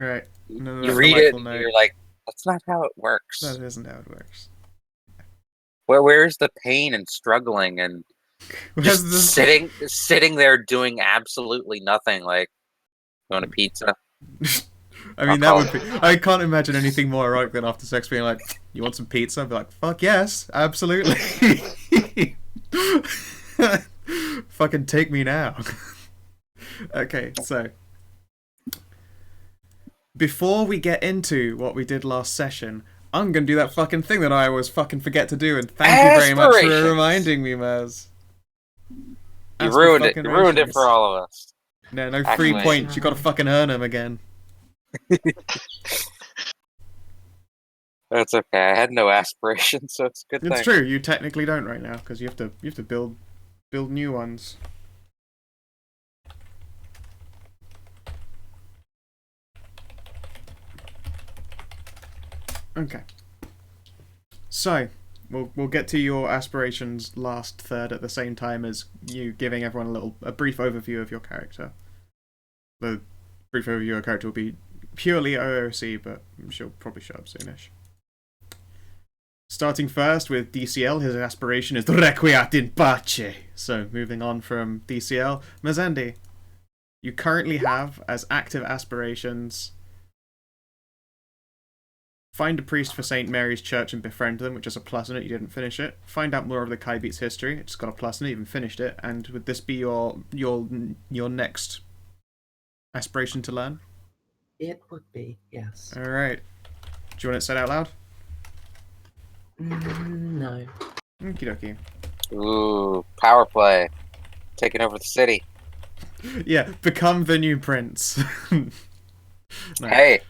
Right. You Another read it delightful and note. you're like, that's not how it That works. isn't how it works. Where's the pain and struggling and Where's just the... sitting there doing absolutely nothing? Like, you want a pizza? I I'll mean, that call would it. be... I can't imagine anything more erotic than after sex being like, you want some pizza? I'd be like, fuck yes, absolutely. Fucking take me now. Okay, so before we get into what we did last session, I'm gonna do that fucking thing that I always fucking forget to do, and thank you very much for Aspirations. reminding me, Maz. You ruined it. You ruined it for Aspirations. all of us. No, no free Actually, points. You gotta fucking earn them again. that's okay. I had no aspirations, so it's a good It's thing. true. You technically don't right now because you have to build new ones. Okay. So, we'll get to your aspirations last third at the same time as you giving everyone a brief overview of your character. The brief overview of your character will be purely OOC, but she'll probably show up soonish. Starting first with DCL, his aspiration is Requiem in pace. So, moving on from DCL, Mazandi, you currently have as active aspirations: find a priest for St. Mary's Church and befriend them, which is a plus in it, you didn't finish it. Find out more of the Kai Beats history, it's got a plus in it, you even finished it. And would this be your next aspiration to learn? It would be, yes. Alright. Do you want it said out loud? No. Okie dokie. Ooh, power play, taking over the city. Yeah, become the new prince. No. Hey,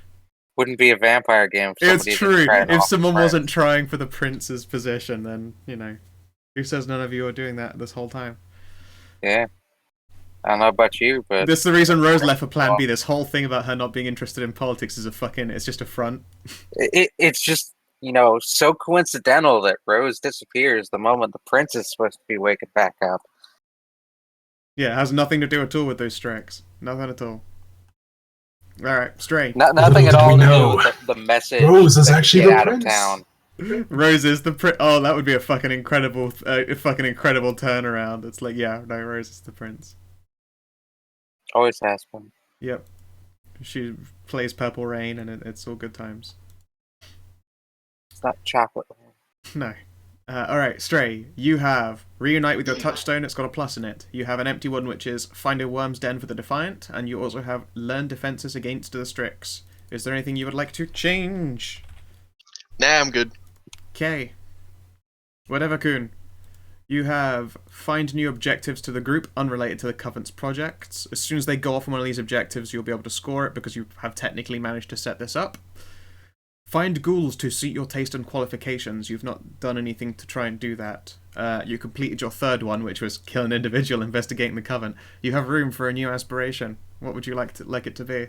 wouldn't be a vampire game if It's somebody didn't true. try and If offer someone wasn't friends. trying for the prince's position, then, who says none of you are doing that this whole time? Yeah, I don't know about you, but This is the reason Rose left for Plan well, B. This whole thing about her not being interested in politics is it's just a front. it's just so coincidental that Rose disappears the moment the prince is supposed to be waking back up. Yeah, it has nothing to do at all with those strikes. Nothing at all. Alright, Stray. Nothing Little at did we all to do know, with the message Rose is that actually get the out of prince. town. Rose is the Oh, that would be a fucking incredible turnaround. It's like, yeah, no, Rose is the prince. Always has been. Yep. She plays Purple Rain, and it's all good times. It's not chocolate. No. Alright, Stray, you have Reunite with your touchstone, it's got a plus in it. You have an empty one, which is Find a Worm's Den for the Defiant, and you also have Learn Defenses Against the Strix. Is there anything you would like to change? Nah, I'm good. Okay. Whatever, Kun. You have Find New Objectives to the group unrelated to the Covenant's projects. As soon as they go off on one of these objectives, you'll be able to score it because you have technically managed to set this up. Find ghouls to suit your taste and qualifications. You've not done anything to try and do that. You completed your third one, which was kill an individual investigating the Coven. You have room for a new aspiration. What would you like it to be?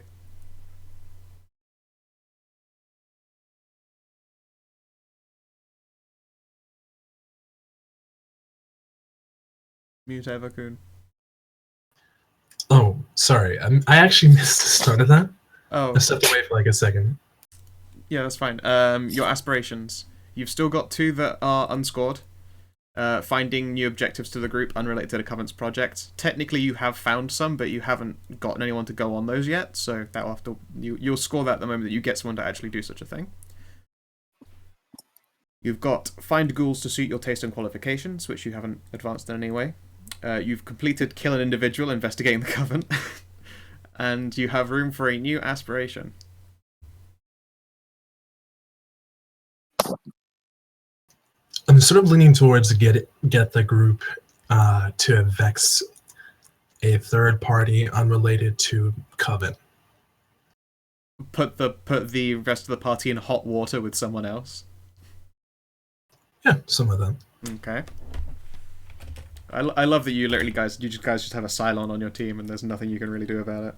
Mute Evercoon. Oh, sorry. I actually missed the start of that. Oh, I stepped away for like a second. yeah, that's fine. Your aspirations. You've still got two that are unscored. Finding new objectives to the group unrelated to the Covenant's project. Technically, you have found some, but you haven't gotten anyone to go on those yet, so that will have to you'll score that at the moment that you get someone to actually do such a thing. You've got Find Ghouls to suit your taste and qualifications, which you haven't advanced in any way. You've completed Kill an Individual investigating the Covenant. And you have room for a new aspiration. I'm sort of leaning towards get the group to vex a third party unrelated to Coven. Put the rest of the party in hot water with someone else. Yeah, some of them. Okay. I love that you guys just have a Cylon on your team and there's nothing you can really do about it.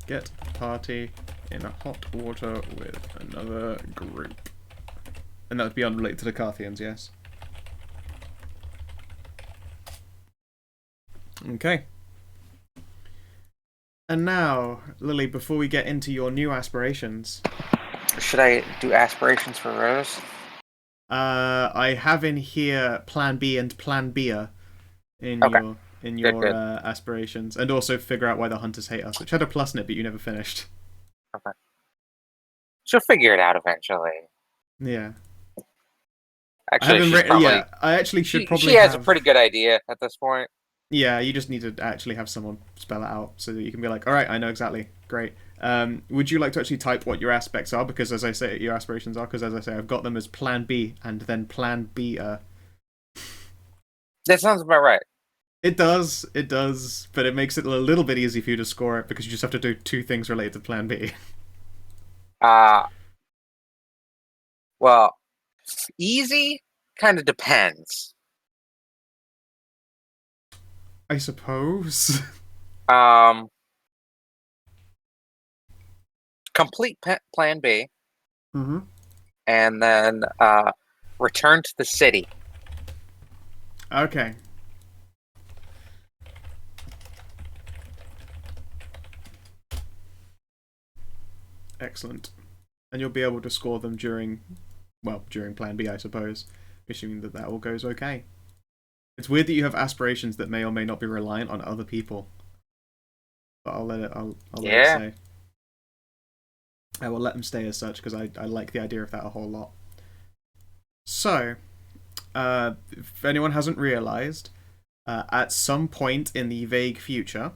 Get party in hot water with another group. And that would be unrelated to the Carthians, yes? Okay. And now, Lily, before we get into your new aspirations, Should I do aspirations for Rose? I have in here Plan B and Plan B in Okay, your good. aspirations, and also figure out why the hunters hate us, which had a plus in it, but you never finished. Okay. She'll figure it out eventually. Yeah, I Actually, haven't she's written. probably Yeah, I actually should probably she has a have. pretty good idea at this point. Yeah, you just need to actually have someone spell it out so that you can be like, all right, I know exactly. Great. Would you like to actually type what your aspects are? Because as I say, your aspirations are. Because as I say, I've got them as Plan B and then Plan B. That sounds about right. It does, but it makes it a little bit easy for you to score it because you just have to do two things related to Plan B. Well, easy kind of depends. I suppose. Complete Plan B, Mm-hmm. and then return to the city. Okay. Excellent. And you'll be able to score them during Plan B, I suppose, assuming that all goes okay. It's weird that you have aspirations that may or may not be reliant on other people. But I'll let it stay. I will let them stay as such because I like the idea of that a whole lot. So, if anyone hasn't realized, at some point in the vague future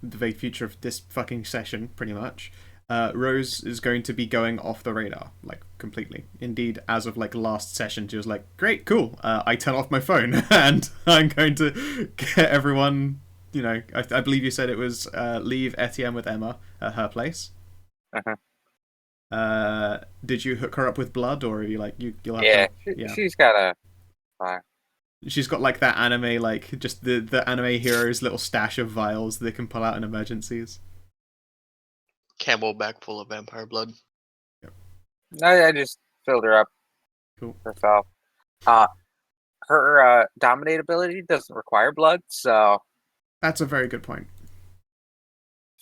of this fucking session, pretty much, Rose is going to be going off the radar, like, completely. Indeed, as of, like, last session, she was like, great, cool, I turn off my phone, and I'm going to get everyone, you know, I believe you said it was leave Etienne with Emma at her place. Uh-huh. Did you hook her up with blood, or are you, like, you'll have Yeah, to... Yeah. she's got a... She's got, like, that anime, like, just the anime hero's little stash of vials they can pull out in emergencies. Camelback full of vampire blood. I just filled her up. Cool. Herself. Her dominate ability doesn't require blood, so That's a very good point.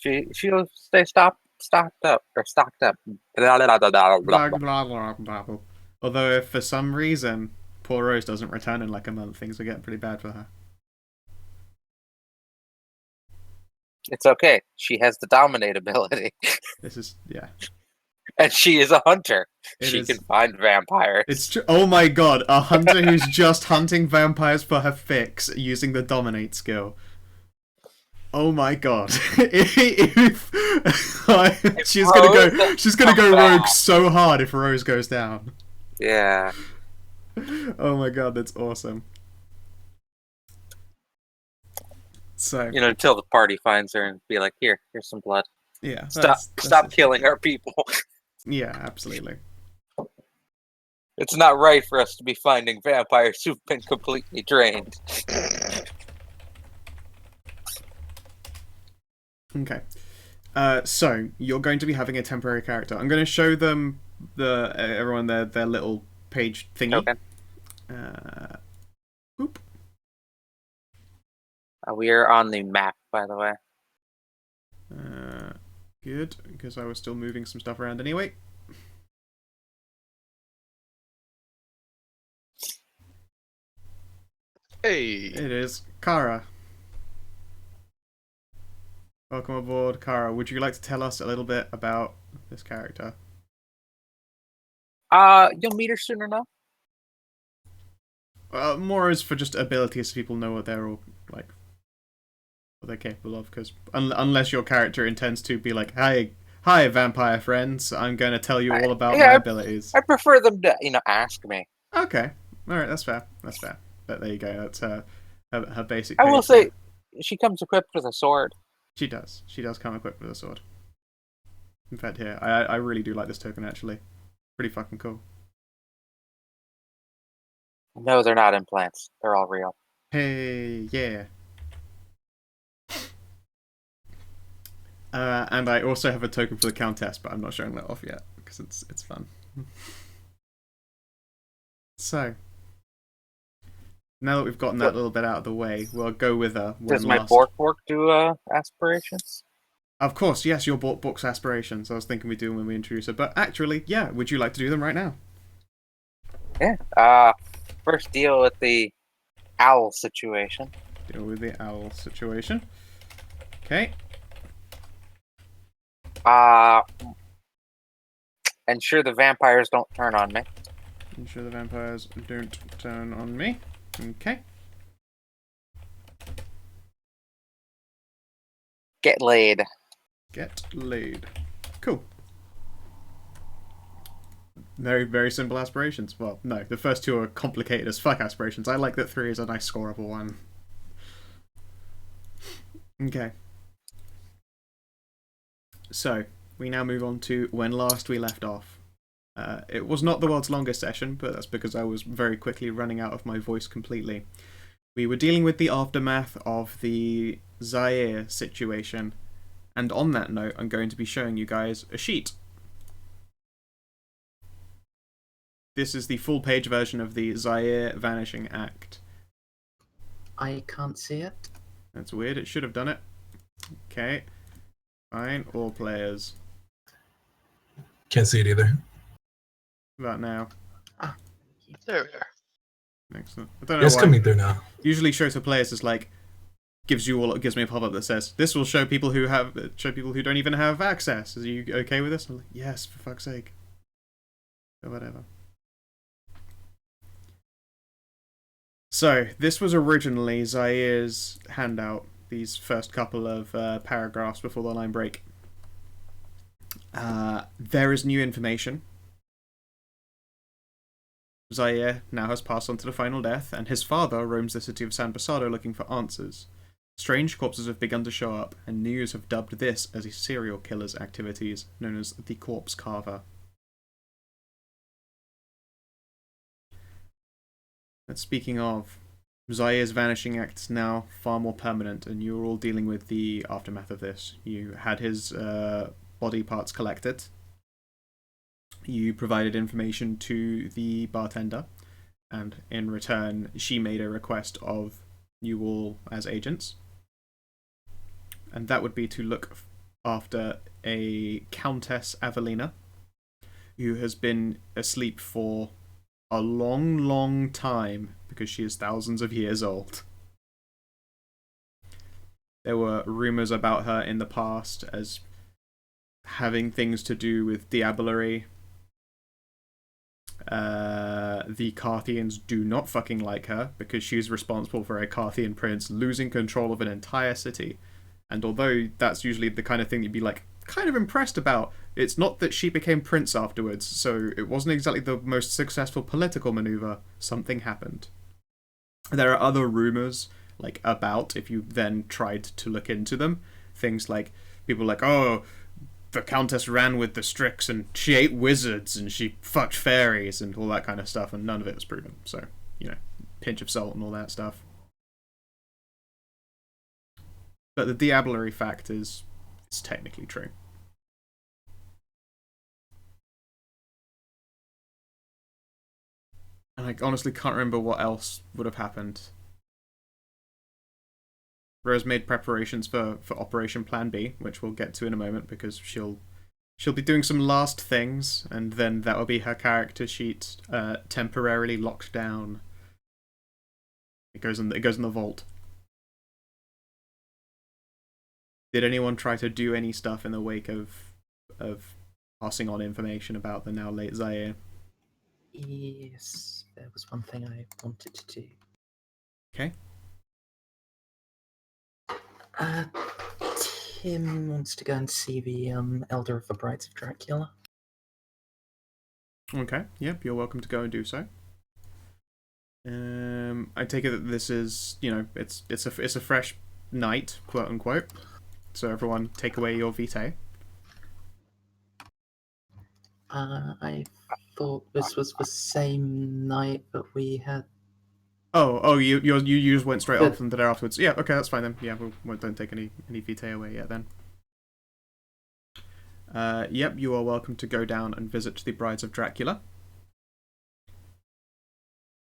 she'll stay stocked up. Blah, blah, blah, blah, blah, Blah, blah. blah, blah, blah, blah. Although, if for some reason poor Rose doesn't return in, like, a month, things are getting pretty bad for her. It's okay. She has the dominate ability, This is... yeah. and she is a hunter. It She is... can find vampires. It's true. Oh my god, a hunter who's just hunting vampires for her fix using the dominate skill. Oh my god. She's gonna go rogue so hard if Rose goes down. Yeah. Oh my god, that's awesome. So, Until the party finds her and be like, here's some blood. yeah. Stop killing our people. Yeah, absolutely. It's not right for us to be finding vampires who've been completely drained. Okay. So you're going to be having a temporary character. I'm going to show them everyone their little page thingy. Okay. Boop. We are on the map, by the way. Good, because I was still moving some stuff around anyway. Hey. It is Kara. Welcome aboard, Kara. Would you like to tell us a little bit about this character? You'll meet her soon enough. More as for just abilities, so people know what they're all like, what they're capable of. Because unless your character intends to be like, hi, vampire friends, I'm going to tell you all about my abilities. I prefer them to, ask me. Okay, all right, that's fair. But there you go. That's her basic. I will say, she comes equipped with a sword. She does. She does come equipped with a sword. In fact, here, I really do like this token, actually. Pretty fucking cool. No, they're not implants. They're all real. Hey, yeah. And I also have a token for the Countess, but I'm not showing that off yet, because it's fun. So, Now that we've gotten that little bit out of the way, we'll go with one Does my last. Bork do aspirations? Of course, yes, your book's aspirations. I was thinking we do them when we introduce it, but actually, yeah, would you like to do them right now? Yeah. First deal with the owl situation. Deal with the owl situation. Okay. Ensure the vampires don't turn on me. Ensure the vampires don't turn on me. Okay. Get laid. Get laid. Cool. Very, very simple aspirations. Well, no, the first two are complicated as fuck aspirations. I like that 3 is a nice scoreable one. Okay. So, we now move on to when last we left off. It was not the world's longest session, but that's because I was very quickly running out of my voice completely. We were dealing with the aftermath of the Zaire situation, and on that note, I'm going to be showing you guys a sheet. This is the full-page version of the Zaire Vanishing Act. I can't see it. That's weird, it should have done it. Okay. Fine, all players. Can't see it either. About now. There we are. Excellent. I don't know It's why. coming through now. Usually show to players is like gives me a pop-up that says this will show people who don't even have access. Are you okay with this? I'm like, yes, for fuck's sake. Or whatever. So this was originally Zaire's handout. These first couple of paragraphs before the line break. There is new information. Zaire now has passed on to the final death, and his father roams the city of San Basado looking for answers. Strange corpses have begun to show up, and news have dubbed this as a serial killer's activities, known as the Corpse Carver. And speaking of, Zaire's Vanishing Act is now far more permanent, and you're all dealing with the aftermath of this. You had his body parts collected. You provided information to the bartender, and in return, she made a request of you all as agents. And that would be to look after a Countess Avelina, who has been asleep for a long, long time because she is thousands of years old. There were rumours about her in the past as having things to do with diablerie. The Carthians do not fucking like her because she's responsible for a Carthian prince losing control of an entire city. And although that's usually the kind of thing you'd be like kind of impressed about, it's not that she became prince afterwards, so it wasn't exactly the most successful political maneuver. Something happened. There are other rumours like about, if you then tried to look into them, things like people like, oh, the Countess ran with the Strix and she ate wizards and she fucked fairies and all that kind of stuff, and none of it was proven. So, you know, pinch of salt and all that stuff. But the diablerie fact is technically true. And I honestly can't remember what else would have happened. Rose made preparations for Operation Plan B, which we'll get to in a moment because she'll be doing some last things, and then that will be her character sheet temporarily locked down. It goes in the vault. Did anyone try to do any stuff in the wake of passing on information about the now late Zaire? Yes, there was one thing I wanted to do. Okay. Tim wants to go and see the Elder of the Brides of Dracula. Okay. Yep. You're welcome to go and do so. I take it that this is, you know, it's a fresh night, quote unquote. So everyone, take away your vitae. I thought this was the same night that we had. Oh, you just went straight Good. off and did it afterwards. Yeah, okay, that's fine then. Yeah, we don't take any vitae away yet then. Yep, you are welcome to go down and visit the Brides of Dracula.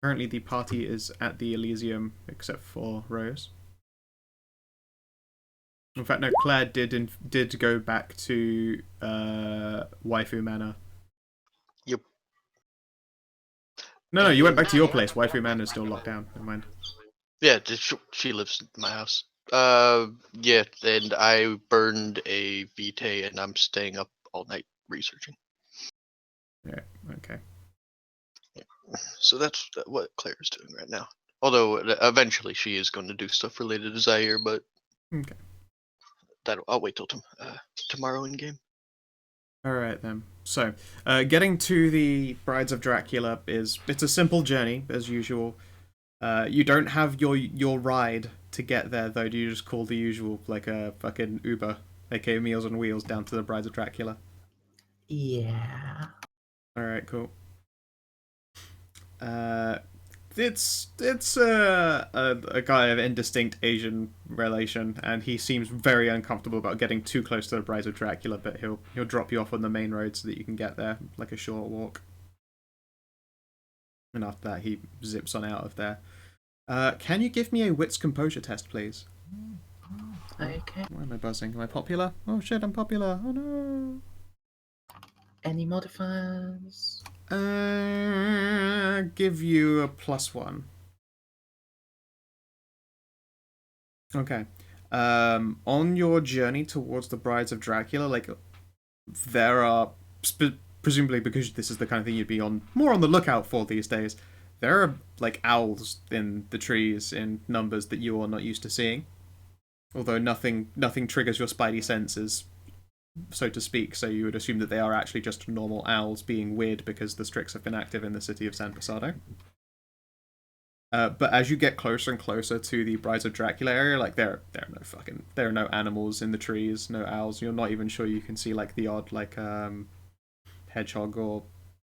Currently, the party is at the Elysium, except for Rose. In fact, no, Claire did go back to Waifu Manor. Yep. No, you went back to your place. Waifu Manor is still locked down. Never mind. Yeah, she lives in my house. Yeah, and I burned a vitae, and I'm staying up all night researching. Yeah. Okay. So that's what Claire is doing right now. Although eventually she is going to do stuff related to Zaire, but Okay. I'll wait till tomorrow in game. All right then. So, getting to the Brides of Dracula it's a simple journey as usual. You don't have your ride to get there though. Do you just call the usual like a fucking Uber, aka Meals on Wheels, down to the Brides of Dracula? Yeah. All right, cool. It's a guy of indistinct Asian relation, and he seems very uncomfortable about getting too close to the Brides of Dracula. But he'll drop you off on the main road so that you can get there, like a short walk. And after that, he zips on out of there. Can you give me a wits composure test, please? Okay. Why am I buzzing? Am I popular? Oh shit, I'm popular. Oh no. Any modifiers? Give you a +1. Okay. On your journey towards the Brides of Dracula, like, there are, presumably because this is the kind of thing you'd be more on the lookout for these days, there are, like, owls in the trees in numbers that you are not used to seeing. Although nothing triggers your spidey senses, so to speak, so you would assume that they are actually just normal owls being weird because the Strix have been active in the city of San Pasado. But as you get closer and closer to the Brides of Dracula area, like there are no animals in the trees, no owls. You're not even sure you can see like the odd like hedgehog or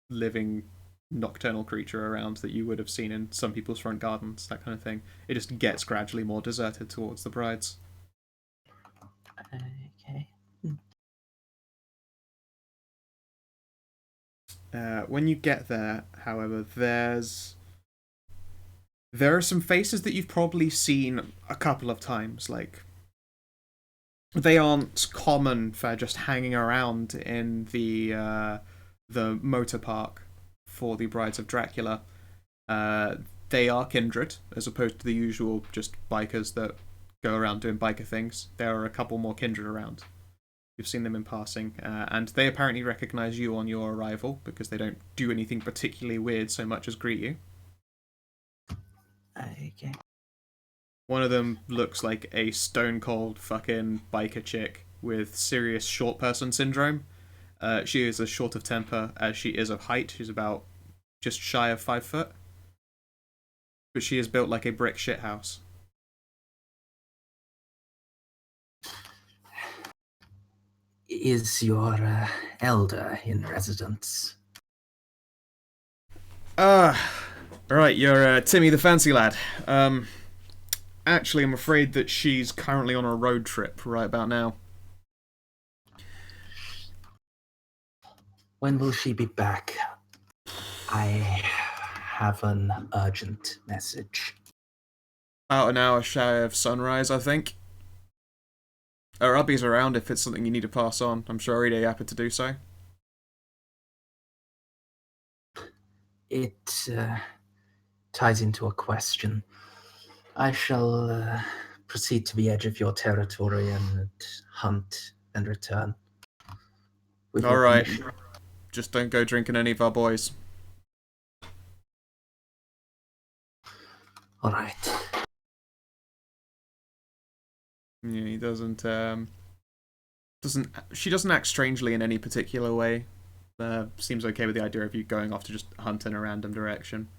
living nocturnal creature around that you would have seen in some people's front gardens, that kind of thing. It just gets gradually more deserted towards the brides. Okay. When you get there, however, there are some faces that you've probably seen a couple of times. Like, they aren't common for just hanging around in the motor park for the Brides of Dracula. They are Kindred, as opposed to the usual just bikers that go around doing biker things. There are a couple more Kindred around. You've seen them in passing, and they apparently recognize you on your arrival because they don't do anything particularly weird so much as greet you. Okay. One of them looks like a stone cold fucking biker chick with serious short person syndrome. She is as short of temper as she is of height. She's about just shy of 5 foot. But she is built like a brick shithouse. Is your elder in residence? Right, you're Timmy the Fancy Lad. Actually, I'm afraid that she's currently on a road trip right about now. When will she be back? I have an urgent message. About an hour shy of sunrise, I think. Abby's around if it's something you need to pass on. I'm sure he'd be happy to do so. It ties into a question. I shall proceed to the edge of your territory and hunt and return. With your Alright. permission. Just don't go drinking any of our boys. All right. Yeah, he doesn't, she doesn't act strangely in any particular way. Seems okay with the idea of you going off to just hunt in a random direction.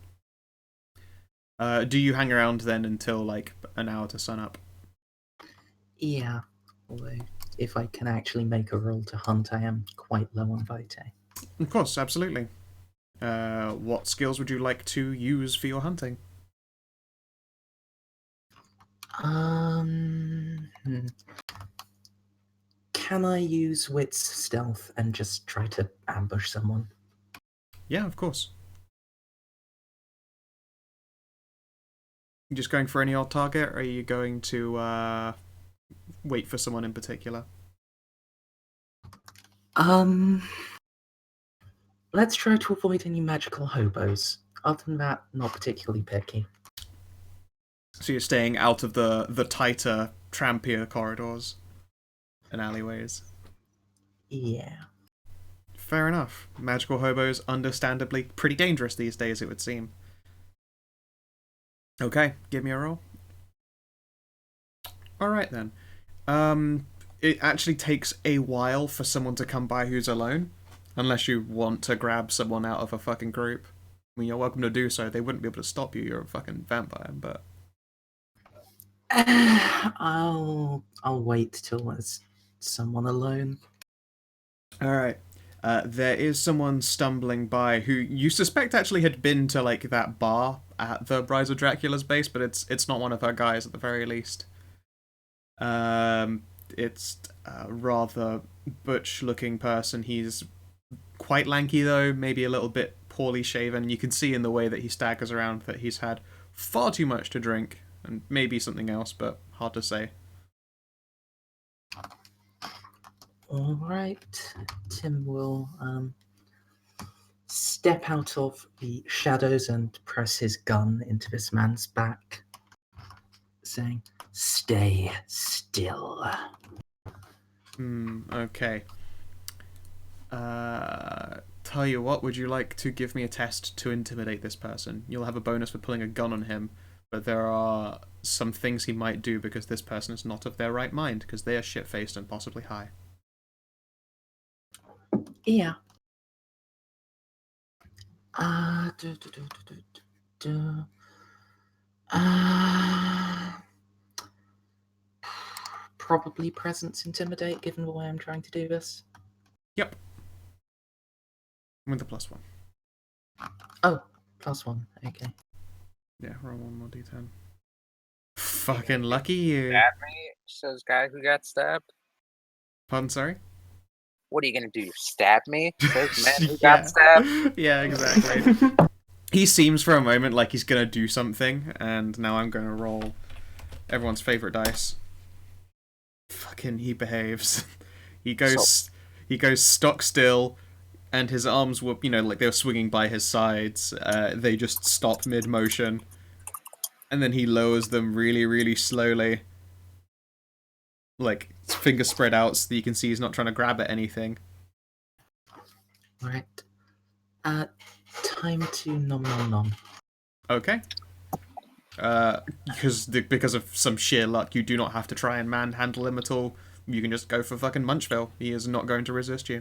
Do you hang around then until, like, an hour to sunup? Yeah. Although, if I can actually make a roll to hunt, I am quite low on vitae. Of course, absolutely. What skills would you like to use for your hunting? Can I use wits stealth and just try to ambush someone? Yeah, of course. You just going for any old target, or are you going to wait for someone in particular? Let's try to avoid any magical hobos. Other than that, not particularly picky. So you're staying out of the tighter, trampier corridors and alleyways. Yeah. Fair enough. Magical hobos, understandably, pretty dangerous these days, it would seem. Okay, give me a roll. Alright then. It actually takes a while for someone to come by who's alone, unless you want to grab someone out of a fucking group. I mean, you're welcome to do so. They wouldn't be able to stop you. You're a fucking vampire, but... I'll wait till there's someone alone. Alright. There is someone stumbling by who you suspect actually had been to, like, that bar at the Rise of Dracula's base, but it's not one of her guys at the very least. It's a rather butch-looking person. He's quite lanky, though, maybe a little bit poorly shaven. You can see in the way that he staggers around that he's had far too much to drink, and maybe something else, but hard to say. Alright. Tim will step out of the shadows and press his gun into this man's back, saying, "Stay still." Okay. Tell you what, would you like to give me a test to intimidate this person? You'll have a bonus for pulling a gun on him, but there are some things he might do because this person is not of their right mind, because they are shit-faced and possibly high. Yeah. Probably presence intimidate, given the way I'm trying to do this. Yep. With the +1. Oh, +1. Okay. Yeah, roll one more d10. Fucking lucky you. Stab me, says guy who got stabbed. Pardon, sorry? What are you gonna do? Stab me? Says man who Yeah. got stabbed. Yeah, exactly. He seems for a moment like he's gonna do something, and now I'm gonna roll everyone's favorite dice. Fucking, he behaves. He goes stock still, and his arms were, like they were swinging by his sides. They just stop mid-motion, and then he lowers them really, really slowly. Like, his fingers spread out so that you can see he's not trying to grab at anything. Right. Time to nom nom nom. Okay. Because of some sheer luck, you do not have to try and manhandle him at all. You can just go for fucking Munchville. He is not going to resist you.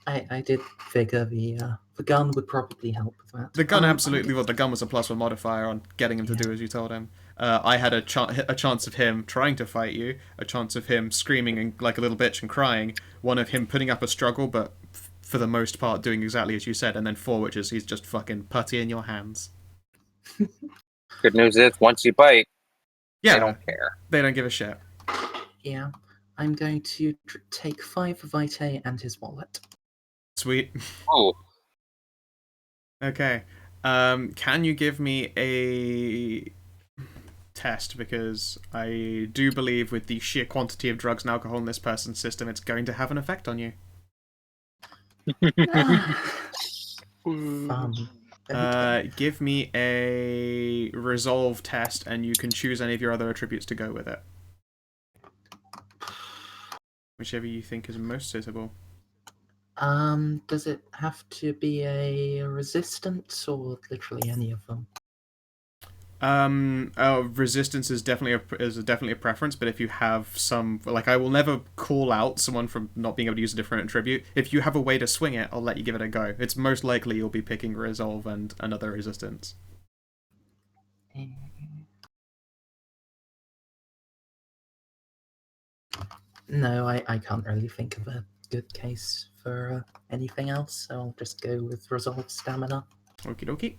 I did figure the gun would probably help with that. The gun absolutely. Well, the gun was a +1 modifier on getting him to do as you told him. I had a chance of him trying to fight you, a chance of him screaming and like a little bitch and crying, one of him putting up a struggle, but for the most part doing exactly as you said, and then 4, which is he's just fucking putty in your hands. Good news is, once you bite, Yeah, they don't care. They don't give a shit. Yeah. I'm going to take 5 vitae and his wallet. Sweet. Oh, Okay. Can you give me a test? Because I do believe with the sheer quantity of drugs and alcohol in this person's system, it's going to have an effect on you. Fun. Give me a resolve test, and you can choose any of your other attributes to go with it. Whichever you think is most suitable. Does it have to be a resistance or literally any of them? Resistance is definitely a preference, but if you have some, like, I will never call out someone from not being able to use a different attribute. If you have a way to swing it, I'll let you give it a go. It's most likely you'll be picking resolve and another resistance. No, I can't really think of a good case for anything else, so I'll just go with resolve stamina. Okie dokie.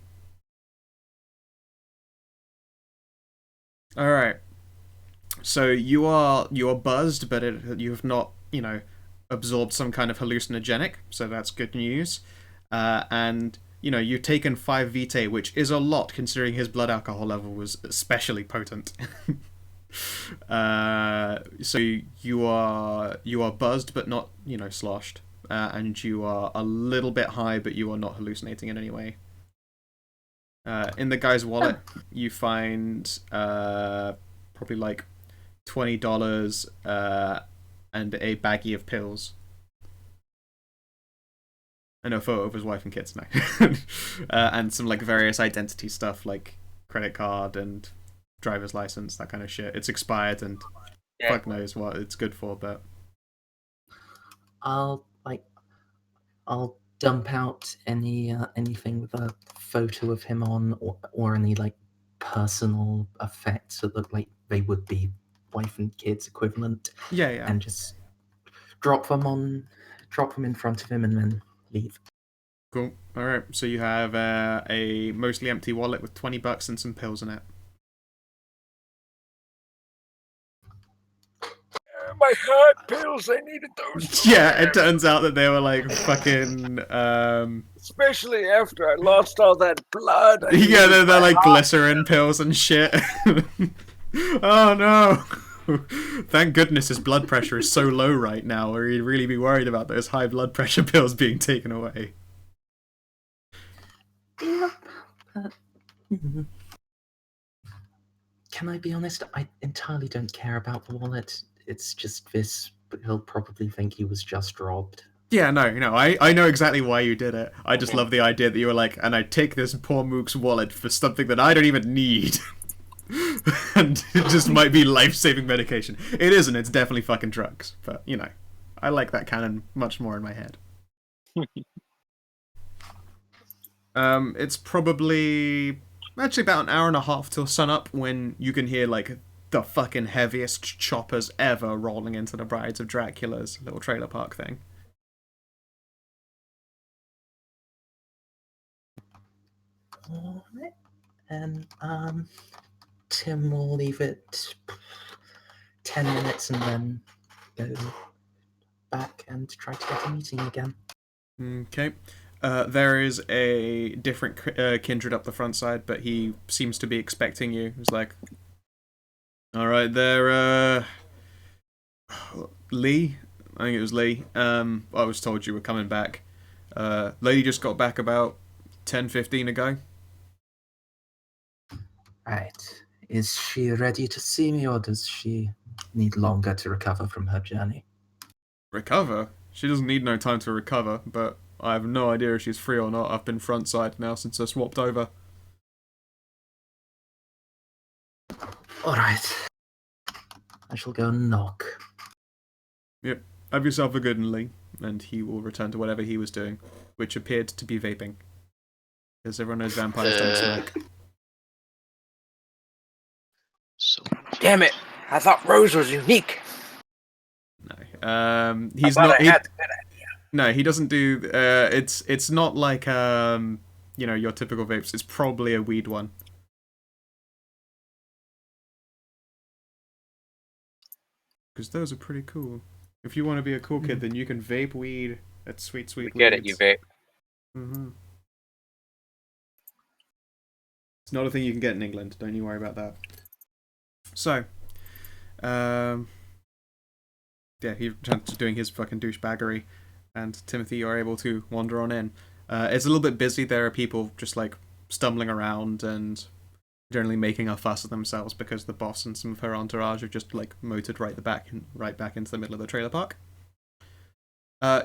Alright. So you are buzzed, but you have not, absorbed some kind of hallucinogenic, so that's good news. And you've taken 5 vitae, which is a lot considering his blood alcohol level was especially potent. So you are buzzed but not sloshed, and you are a little bit high, but you are not hallucinating in any way. In the guy's wallet, you find probably like $20 and a baggie of pills. And a photo of his wife and kids now. And some like various identity stuff like credit card and driver's license, that kind of shit. It's expired and fuck knows what it's good for, but I'll dump out anything with a photo of him on, or any like personal effects that look like they would be wife and kids equivalent, yeah. and just drop them in front of him and then leave. Cool. All right. So you have a mostly empty wallet with $20 and some pills in it. My heart pills, I needed those. Yeah, it turns out that they were like fucking. Especially after I lost all that blood. Yeah, they're like glycerin pills and shit. Oh no! Thank goodness his blood pressure is so low right now, or he'd really be worried about those high blood pressure pills being taken away. Can I be honest? I entirely don't care about the wallet. It's just this, but he'll probably think he was just robbed. Yeah, no, I know exactly why you did it. I just love the idea that you were like, and I take this poor mook's wallet for something that I don't even need. And it just might be life-saving medication. It isn't, it's definitely fucking drugs. But, I like that canon much more in my head. It's probably actually about an hour and a half till sunup when you can hear, like, the fucking heaviest choppers ever rolling into the Brides of Dracula's little trailer park thing. Alright. And, Tim will leave it 10 minutes and then go back and try to get a meeting again. Okay. There is a different Kindred up the front side, but he seems to be expecting you. He's like, alright there, Lee? I think it was Lee. I was told you were coming back. Lady just got back about 10-15 ago. Right. Is she ready to see me, or does she need longer to recover from her journey? Recover? She doesn't need no time to recover, but I have no idea if she's free or not. I've been front side now since I swapped over. Alright. I shall go and knock. Yep. Have yourself a good one, Lee. And he will return to whatever he was doing, which appeared to be vaping. Because everyone knows vampires don't smoke. So Damn it! I thought Rose was unique. No. He's I thought not. I had the good idea. No, he doesn't do. It's not like your typical vapes. It's probably a weed one. Because those are pretty cool. If you want to be a cool kid, then you can vape weed at sweet We weeds. get it, you vape. Mm-hmm. It's not a thing you can get in England. Don't you worry about that. So, yeah, he returned to doing his fucking douchebaggery, and Timothy, you're able to wander on in. It's a little bit busy. There are people just like stumbling around and generally making a fuss of themselves because the boss and some of her entourage have just like motored right back into the middle of the trailer park.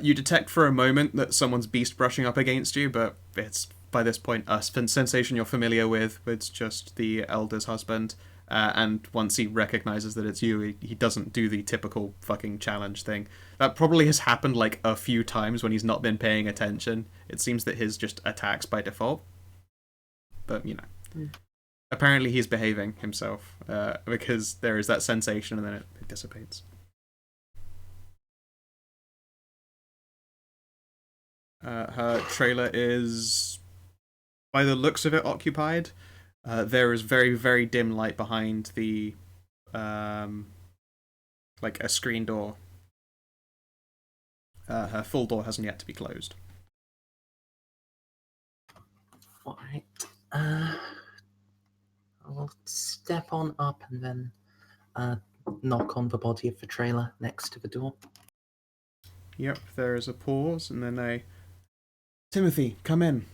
You detect for a moment that someone's beast brushing up against you, but it's by this point a sensation you're familiar with. It's just the elder's husband. And once he recognizes that it's you, he doesn't do the typical fucking challenge thing. That probably has happened like a few times when he's not been paying attention. It seems that his just attacks by default. But, apparently he's behaving himself, because there is that sensation and then it dissipates. Her trailer is, by the looks of it, occupied. There is very, very dim light behind the, like a screen door. Her full door hasn't yet to be closed. All right. I'll step on up and then knock on the body of the trailer next to the door. Yep, there is a pause, and then a... Timothy, come in.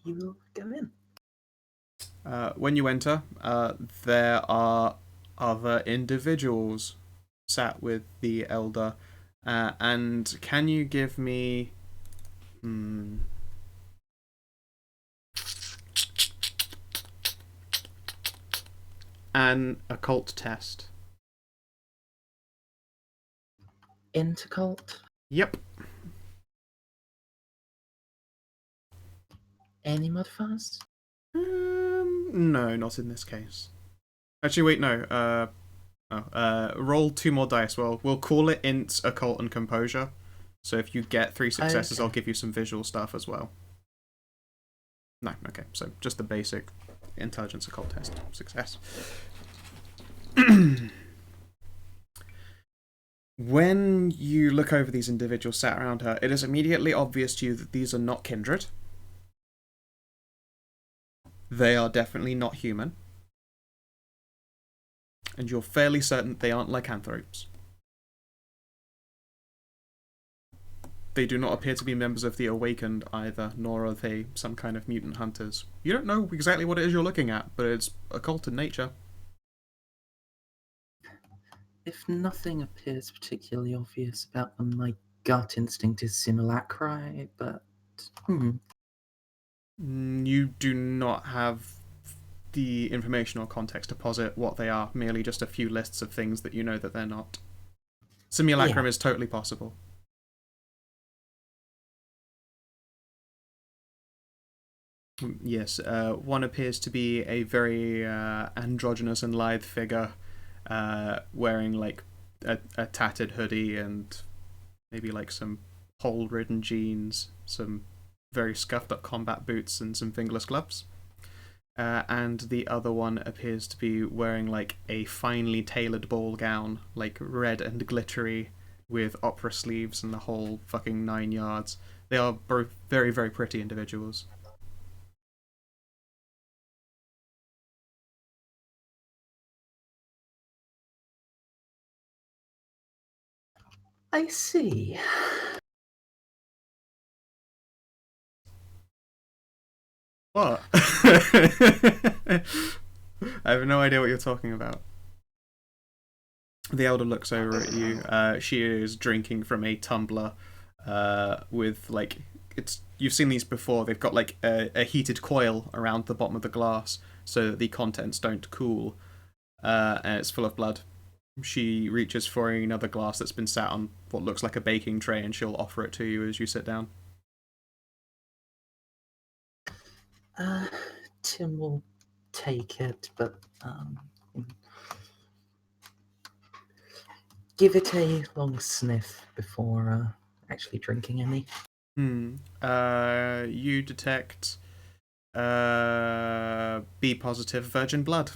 You will go in. When you enter, there are other individuals sat with the elder. And can you give me... an occult test? Intercult? Yep. Any modifiers? No, not in this case. Actually, wait, no. Roll 2 more dice. Well, we'll call it int, occult, and composure. So if you get 3 successes, Okay. I'll give you some visual stuff as well. No, okay. So just the basic intelligence occult test. Success. When you look over these individuals sat around her, it is immediately obvious to you that these are not kindred. They are definitely not human. And you're fairly certain they aren't lycanthropes. They do not appear to be members of the Awakened either, nor are they some kind of mutant hunters. You don't know exactly what it is you're looking at, but it's occult in nature. If nothing appears particularly obvious about them, my gut instinct is simulacri, but... You do not have the information or context to posit what they are, merely just a few lists of things that you know that they're not. Simulacrum is totally possible. Yes, one appears to be a very androgynous and lithe figure, wearing like a tattered hoodie and maybe like some hole-ridden jeans, some very scuffed up combat boots, and some fingerless gloves. And the other one appears to be wearing like a finely tailored ball gown, like red and glittery, with opera sleeves and the whole fucking 9 yards. They are both very, very pretty individuals. I see. What? I have no idea what you're talking about. The elder looks over at you. She is drinking from a tumbler with like you've seen these before. They've got like a heated coil around the bottom of the glass so that the contents don't cool, and it's full of blood. She reaches for another glass that's been sat on what looks like a baking tray, and she'll offer it to you as you sit down. Tim will take it, but give it a long sniff before actually drinking any. You detect B positive virgin blood.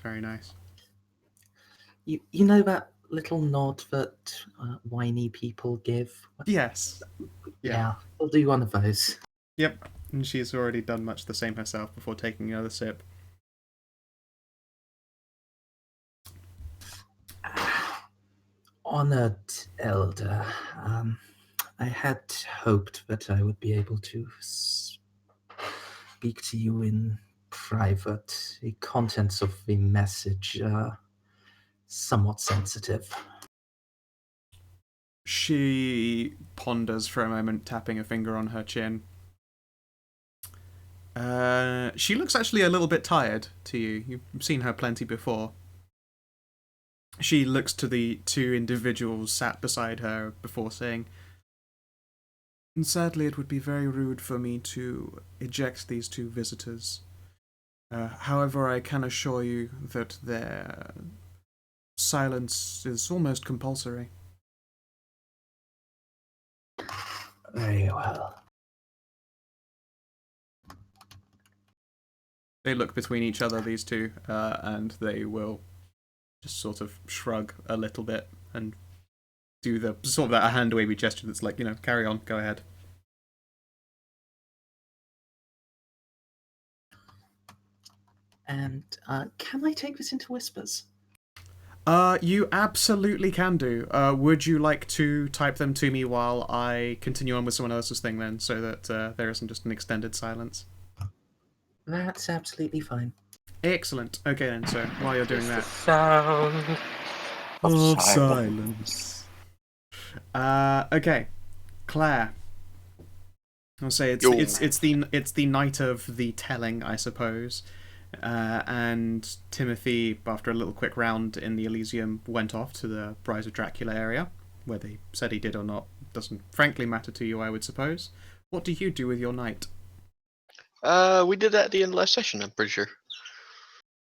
Very nice. You know that little nod that whiny people give? Yes. Yeah, I'll do one of those. Yep. And she's already done much the same herself before taking another sip. Honored elder, I had hoped that I would be able to speak to you in private. The contents of the message are somewhat sensitive. She ponders for a moment, tapping a finger on her chin. She looks actually a little bit tired to you. You've seen her plenty before. She looks to the 2 individuals sat beside her before saying, "And sadly, it would be very rude for me to eject these 2 visitors. However, I can assure you that their silence is almost compulsory." Very well. They look between each other, these 2, and they will just sort of shrug a little bit and do the sort of that hand wavy gesture that's like, carry on, go ahead. And can I take this into whispers? You absolutely can do. Would you like to type them to me while I continue on with someone else's thing then, so that there isn't just an extended silence? That's absolutely fine. Excellent. Okay then, so while you're doing that... Sound of silence. Okay. Claire. I'll say it's Yo. it's the night of the telling, I suppose. And Timothy, after a little quick round in the Elysium, went off to the Bride of Dracula area. Whether he said he did or not doesn't frankly matter to you, I would suppose. What do you do with your night? We did that at the end of last session, I'm pretty sure.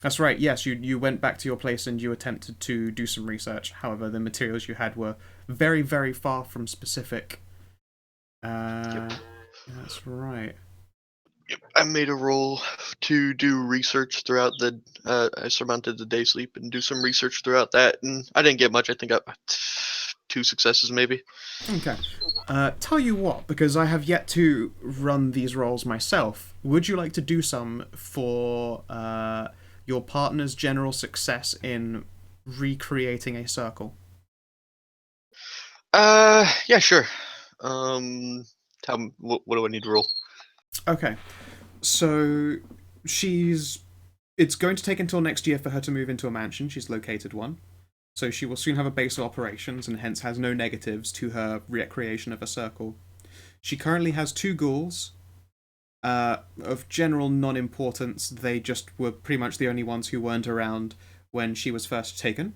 That's right, yes, you went back to your place and you attempted to do some research. However, the materials you had were very, very far from specific. Yep. That's right. Yep. I made a roll to do research throughout the. I surmounted the day sleep and do some research throughout that, and I didn't get much. I think I got 2 successes, maybe. Okay. Tell you what, because I have yet to run these rolls myself, would you like to do some for your partner's general success in recreating a circle? Yeah, sure. What do I need to roll? Okay. So it's going to take until next year for her to move into a mansion. She's located one. So she will soon have a base of operations and hence has no negatives to her recreation of a circle. She currently has 2 ghouls. Of general non-importance, they just were pretty much the only ones who weren't around when she was first taken,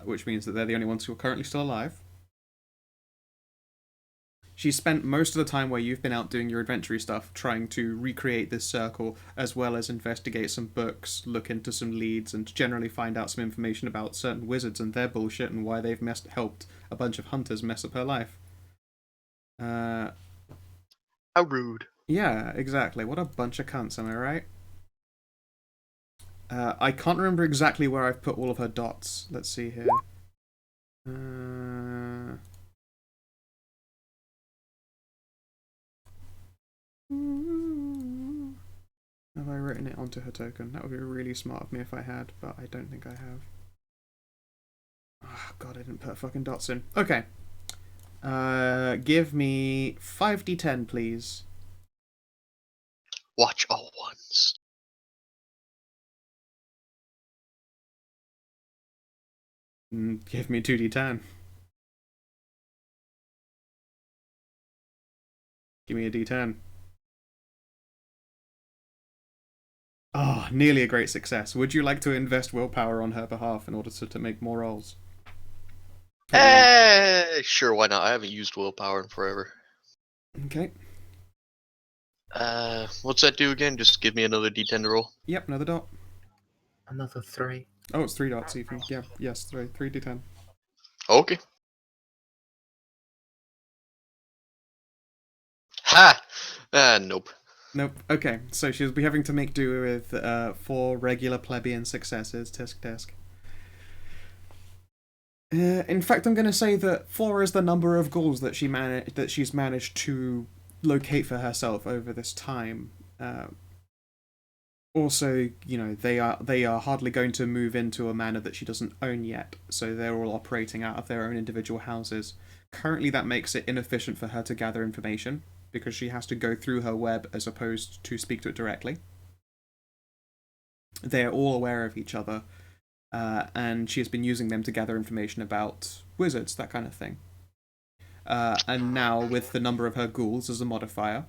which means that they're the only ones who are currently still alive. She spent most of the time where you've been out doing your adventure stuff trying to recreate this circle, as well as investigate some books, look into some leads, and generally find out some information about certain wizards and their bullshit and why they've helped a bunch of hunters mess up her life. How rude. Yeah, exactly. What a bunch of cunts, am I right? I can't remember exactly where I've put all of her dots. Let's see here. Have I written it onto her token? That would be really smart of me if I had, but I don't think I have. Oh, God, I didn't put fucking dots in. Okay. Give me 5d10, please. Watch all ones. Give me 2d10. Give me a d10. Ah, nearly a great success. Would you like to invest willpower on her behalf in order to make more rolls? Sure, why not? I haven't used willpower in forever. Okay. What's that do again? Just give me another d10 to roll. Yep, another dot. Another 3. Oh, it's 3 dots even. Yeah, yes, 3d10. Okay. Ha! Nope. Nope. Okay, so she'll be having to make do with 4 regular plebeian successes. Tisk tisk. In fact, I'm going to say that 4 is the number of ghouls that she's managed to locate for herself over this time. Also, they are hardly going to move into a manor that she doesn't own yet, so they're all operating out of their own individual houses. Currently, that makes it inefficient for her to gather information, because she has to go through her web as opposed to speak to it directly. They are all aware of each other, and she has been using them to gather information about wizards, that kind of thing. And now, with the number of her ghouls as a modifier,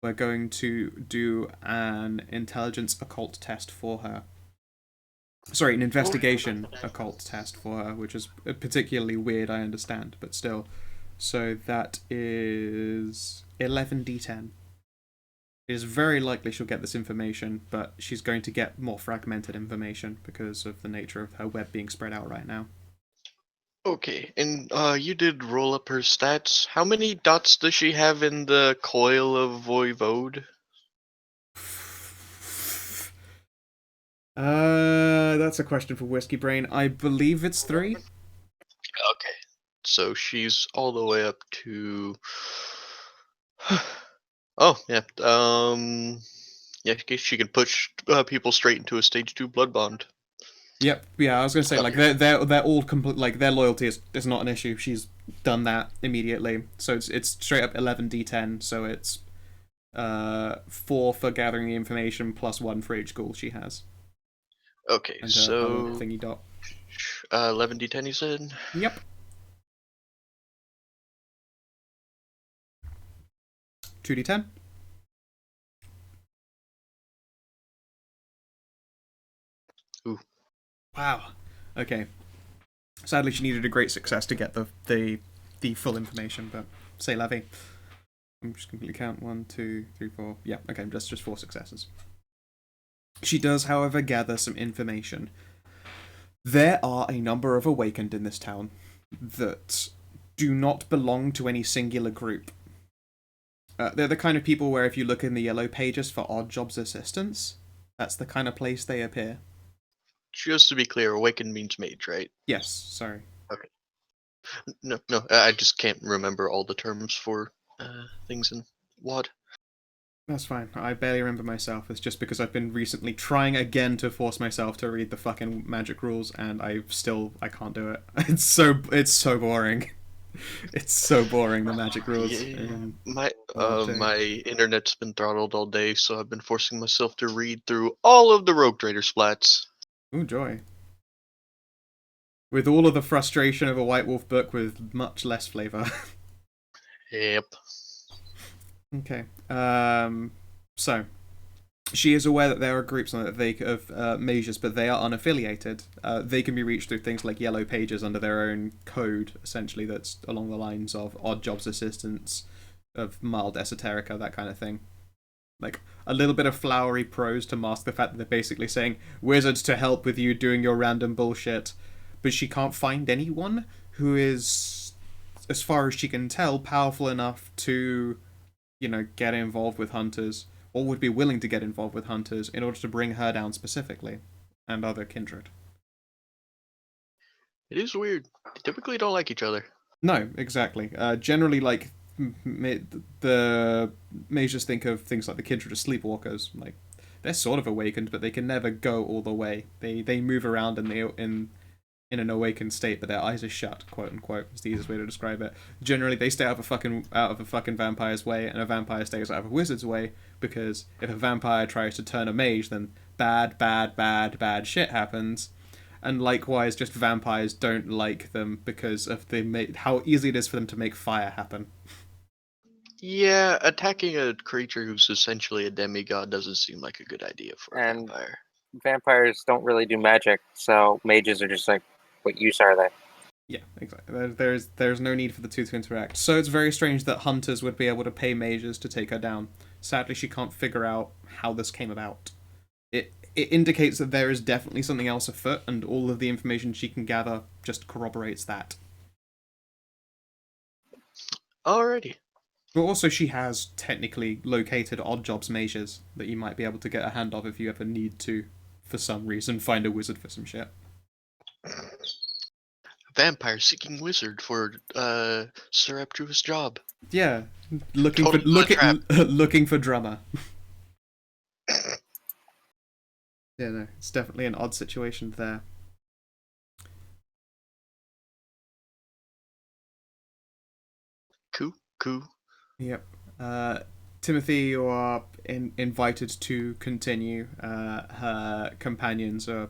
we're going to do an intelligence occult test for her. Sorry, an investigation occult test for her, which is particularly weird, I understand, but still. So that is 11d10. It is very likely she'll get this information, but she's going to get more fragmented information because of the nature of her web being spread out right now. Okay, and you did roll up her stats. How many dots does she have in the coil of Voivode? That's a question for Whiskey Brain. I believe it's 3. Okay. So she's all the way up to. Oh yeah. Yeah, I guess she can push people straight into a stage 2 blood bond. Yep. Yeah, I was gonna say like Okay. they're all complete. Like their loyalty is not an issue. She's done that immediately. So it's straight up 11d10. So it's 4 for gathering the information plus 1 for each goal she has. Okay, And her so thingy dot. 11d10 you said? Yep. 2d10. Ooh. Wow. Okay. Sadly, she needed a great success to get the full information, but say la vie. I'm just completely count 1, 2, 3, 4. Yeah, okay, that's just 4 successes. She does, however, gather some information. There are a number of awakened in this town that do not belong to any singular group. They're the kind of people where if you look in the yellow pages for odd jobs assistants, that's the kind of place they appear. Just to be clear, awakened means mage, right? Yes, sorry. Okay. No, I just can't remember all the terms for things in WoD. That's fine. I barely remember myself. It's just because I've been recently trying again to force myself to read the fucking magic rules, and I can't do it. It's so boring. It's so boring, the magic rules. Yeah, my internet's been throttled all day, so I've been forcing myself to read through all of the Rogue Trader splats. Ooh, joy. With all of the frustration of a White Wolf book with much less flavour. Yep. Okay. So she is aware that there are groups of mages, but they are unaffiliated. They can be reached through things like yellow pages under their own code, essentially, that's along the lines of odd jobs assistance, of mild esoterica, that kind of thing. Like a little bit of flowery prose to mask the fact that they're basically saying wizards to help with you doing your random bullshit. But she can't find anyone who is, as far as she can tell, powerful enough to, get involved with hunters, or would be willing to get involved with hunters in order to bring her down specifically, and other kindred. It is weird. They typically don't like each other. No, exactly. Generally, like, the mages think of things like the kindred as sleepwalkers. Like, they're sort of awakened, but they can never go all the way. They move around in an awakened state, but their eyes are shut, quote unquote. Is the easiest way to describe it. Generally, they stay out of a fucking vampire's way, and a vampire stays out of a wizard's way, because if a vampire tries to turn a mage, then bad shit happens. And likewise, just vampires don't like them because of how easy it is for them to make fire happen. Yeah, attacking a creature who's essentially a demigod doesn't seem like a good idea for a vampire. Vampires don't really do magic, so mages are just like, what use are they? Yeah, exactly. There's no need for the two to interact. So it's very strange that hunters would be able to pay mages to take her down. Sadly, she can't figure out how this came about. It indicates that there is definitely something else afoot, and all of the information she can gather just corroborates that. Alrighty. But also, she has technically located odd jobs mages that you might be able to get a hand of if you ever need to, for some reason, find a wizard for some shit. Vampire seeking wizard for surreptitious job. Yeah, looking for drummer. Yeah, no, it's definitely an odd situation there. Cool. Yep. Timothy, you are invited to continue. Her companions are,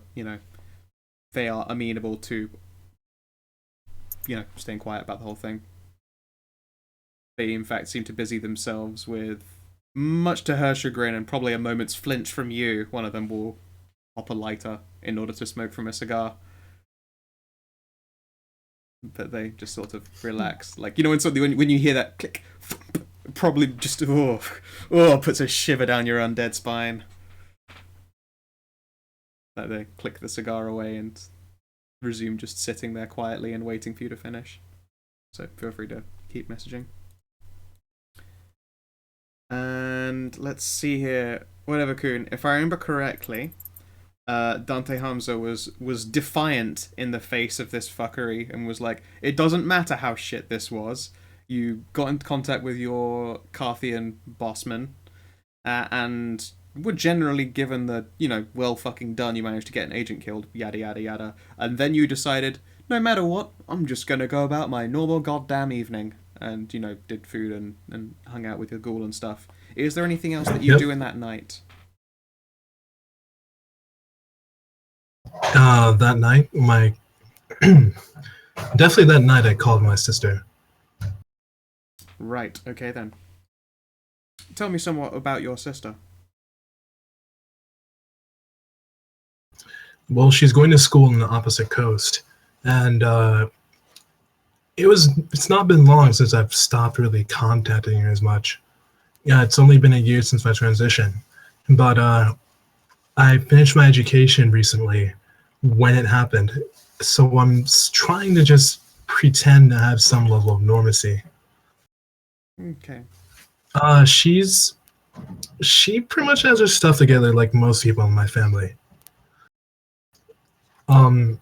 they are amenable to, staying quiet about the whole thing. They, in fact, seem to busy themselves with, much to her chagrin and probably a moment's flinch from you, one of them will pop a lighter in order to smoke from a cigar. But they just sort of relax. Like, when you hear that click, probably just, puts a shiver down your undead spine. Like they click the cigar away and resume just sitting there quietly and waiting for you to finish. So feel free to keep messaging. And let's see here. Whatever, Kuhn. If I remember correctly, Dante Hamza was defiant in the face of this fuckery and was like, "It doesn't matter how shit this was. You got into contact with your Carthian bossman, and were generally given the well fucking done. You managed to get an agent killed, yada yada yada, and then you decided, no matter what, I'm just gonna go about my normal goddamn evening." And did food and hung out with your ghoul and stuff. Is there anything else that you do in that night? That night, definitely that night, I called my sister. Right. Okay then. Tell me somewhat about your sister. Well, she's going to school on the opposite coast, and it's not been long since I've stopped really contacting her as much. Yeah, it's only been a year since my transition, but I finished my education recently when it happened, so I'm trying to just pretend to have some level of normacy. Okay. She pretty much has her stuff together like most people in my family. I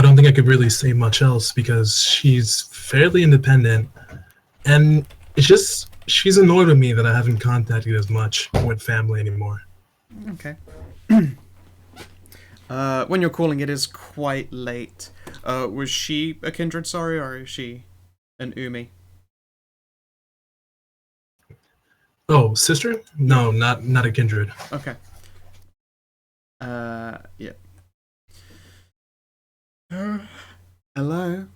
don't think I could really say much else because she's fairly independent, and it's just she's annoyed with me that I haven't contacted as much with family anymore. Okay. When you're calling, it is quite late. Was she a kindred, sorry, or is she an Umi? Oh, sister? No, not a kindred. Okay. Yeah. Hello?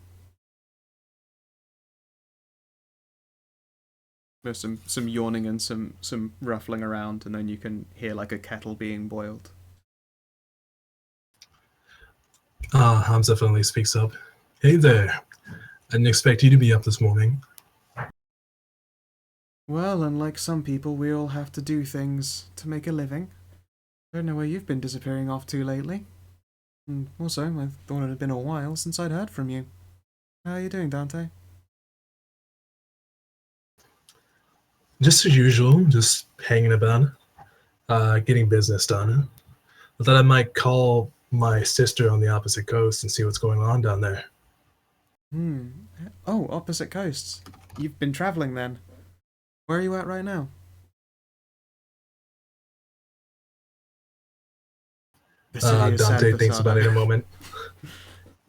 There's some yawning and some ruffling around, and then you can hear like a kettle being boiled. Hamza finally speaks up. Hey there. I didn't expect you to be up this morning. Well, unlike some people, we all have to do things to make a living. Don't know where you've been disappearing off to lately. And also, I thought it had been a while since I'd heard from you. How are you doing, Dante? Just as usual, just hanging about, getting business done. I thought I might call my sister on the opposite coast and see what's going on down there. Oh, opposite coasts. You've been traveling then. Where are you at right now? Dante thinks about it a moment.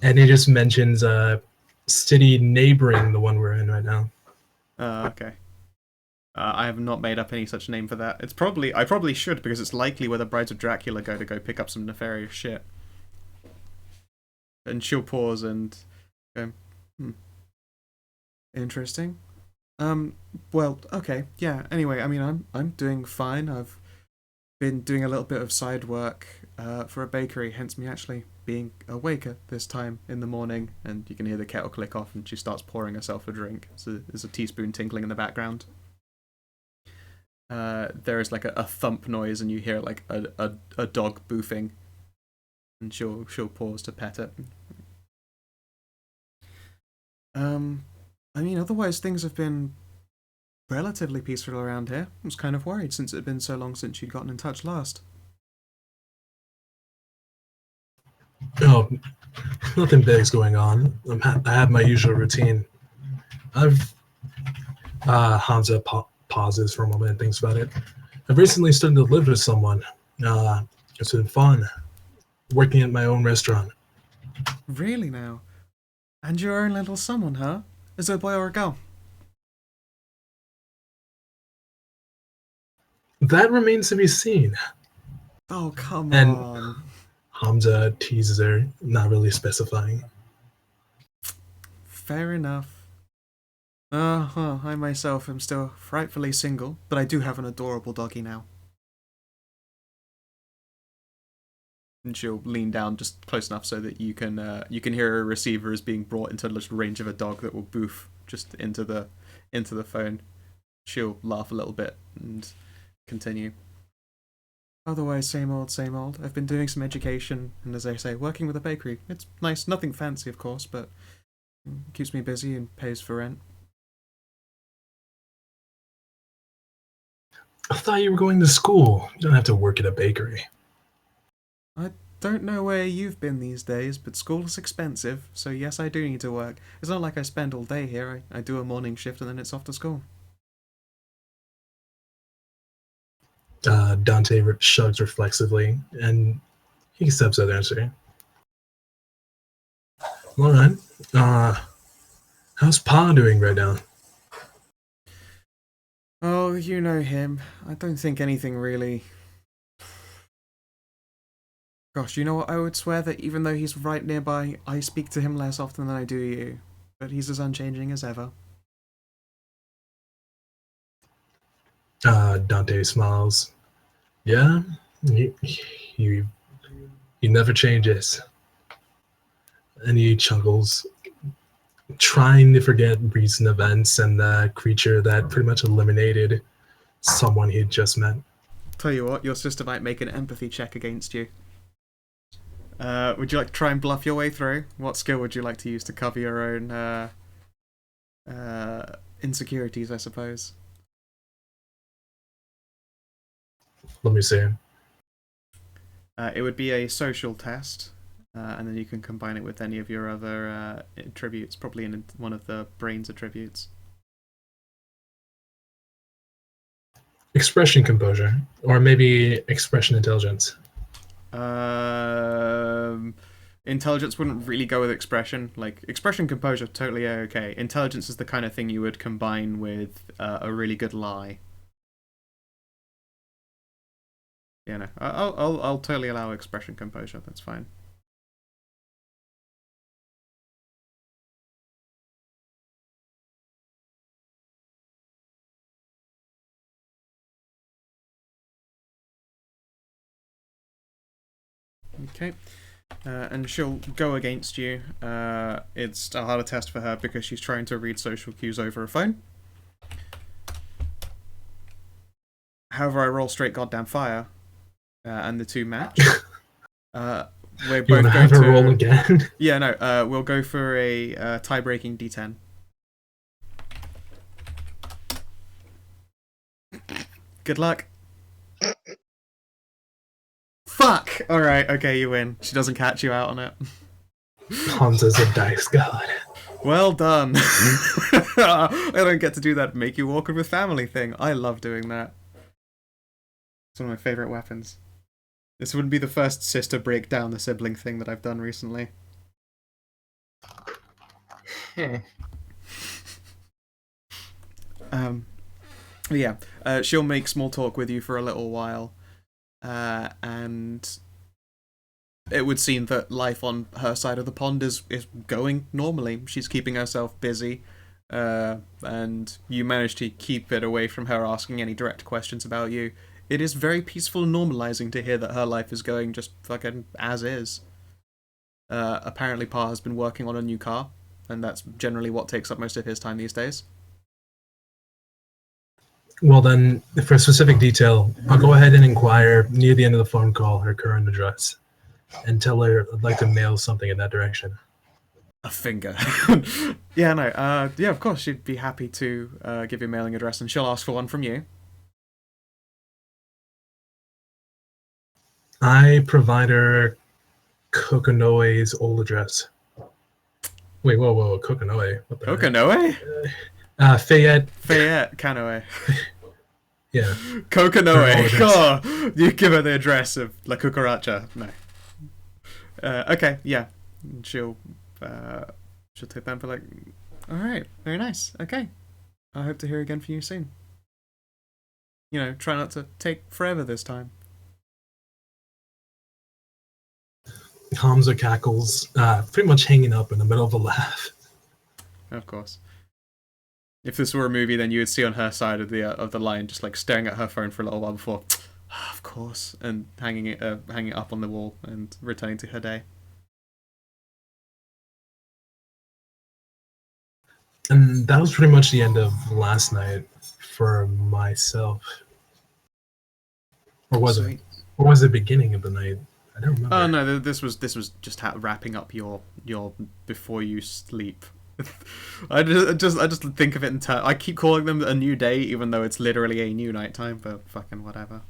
And he just mentions city neighboring the one we're in right now. Okay. I have not made up any such name for that. I probably should, because it's likely where the Brides of Dracula go to go pick up some nefarious shit. And she'll pause and go, interesting. Well, okay, yeah. Anyway, I mean, I'm doing fine. I've been doing a little bit of side work for a bakery, hence me actually being awake at this time in the morning. And you can hear the kettle click off, and she starts pouring herself a drink. So there's a teaspoon tinkling in the background. There is like a thump noise, and you hear like a dog boofing, and she'll pause to pet it. I mean, otherwise things have been relatively peaceful around here. I was kind of worried since it had been so long since you'd gotten in touch last. Oh, nothing big's going on. I have my usual routine. Hamza pauses for a moment and thinks about it. I've recently started to live with someone. It's been fun working at my own restaurant. Really now? And your own little someone, huh? Is it a boy or a girl? That remains to be seen. Oh, come And on. Hamza teases her, not really specifying. Fair enough. I myself am still frightfully single, but I do have an adorable doggy now. And she'll lean down just close enough so that you can hear her receiver is being brought into the range of a dog that will boof just into the phone. She'll laugh a little bit and continue. Otherwise, same old, same old. I've been doing some education, and as I say, working with a bakery. It's nice, nothing fancy, of course, but keeps me busy and pays for rent. I thought you were going to school. You don't have to work at a bakery. I don't know where you've been these days, but school is expensive, so yes, I do need to work. It's not like I spend all day here. I do a morning shift and then it's off to school. Dante shrugs reflexively, and he accepts that answer. All right. How's Pa doing right now? Oh, you know him. I don't think anything really... Gosh, you know what? I would swear that even though he's right nearby, I speak to him less often than I do you. But he's as unchanging as ever. Dante smiles. Yeah, he never changes. And he chuckles, trying to forget recent events and the creature that pretty much eliminated someone he'd just met. Tell you what, your sister might make an empathy check against you. Would you like to try and bluff your way through? What skill would you like to use to cover your own insecurities, I suppose? Let me see. It would be a social test, and then you can combine it with any of your other attributes, probably in one of the brain's attributes. Expression composure, or maybe expression intelligence. Intelligence wouldn't really go with expression. Like, expression composure, totally okay. Intelligence is the kind of thing you would combine with a really good lie. Yeah, no, I'll totally allow expression composure. That's fine. Okay. And she'll go against you. It's a harder test for her because she's trying to read social cues over a phone. However, I roll straight goddamn fire, and the two match. We're both You want to have her roll again? Yeah, no. We'll go for a tie-breaking D10. Good luck. Fuck! Alright, okay, you win. She doesn't catch you out on it. Hamza's a dice god. Well done. I don't get to do that make you awkward with family thing. I love doing that. It's one of my favourite weapons. This wouldn't be the first sister break down the sibling thing that I've done recently. Yeah, she'll make small talk with you for a little while. And it would seem that life on her side of the pond is going normally. She's keeping herself busy, and you manage to keep it away from her asking any direct questions about you. It is very peaceful and normalizing to hear that her life is going just fucking as is. Apparently Pa has been working on a new car, and that's generally what takes up most of his time these days. Well then, for specific detail, I'll go ahead and inquire near the end of the phone call her current address and tell her I'd like to mail something in that direction. A finger. Yeah, no, yeah, of course, she'd be happy to give you a mailing address, and she'll ask for one from you. I provide her Kokonoe's old address. Wait, whoa, Kokonoe? What the heck? Kokonoe? Fayette. Fayette, Kanoe. Yeah. Kokonoe. Oh, you give her the address of La Cucaracha. No. Okay, yeah. She'll take that and be like, alright, very nice. Okay. I hope to hear again from you soon. You know, try not to take forever this time. Hamza cackles, pretty much hanging up in the middle of a laugh. Of course. If this were a movie, then you would see on her side of the line, just like staring at her phone for a little while before, of course, and hanging it up on the wall and returning to her day. And that was pretty much the end of last night for myself. Or was it? Or was it the beginning of the night? I don't remember. Oh no, this was just wrapping up your before you sleep. I just think of it in I keep calling them a new day, even though it's literally a new nighttime. But fucking whatever.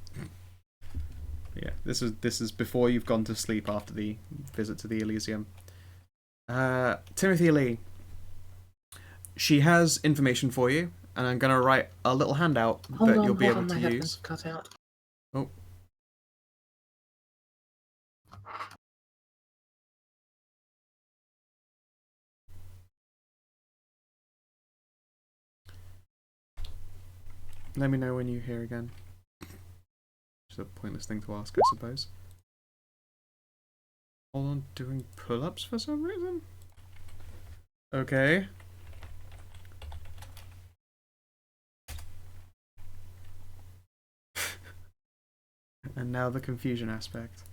Yeah, this is before you've gone to sleep after the visit to the Elysium. Timothy Lee. She has information for you, and I'm gonna write a little handout that you'll be able to my use. headphones cut out. Oh. Let me know when you hear again. It's a pointless thing to ask, I suppose. Hold on, doing pull-ups for some reason? Okay. And now the confusion aspect.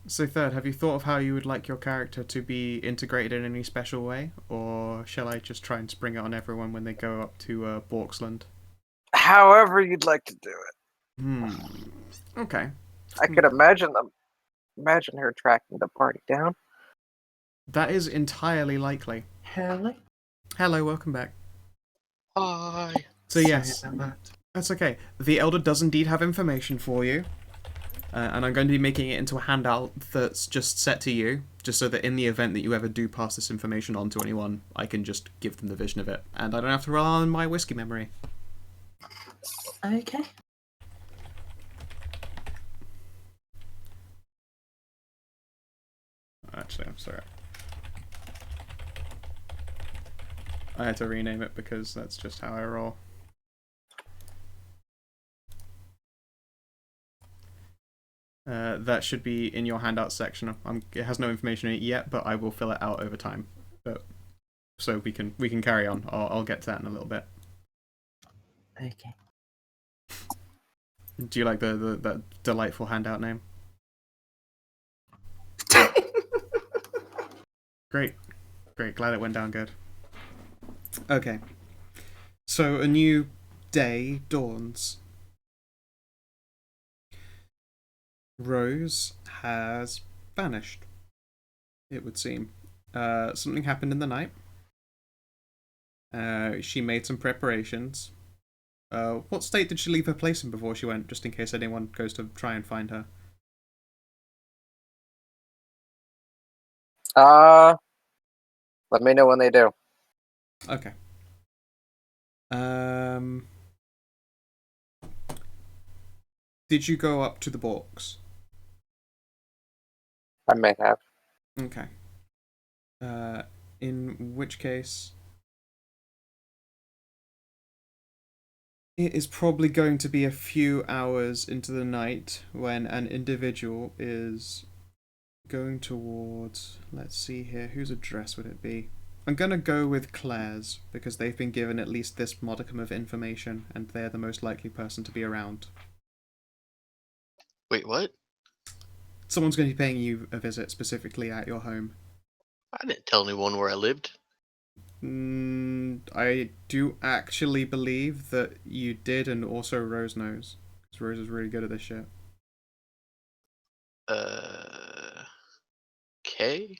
So third, have you thought of how you would like your character to be integrated in any special way? Or shall I just try and spring it on everyone when they go up to Borksland? However you'd like to do it. Okay. I could imagine her tracking the party down. That is entirely likely. Hello? Hello, welcome back. Hi. So yes, Sorry about that. that's okay. The Elder does indeed have information for you. And I'm going to be making it into a handout that's just set to you, just so that in the event that you ever do pass this information on to anyone, I can just give them the vision of it. And I don't have to rely on my whiskey memory. Okay. Actually, I'm sorry. I had to rename it because that's just how I roll. That should be in your handout section. It has no information in it yet, but I will fill it out over time. So we can carry on. I'll get to that in a little bit. Okay. Do you like that delightful handout name? Great. Glad it went down good. Okay. So a new day dawns. Rose has vanished, it would seem. Something happened in the night. She made some preparations. What state did she leave her place in before she went, just in case anyone goes to try and find her? Let me know when they do. Okay. Did you go up to the box? I may have. Okay. In which case, it is probably going to be a few hours into the night when an individual is going towards... Let's see here. Whose address would it be? I'm going to go with Claire's, because they've been given at least this modicum of information, and they're the most likely person to be around. Wait, what? Someone's going to be paying you a visit specifically at your home. I didn't tell anyone where I lived. I do actually believe that you did, and also Rose knows. Because Rose is really good at this shit. Okay.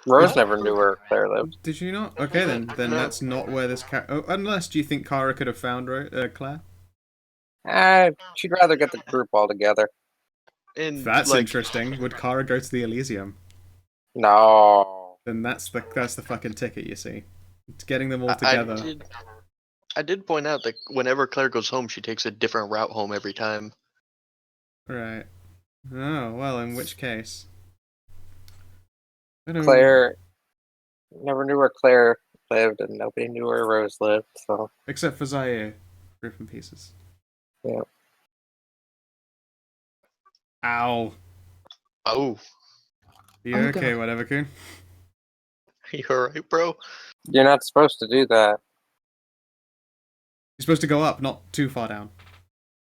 Rose never knew where Claire lived. Did you not? Okay, then No. that's not where this cat... Oh, unless, do you think Kara could have found Claire? She'd rather get the group all together. And That's like, interesting. Would Kara go to the Elysium? No. Then that's the fucking ticket, you see. It's getting them all together. I did point out that whenever Claire goes home, she takes a different route home every time. Right. Oh, well, in which case... I don't Claire never knew where Claire lived, and nobody knew where Rose lived, so... Except for Zaire. Griffin pieces. Yeah. Ow. Oh. You Oh, okay, God. whatever, Coon? You alright, bro? You're not supposed to do that. You're supposed to go up, not too far down.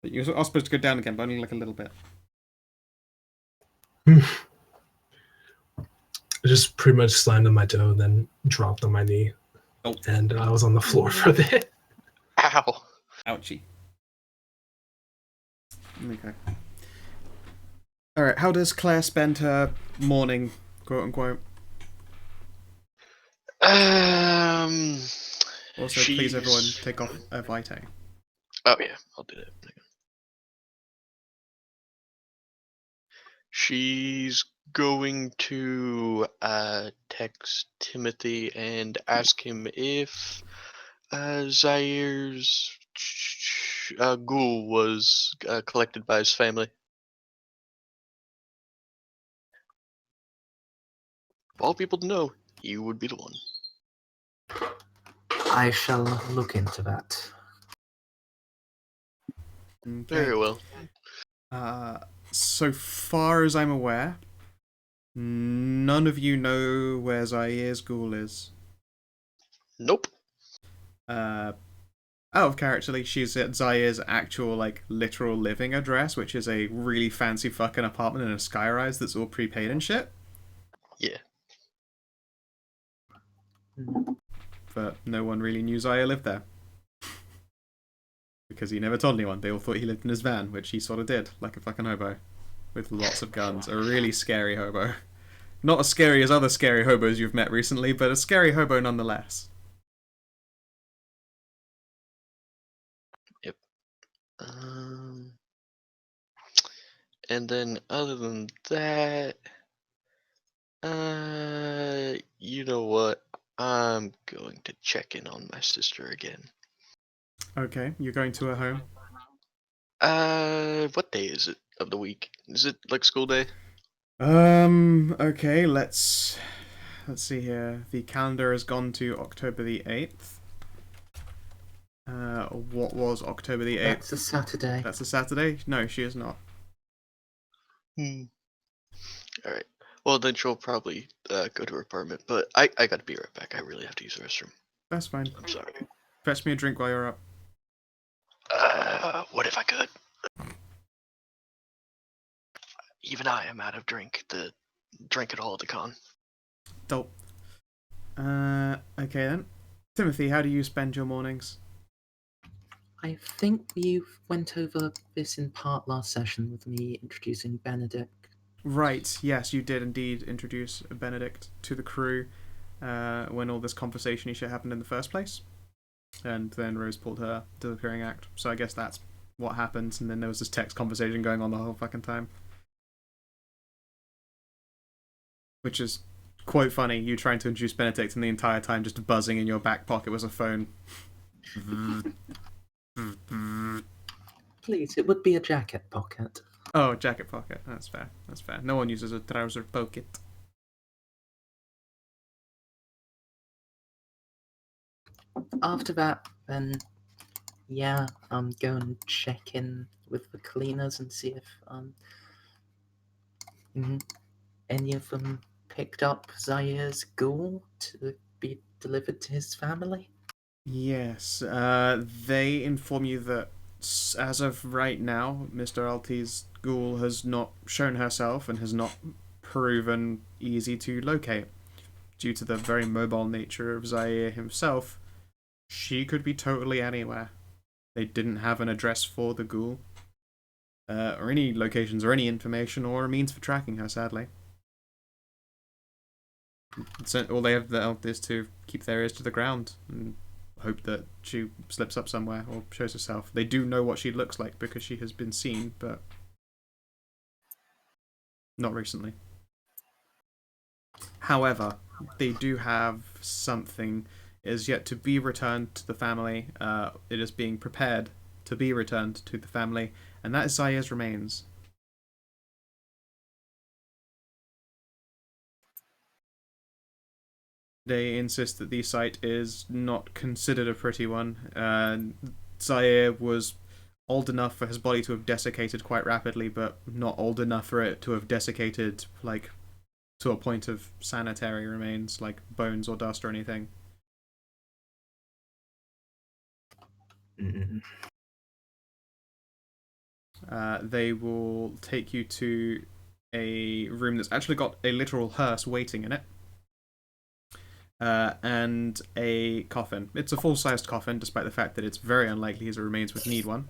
But you're supposed to go down again, but only like a little bit. I just pretty much slammed on my toe, then dropped on my knee. Oh. And I was on the floor for a bit. Ow. Ouchie. Okay. Alright, how does Claire spend her morning, quote unquote? Also, please everyone take off a Vitae. Oh yeah, I'll do that. She's going to text Timothy and ask him if Zaire's ghoul was collected by his family. Of all people to know, he would be the one. I shall look into that. Okay. Very well. So far as I'm aware, none of you know where Zaire's ghoul is. Nope. Out of character, actually, she's at Zaire's actual, like, literal living address, which is a really fancy fucking apartment in a skyrise that's all prepaid and shit. Yeah. But no one really knew Zaire lived there. Because he never told anyone. They all thought he lived in his van, which he sort of did, like a fucking hobo. With lots of guns. A really scary hobo. Not as scary as other scary hobos you've met recently, but a scary hobo nonetheless. Yep. And then other than that, you know what? I'm going to check in on my sister again. Okay, you're going to her home? What day is it of the week? Is it like school day? Okay, let's see here. The calendar has gone to October the 8th. What was October the 8th? That's a Saturday. That's a Saturday? No, she is not. Alright. Well, then she'll probably go to her apartment, but I gotta be right back. I really have to use the restroom. That's fine. I'm sorry. Fetch me a drink while you're up. What if I could? Even I am out of drink to drink at all at the con. Dope. Okay then. Timothy, how do you spend your mornings? I think you went over this in part last session with me introducing Benedict. Right, yes, you did indeed introduce Benedict to the crew when all this conversation shit happened in the first place. And then Rose pulled her to the clearing act. So I guess that's what happened, and then there was this text conversation going on the whole fucking time. Which is quite funny, you trying to introduce Benedict and the entire time just buzzing in your back pocket was a phone. Please, it would be a jacket pocket. Oh, jacket pocket. That's fair. That's fair. No one uses a trouser pocket. After that, then, yeah, go and check in with the cleaners and see if any of them picked up Zaire's ghoul to be delivered to his family. Yes, they inform you that as of right now, Mr. Alti's ghoul has not shown herself and has not proven easy to locate. Due to the very mobile nature of Zaire himself, she could be totally anywhere. They didn't have an address for the ghoul, or any locations or any information or a means for tracking her, sadly. So all they have is to keep their ears to the ground and hope that she slips up somewhere or shows herself. They do know what she looks like because she has been seen, but not recently. However, they do have something is yet to be returned to the family. It is being prepared to be returned to the family, and that is Zaire's remains. They insist that the site is not considered a pretty one. Zaire was old enough for his body to have desiccated quite rapidly, but not old enough for it to have desiccated, like, to a point of sanitary remains, like bones or dust or anything. They will take you to a room that's actually got a literal hearse waiting in it. And a coffin. It's a full-sized coffin, despite the fact that it's very unlikely his remains would need one.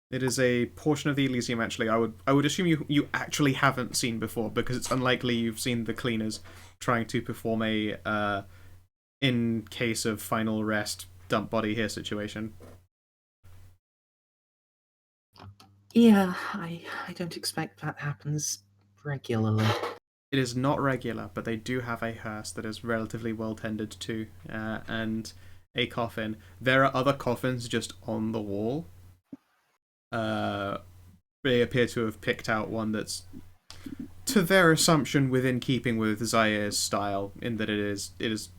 It is a portion of the Elysium, actually. I would assume you actually haven't seen before, because it's unlikely you've seen the cleaners trying to perform a in case of final rest, dump body here situation. Yeah, I don't expect that happens regularly. It is not regular, but they do have a hearse that is relatively well tended to, and a coffin. There are other coffins just on the wall. They appear to have picked out one that's, to their assumption, within keeping with Zaire's style, in that it is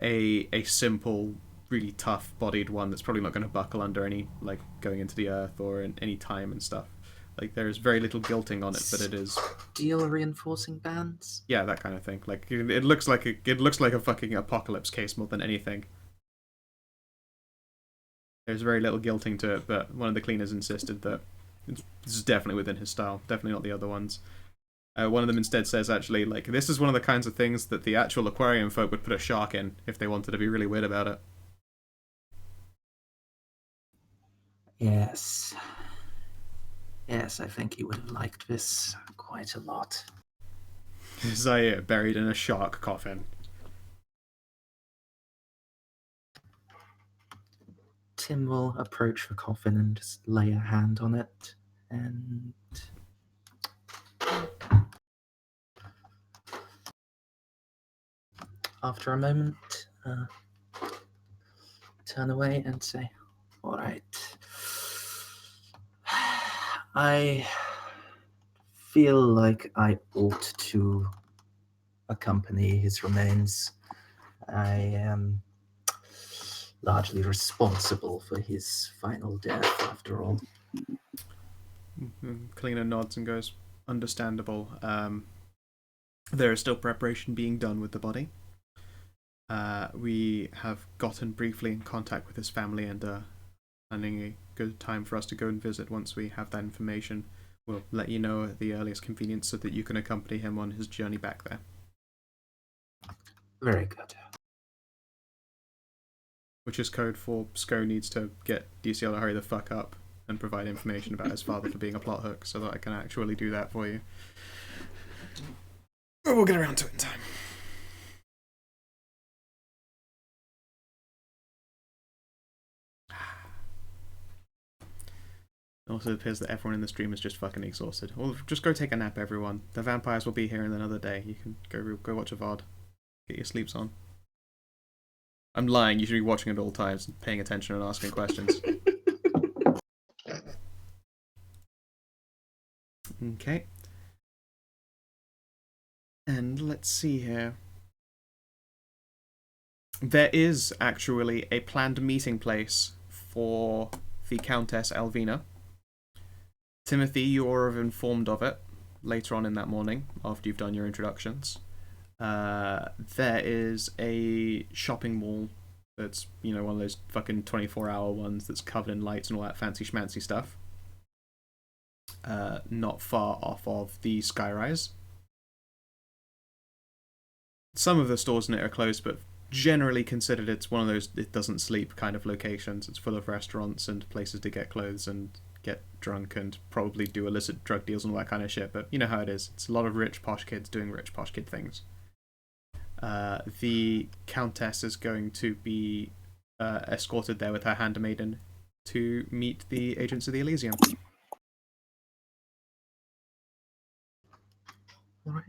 a simple, really tough-bodied one that's probably not going to buckle under any, like, going into the earth or in any time and stuff. Like, there is very little gilting on it, but it is steel reinforcing bands. Yeah, that kind of thing. Like, it looks like a fucking apocalypse case more than anything. There's very little gilting to it, but one of the cleaners insisted that this is definitely within his style, definitely not the other ones. One of them instead says, actually, like, this is one of the kinds of things that the actual aquarium folk would put a shark in if they wanted to be really weird about it. Yes. Yes, I think he would have liked this quite a lot. Zaire buried in a shark coffin. Tim will approach the coffin and just lay a hand on it, and after a moment, turn away and say, "All right. I feel like I ought to accompany his remains. I am largely responsible for his final death, after all." Cleaner nods and goes, understandable. There is still preparation being done with the body. We have gotten briefly in contact with his family and planning a good time for us to go and visit once we have that information. We'll let you know at the earliest convenience so that you can accompany him on his journey back there. Very good. Which is code for Sko needs to get DCL to hurry the fuck up and provide information about his father for being a plot hook so that I can actually do that for you. But we'll get around to it in time. It also appears that everyone in the stream is just fucking exhausted. Well, just go take a nap, everyone. The vampires will be here in another day. You can go watch a VOD. Get your sleeps on. I'm lying. You should be watching at all times, paying attention and asking questions. Okay. And let's see here. There is actually a planned meeting place for the Countess Elvina. Timothy, you are informed of it later on in that morning after you've done your introductions. There is a shopping mall that's, one of those fucking 24-hour ones that's covered in lights and all that fancy schmancy stuff. Not far off of the Skyrise. Some of the stores in it are closed, but generally considered it's one of those it doesn't sleep kind of locations. It's full of restaurants and places to get clothes and get drunk and probably do illicit drug deals and all that kind of shit, but you know how it is. It's a lot of rich posh kids doing rich posh kid things. The Countess is going to be escorted there with her handmaiden to meet the agents of the Elysium. All right.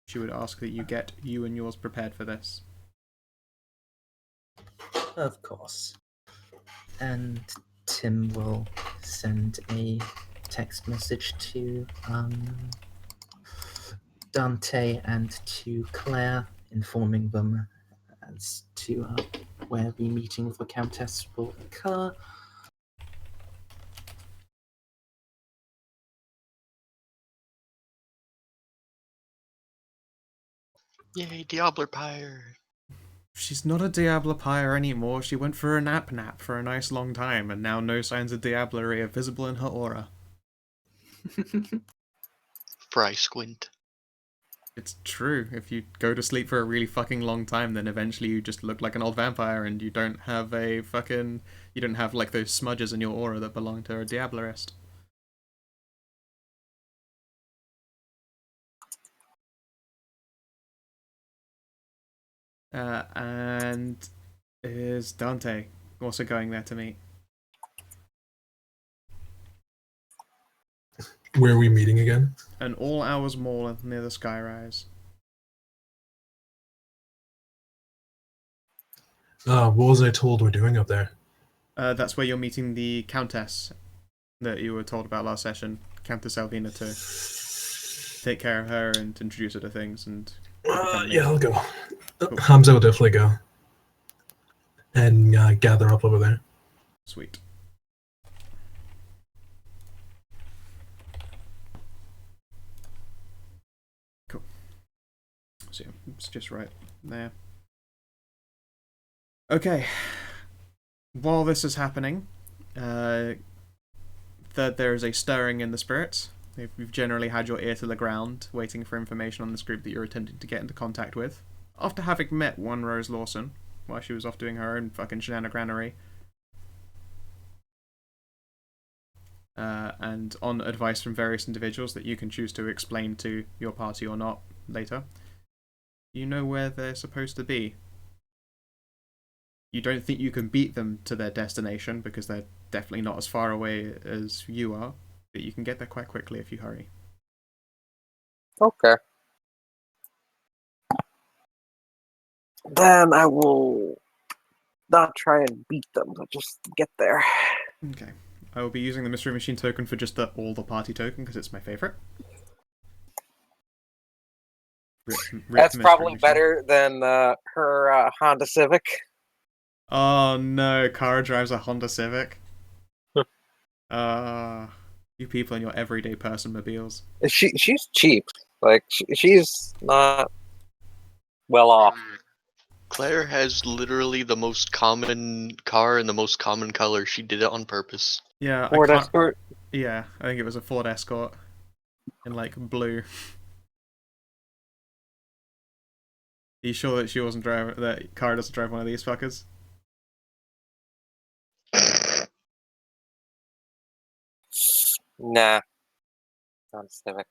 She would ask that you get you and yours prepared for this. Of course. And Tim will send a text message to Dante and to Claire, informing them as to where the meeting with the Countess will occur. Yay, Diablo Pyre. She's not a Diablo Pyre anymore. She went for a nap for a nice long time, and now no signs of Diablerie are visible in her aura. Fry squint. It's true. If you go to sleep for a really fucking long time, then eventually you just look like an old vampire, and you don't have like those smudges in your aura that belong to a Diablerist. And is Dante also going there to meet? Where are we meeting again? An all-hours mall near the Skyrise. What was I told we're doing up there? That's where you're meeting the Countess that you were told about last session, Countess Alvina, to take care of her and introduce her to things and keep her company. Yeah, I'll go. Cool. Hamza will definitely go. And gather up over there. Sweet. Cool. So yeah, it's just right there. Okay. While this is happening, that there is a stirring in the spirits. You've generally had your ear to the ground, waiting for information on this group that you're attempting to get into contact with. After having met one Rose Lawson, while she was off doing her own fucking shenanigranery, and on advice from various individuals that you can choose to explain to your party or not later, you know where they're supposed to be. You don't think you can beat them to their destination because they're definitely not as far away as you are, but you can get there quite quickly if you hurry. Okay. Then I will not try and beat them, but just get there. Okay. I will be using the Mystery Machine token for just all the party token because it's my favorite. That's probably better than her Honda Civic. Oh no, Kara drives a Honda Civic. You people and your everyday person mobiles. She's cheap. Like she's not well off. Claire has literally the most common car and the most common color. She did it on purpose. Yeah, Ford Escort. Yeah, I think it was a Ford Escort in like blue. Are you sure that she wasn't driving? That Kara doesn't drive one of these fuckers? Nah. Honda Civic.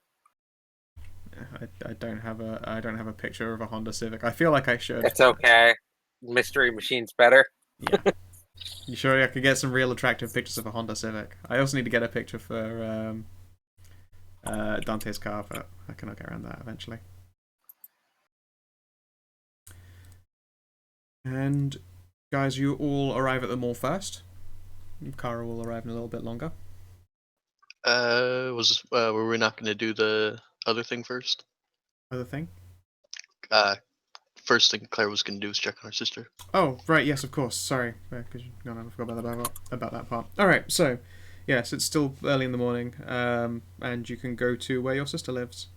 I don't have a picture of a Honda Civic. I feel like I should. It's okay. Mystery Machine's better. Yeah. You sure I could get some real attractive pictures of a Honda Civic? I also need to get a picture for Dante's car, but I cannot get around that eventually. And guys, you all arrive at the mall first. Kara will arrive in a little bit longer. Were we not going to do the other thing first? Other thing? First thing Claire was going to do was check on her sister. Oh, right, yes, of course. Sorry, because I forgot about that part. All right, so yes, it's still early in the morning, and you can go to where your sister lives.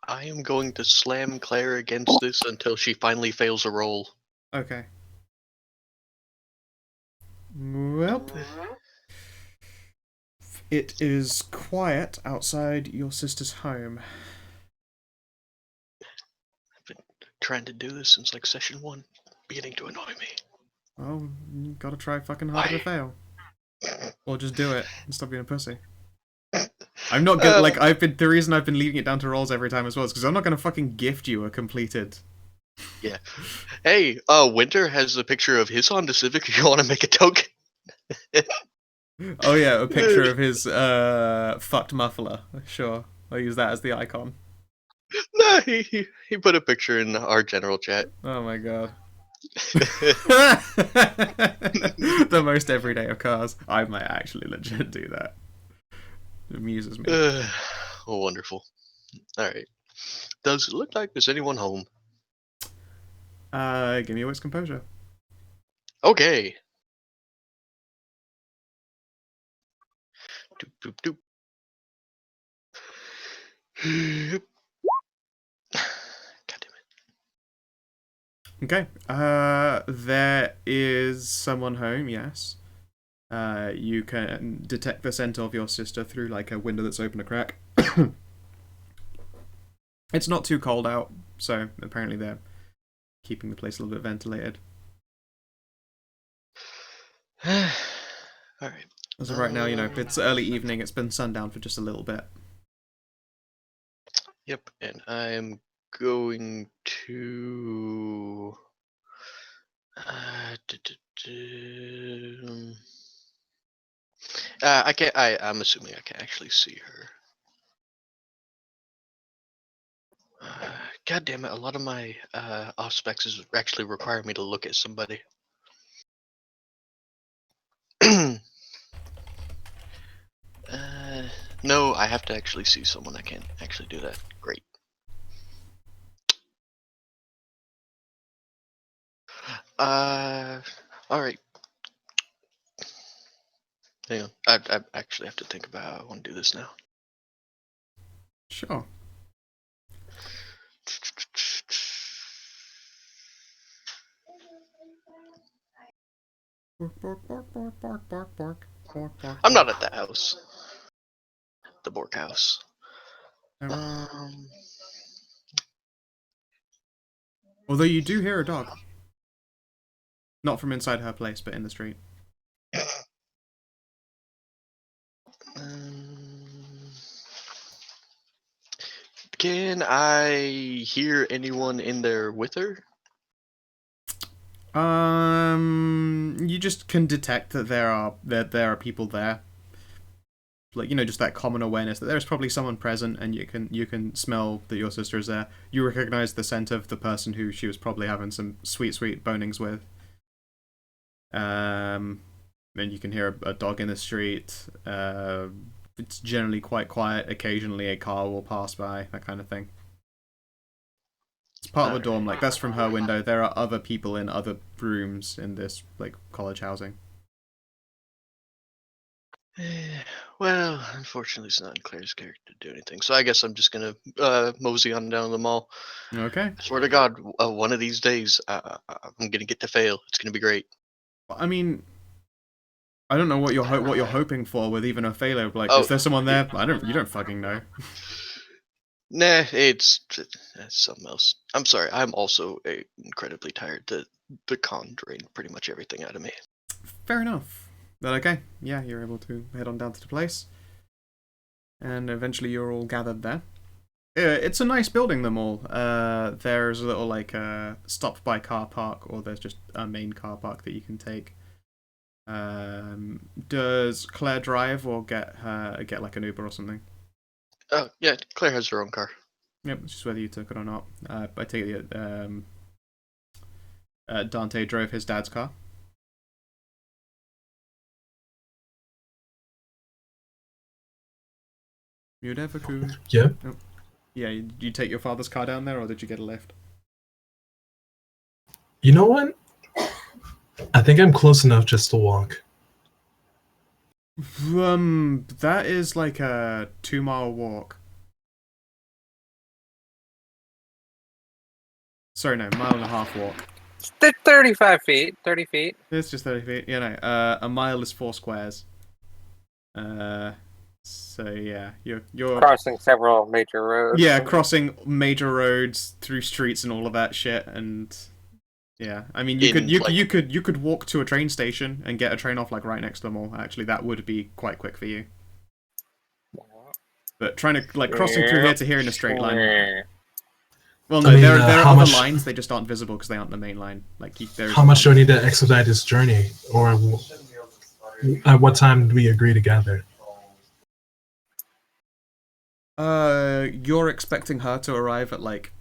I am going to slam Claire against this until she finally fails a roll. Okay. Well, it is quiet outside your sister's home. I've been trying to do this since like session 1, beginning to annoy me. Well, you gotta try fucking harder to fail. Or just do it and stop being a pussy. I'm not gonna, the reason I've been leaving it down to rolls every time as well is because I'm not gonna fucking gift you a completed. Yeah. Hey, Winter has a picture of his Honda Civic if you want to make a token. Oh yeah, a picture of his fucked muffler. Sure, I'll use that as the icon. No, he put a picture in our general chat. Oh my god. The most everyday of cars. I might actually legit do that. It amuses me. Oh, wonderful. Alright. Does it look like there's anyone home? Give me a wit's composure. Okay. Doop, doop, doop. God damn it. Okay. There is someone home, yes. You can detect the scent of your sister through like a window that's open a crack. It's not too cold out, so apparently they're keeping the place a little bit ventilated. Alright. As of right now, it's early evening, it's been sundown for just a little bit. Yep, and I'm going to... I can't. I'm assuming I can actually see her. God damn it! A lot of my off specs is actually require me to look at somebody. No, I have to actually see someone. I can't actually do that. Great. All right. Hang on. I actually have to think about how I want to do this now. Sure. I'm not at the house. The Bork house. No. Although you do hear a dog. Not from inside her place, but in the street. Can I hear anyone in there with her? You just can detect that there are people there. Like, just that common awareness that there's probably someone present, and you can smell that your sister is there. You recognize the scent of the person who she was probably having some sweet bonings with. Then you can hear a dog in the street. It's generally quite quiet. Occasionally a car will pass by, that kind of thing. It's part of a dorm, like that's from her window. There are other people in other rooms in this like college housing. Well, unfortunately, it's not in Claire's character to do anything. So I guess I'm just gonna mosey on down to the mall. Okay. I swear to God, one of these days, I'm gonna get to fail. It's gonna be great. I mean, I don't know what you're hoping for with even a failure. Like, Oh, is there someone there? You don't fucking know. Nah, it's something else. I'm sorry. I'm also incredibly tired. The con drained pretty much everything out of me. Fair enough. But okay, yeah, you're able to head on down to the place, and eventually you're all gathered there. It's a nice building, the mall. There's a little like stop by car park, or there's just a main car park that you can take. Does Claire drive or get like an Uber or something? Oh yeah, Claire has her own car. Yep, it's just whether you took it or not. I take it. Dante drove his dad's car. You'd ever cool. Yeah. Oh. Yeah, you take your father's car down there, or did you get a lift? You know what? I think I'm close enough just to walk. That is like a 2-mile walk. Sorry, no, 1.5 mile walk. 35 feet, 30 feet. It's just 30 feet. Yeah, no. A mile is 4 squares. So yeah, you're Crossing several major roads. yeah, crossing major roads through streets and all of that shit, and yeah, I mean you could walk to a train station and get a train off like right next to the mall. Actually, that would be quite quick for you. But trying to like crossing through here to here in a straight line. Well, no, there are other lines. They just aren't visible because they aren't the main line. Like how much do I need to expedite this journey, or at what time do we agree to gather? You're expecting her to arrive at like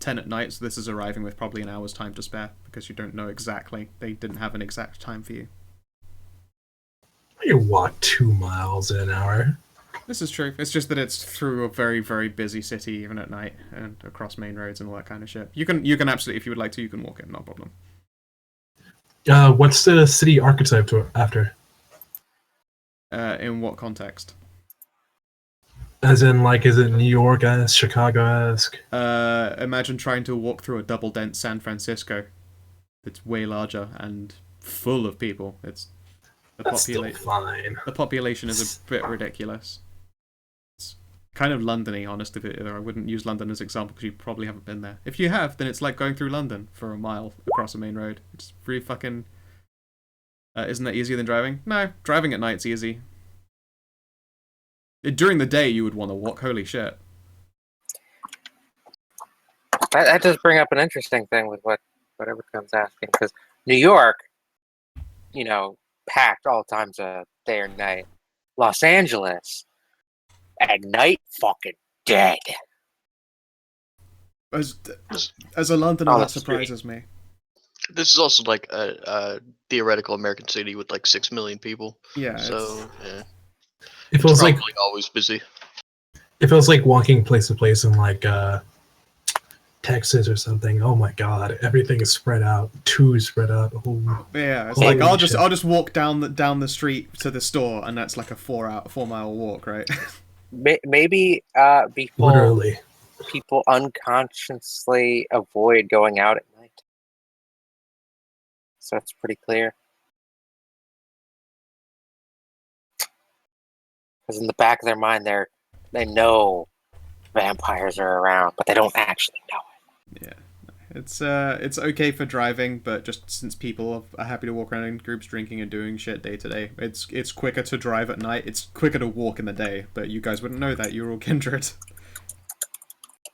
10 at night, so this is arriving with probably an hour's time to spare because you don't know exactly. They didn't have an exact time for you. You walk 2 miles in an hour. This is true. It's just that it's through a very, very busy city even at night and across main roads and all that kind of shit. You can absolutely, if you would like to, you can walk it, no problem. What's the city archetype after? In what context? As in, like, is it New York-esque, Chicago-esque? Imagine trying to walk through a double-dent San Francisco. It's way larger and full of people. That's still fine. The population is a bit ridiculous. It's kind of London-y, honestly. I wouldn't use London as an example because you probably haven't been there. If you have, then it's like going through London for a mile across a main road. It's really fucking... isn't that easier than driving? No, driving at night's easy. During the day, you would want to walk. Holy shit. That does bring up an interesting thing with what everyone's asking, because New York, packed all times of there at night. Los Angeles at night, fucking dead. As a Londoner, On the that surprises me. This is also like a theoretical American city with like 6 million people. Yeah. So yeah, It feels probably like always busy. walking place to place in like Texas or something. Oh my god, everything is spread out, too spread out. Oh, Yeah, it's holy like I'll shit. just walk down the street to the store, and that's like a 4-mile walk, right? Maybe Literally. people unconsciously avoid going out at night. So it's pretty clear. Because in the back of their mind, they know vampires are around, but they don't actually know it. Yeah. It's okay for driving, but just since people are happy to walk around in groups drinking and doing shit day to day, it's quicker to drive at night. It's quicker to walk in the day, but you guys wouldn't know that. You're all kindred.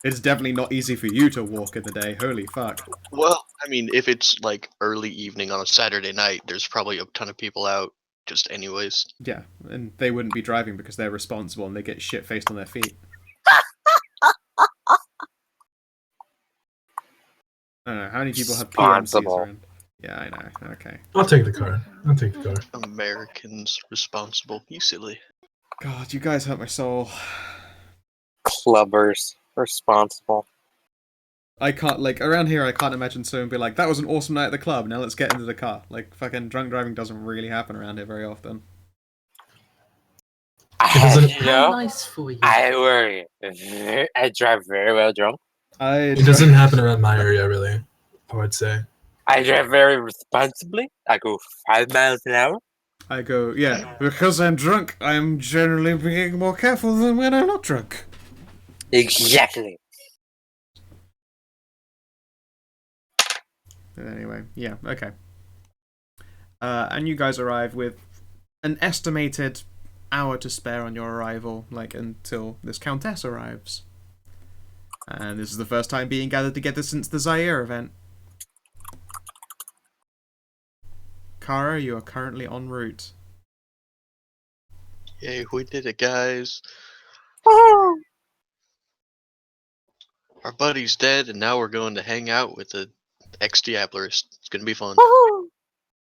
It's definitely not easy for you to walk in the day. Holy fuck. Well, I mean, if it's like early evening on a Saturday night, there's probably a ton of people out just anyways. Yeah, and they wouldn't be driving because they're responsible and they get shit faced on their feet. I don't know, how many people have PMCs Responsible. around? Yeah, I know. Okay. I'll take the car. Americans responsible. You silly. God, you guys hurt my soul. Clubbers responsible. I can't, like, around here I can't imagine someone be like, that was an awesome night at the club, now let's get into the car. Like, fucking drunk driving doesn't really happen around here very often. doesn't- How nice for you. I drive very well drunk. It doesn't happen around my area, really, I would say. I drive very responsibly. I go 5 miles an hour. I go, yeah, because I'm drunk, I'm generally being more careful than when I'm not drunk. Exactly. Anyway, yeah, okay. And you guys arrive with an estimated hour to spare on your arrival, like until this countess arrives. And this is the first time being gathered together since the Zaire event. Kara, you are currently en route. Yay, we did it, guys. Our buddy's dead, and now we're going to hang out with the ex-Diablerist. It's gonna be fun.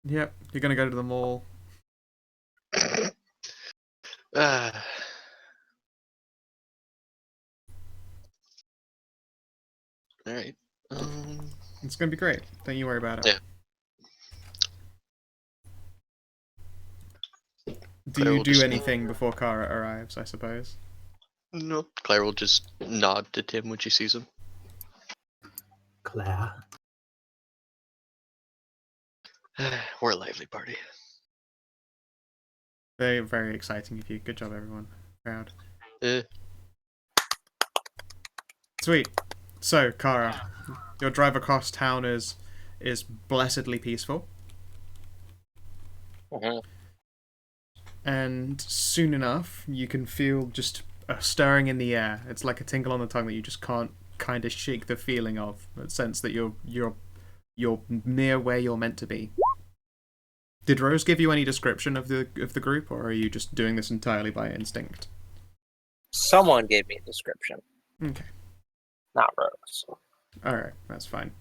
Yep, you're gonna go to the mall. Ah. Alright. It's gonna be great. Don't you worry about it. Yeah. Do Claire you will do just- anything before Kara arrives, I suppose? No. Claire will just nod to Tim when she sees him. Claire. We're a lively party. Very, very exciting of you. Good job, everyone. Proud. Sweet. So, Kara, your drive across town is blessedly peaceful. Mhm. And soon enough, you can feel just a stirring in the air. It's like a tingle on the tongue that you just can't kind of shake the feeling of. A sense that you're near where you're meant to be. Did Rose give you any description of the group, or are you just doing this entirely by instinct? Someone gave me a description. Okay. Not Rose. Alright, that's fine.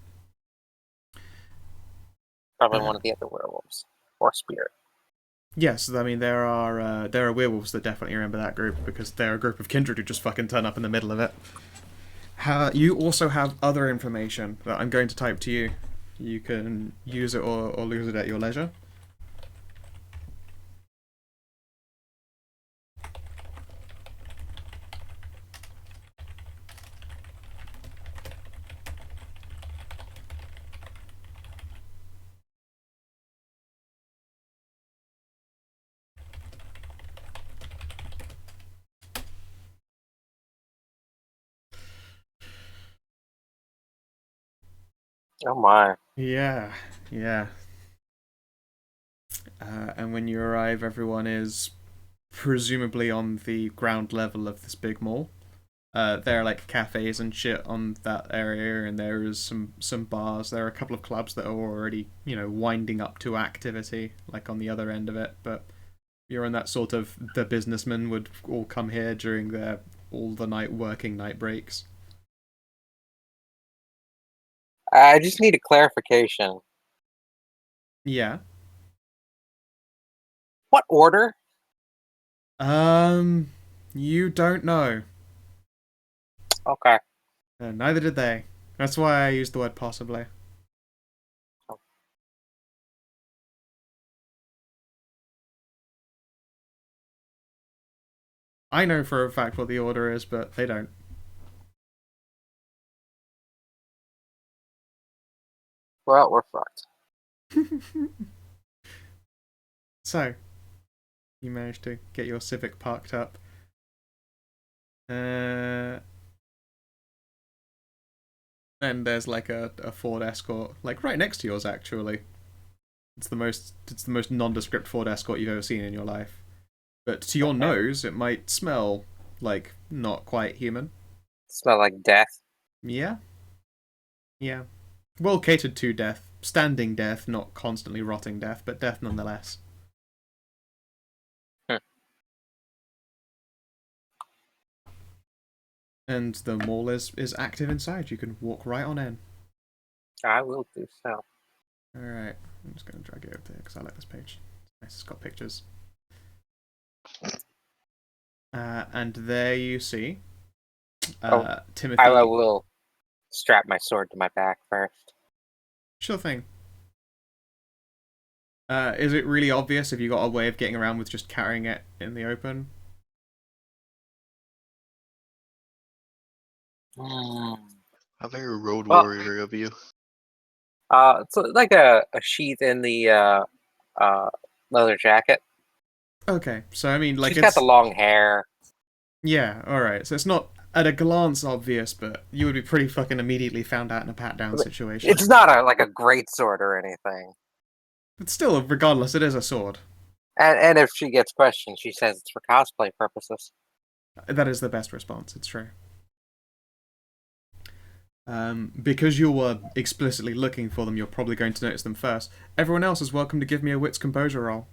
Probably one of the other werewolves. Or spirit. Yes, I mean there are werewolves that definitely remember that group because they're a group of kindred who just fucking turn up in the middle of it. You also have other information that I'm going to type to you. You can use it or lose it at your leisure. Oh my. Yeah. And when you arrive, everyone is presumably on the ground level of this big mall. There are like cafes and shit on that area, and there is some bars. There are a couple of clubs that are already, winding up to activity, like on the other end of it. But You're in that sort of the businessmen would all come here during their all the night working night breaks. I just need a clarification. Yeah. What order? You don't know. Okay. Neither did they. That's why I used the word possibly. I know for a fact what the order is, but they don't. Well, we're fucked. So, you managed to get your Civic parked up. And there's like a Ford Escort, like right next to yours actually. It's the most nondescript Ford Escort you've ever seen in your life. But to your nose, it might smell like not quite human. Smell like death. Yeah. Yeah. Well catered to death. Standing death, not constantly rotting death, but death nonetheless. And the mall is active inside. You can walk right on in. I will do so. Alright. I'm just going to drag it over there because I like this page. It's nice, it's got pictures. And there you see Timothy. I will strap my sword to my back first. Sure thing. Is it really obvious if you got a way of getting around with just carrying it in the open? How very road warrior of you. It's like a sheath in the leather jacket. Okay, so I mean, like She's got the long hair. Yeah, alright. So it's not at a glance obvious, but you would be pretty fucking immediately found out in a pat down situation. It's not a great sword or anything. But still, regardless, it is a sword. And if she gets questioned, she says it's for cosplay purposes. That is the best response, it's true. Because you were explicitly looking for them, you're probably going to notice them first. Everyone else is welcome to give me a wits composure roll.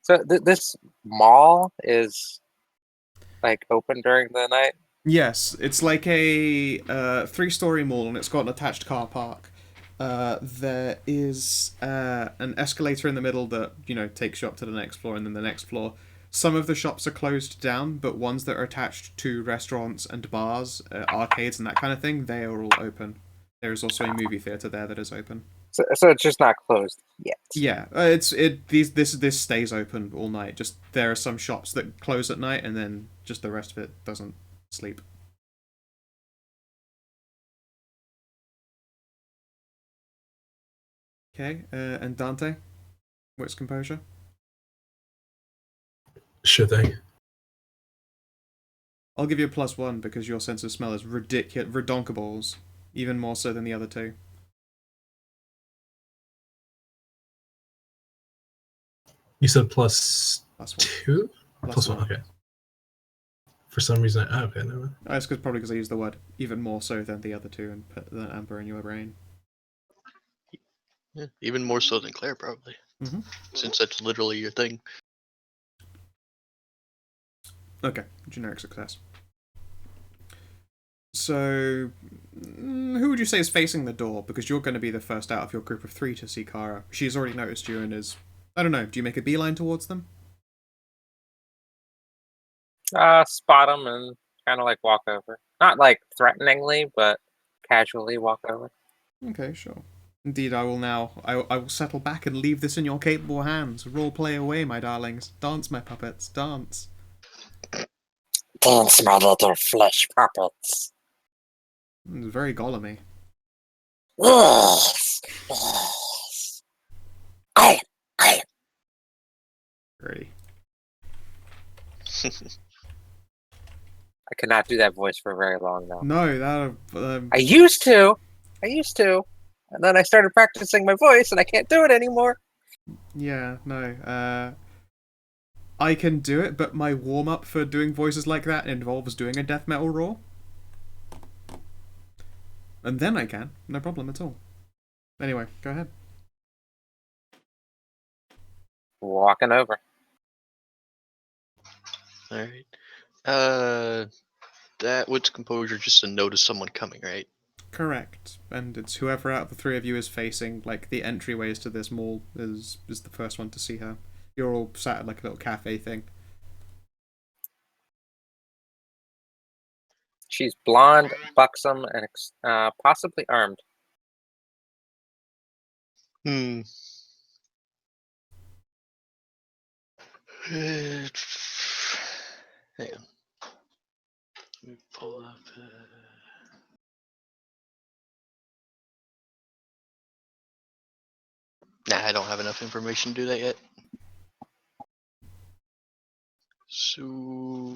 So this mall is like open during the night? Yes, it's like a 3-story mall and it's got an attached car park. There is an escalator in the middle that, takes you up to the next floor and then the next floor. Some of the shops are closed down, but ones that are attached to restaurants and bars, arcades and that kind of thing, they are all open. There is also a movie theater there that is open. So it's just not closed yet. Yeah, this stays open all night. Just there are some shops that close at night, and then just the rest of it doesn't sleep. Okay, and Dante, what's composure? Sure thing. I'll give you a +1 because your sense of smell is ridiculous, redonkables, even more so than the other two. You said plus +1. 2? Plus one, okay. For some reason, okay, never mind. That's probably because I used the word even more so than the other two and put the amber in your brain. Yeah, even more so than Claire, probably. Mm-hmm. Since that's literally your thing. Okay, generic success. So, who would you say is facing the door? Because you're going to be the first out of your group of 3 to see Kara. She's already noticed you and is... I don't know, do you make a beeline towards them? Spot them and kind of walk over. Not threateningly, but casually walk over. Okay, sure. Indeed, I will now. I will settle back and leave this in your capable hands. Role play away, my darlings. Dance, my puppets. Dance. Dance, my little flesh puppets. It's very Gollum-y. Yes. Yes. I. Ready. I cannot do that voice for very long now. No, that... I used to. And then I started practicing my voice and I can't do it anymore. Yeah, no. I can do it, but my warm-up for doing voices like that involves doing a death metal roar. And then I can. No problem at all. Anyway, go ahead. Walking over. All right. That what's composure just to notice someone coming, right? Correct. And it's whoever out of the three of you is facing like the entryways to this mall is the first one to see her. You're all sat at like a little cafe thing. She's blonde, buxom, and possibly armed. Hmm. Hang on. Let me pull up. Nah, I don't have enough information to do that yet. So,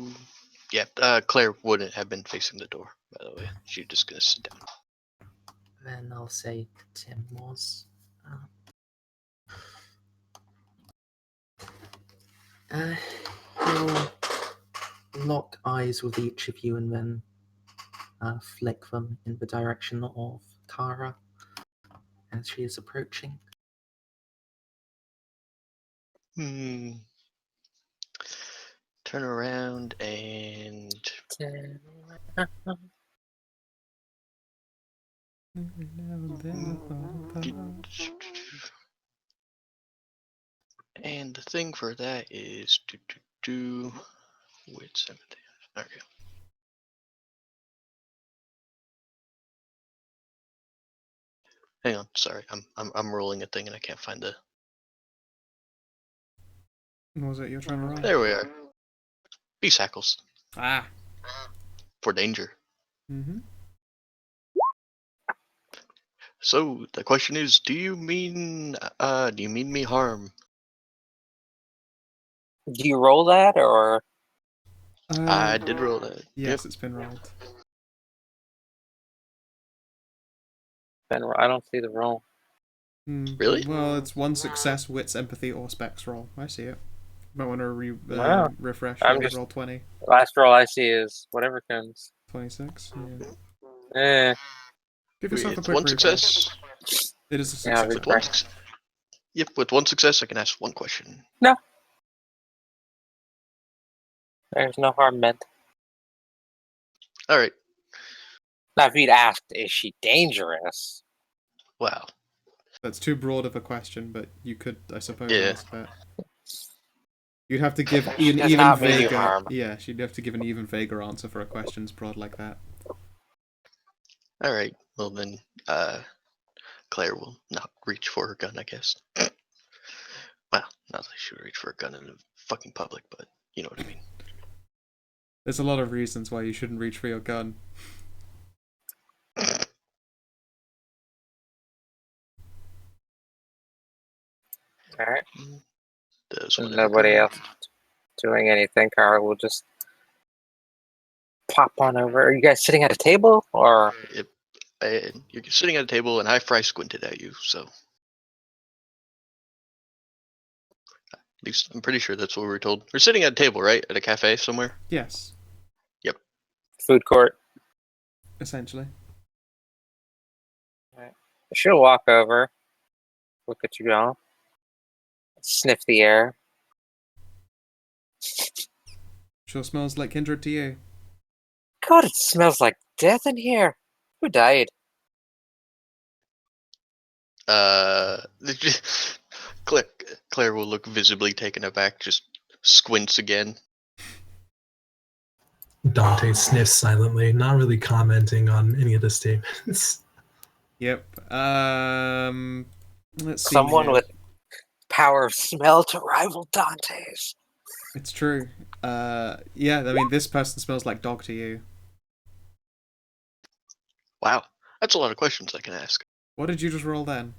yeah, Claire wouldn't have been facing the door, by the way. She's just gonna sit down. Then I'll say Tim was. He'll lock eyes with each of you and then flick them in the direction of Kara as she is approaching. Turn around and and the thing for that is with sympathy. Okay. Hang on, sorry, I'm rolling a thing and I can't find the. What was it you're trying to roll? There we are. Peace hackles Ah. for danger. Mm-hmm. So the question is, do you mean me harm? Do you roll that, or I did roll that. Yes, it's been rolled. I don't see the roll. Really? Well, it's one success, wits, empathy, or specs roll. I see it. Might want to Wow. refresh. I'm Maybe just- roll 20. Last roll I see is whatever comes. 26. Yeah. Give yourself a With quick one refresh. success. It is a Yeah, success. With one success. Yep, with one success, I can ask one question. There's no harm meant. All right. Now, if you'd asked, is she dangerous? Wow. That's too broad of a question, but you could, I suppose, Yeah. ask that. You'd have to give She an does even not mean you vaguer. harm. Yeah, she'd have to give an even vaguer answer for a question as broad like that. All right. Well then, Claire will not reach for her gun, I guess. Well, not that she would reach for a gun in the fucking public, but you know what I mean. There's a lot of reasons why you shouldn't reach for your gun. Alright. Does whatever Nobody gun- else doing anything. Kara will just pop on over. Are you guys sitting at a table, or? You're sitting at a table, and I fry squinted at you, so. At least I'm pretty sure that's what we were told. We're sitting at a table, right? At a cafe somewhere? Yes, Food court. essentially. She'll walk over, look at you all, sniff the air. Sure smells like Kindred to you. God, it smells like death in here. Who died? Claire will look visibly taken aback, just squints again. Dante sniffs silently, not really commenting on any of the statements. Yep. Let's see. Someone here. with power of smell to rival Dante's. It's true. Yeah, I mean, this person smells like dog to you. Wow, that's a lot of questions I can ask. What did you just roll then?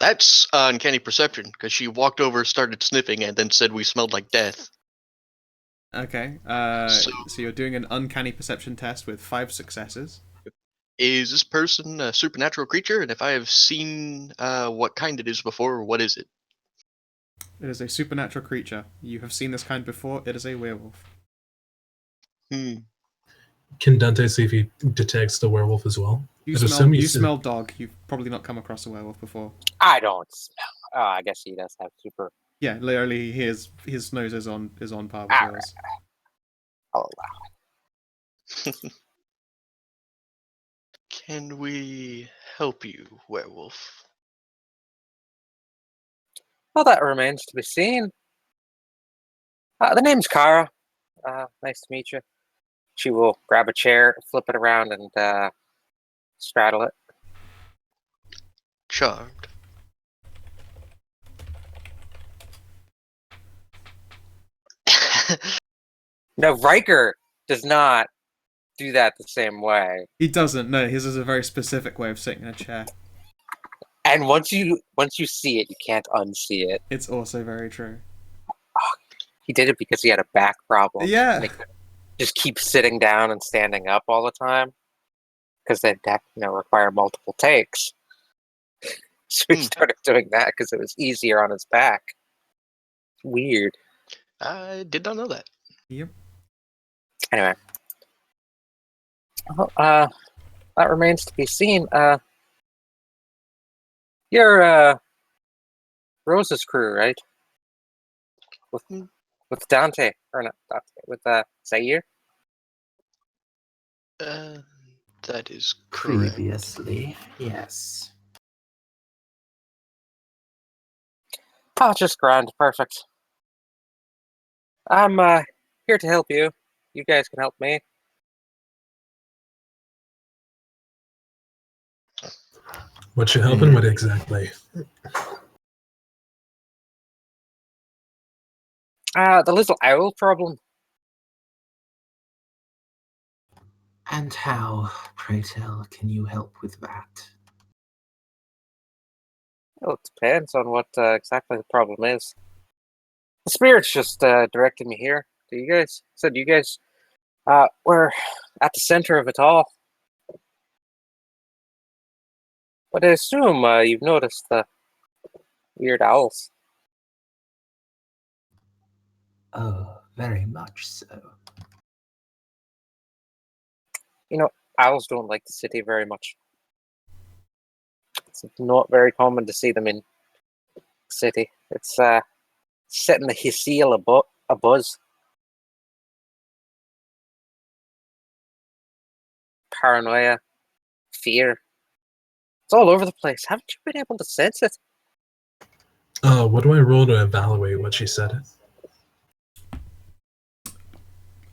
That's uncanny perception, because she walked over, started sniffing, and then said we smelled like death. Okay. So- So you're doing an uncanny perception test with 5 successes. Is this person a supernatural creature? And if I have seen what kind it is before, what is it? It is a supernatural creature. You have seen this kind before. It is a werewolf. Can Dante see if he detects the werewolf as well? You I'd smell. assume You he's- smell dog. You've probably not come across a werewolf before. I don't smell. Oh, I guess he does have super Yeah, literally, his nose is on par with All yours. I'll allow. Can we help you, werewolf? Well, that remains to be seen. The name's Kara. Nice to meet you. She will grab a chair, flip it around, and straddle it. Charmed. No, Riker does not do that the same way. He doesn't. No, his is a very specific way of sitting in a chair. And once you see it, you can't unsee it. It's also very true. He did it because he had a back problem. Yeah. And he could just keep sitting down and standing up all the time because they'd require multiple takes. So he started doing that because it was easier on his back. Weird. I did not know that. Yep. Anyway. Well, that remains to be seen. You're Rose's crew, right? With Dante, or not Dante, with Zaire? That is correct. Previously, yes. Oh, just grand. Perfect. I'm here to help you. You guys can help me. What you helping with exactly? The little owl problem. And how, pray tell, can you help with that? Well, it depends on what exactly the problem is. The spirits just directed me here. You guys said you guys were at the center of it all. But I assume you've noticed the weird owls. Oh, very much so. Owls don't like the city very much. It's not very common to see them in the city. It's setting the Hyseal a buzz. Paranoia, fear. It's all over the place. Haven't you been able to sense it? What do I roll to evaluate what she said?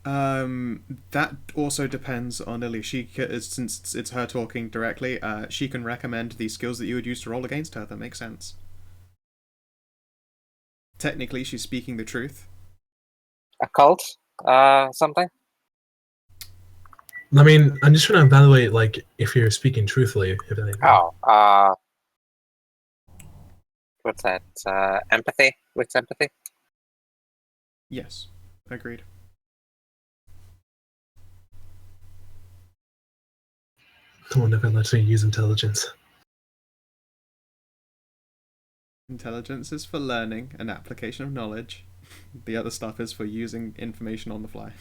That also depends on Lily. Since it's her talking directly, she can recommend the skills that you would use to roll against her. That makes sense. Technically, she's speaking the truth. Occult? Something? I mean, I'm just trying to evaluate, like, if you're speaking truthfully. If anything. Oh, what's that? Empathy? What's empathy? Yes, agreed. No one ever lets me use intelligence. Intelligence is for learning and application of knowledge. The other stuff is for using information on the fly.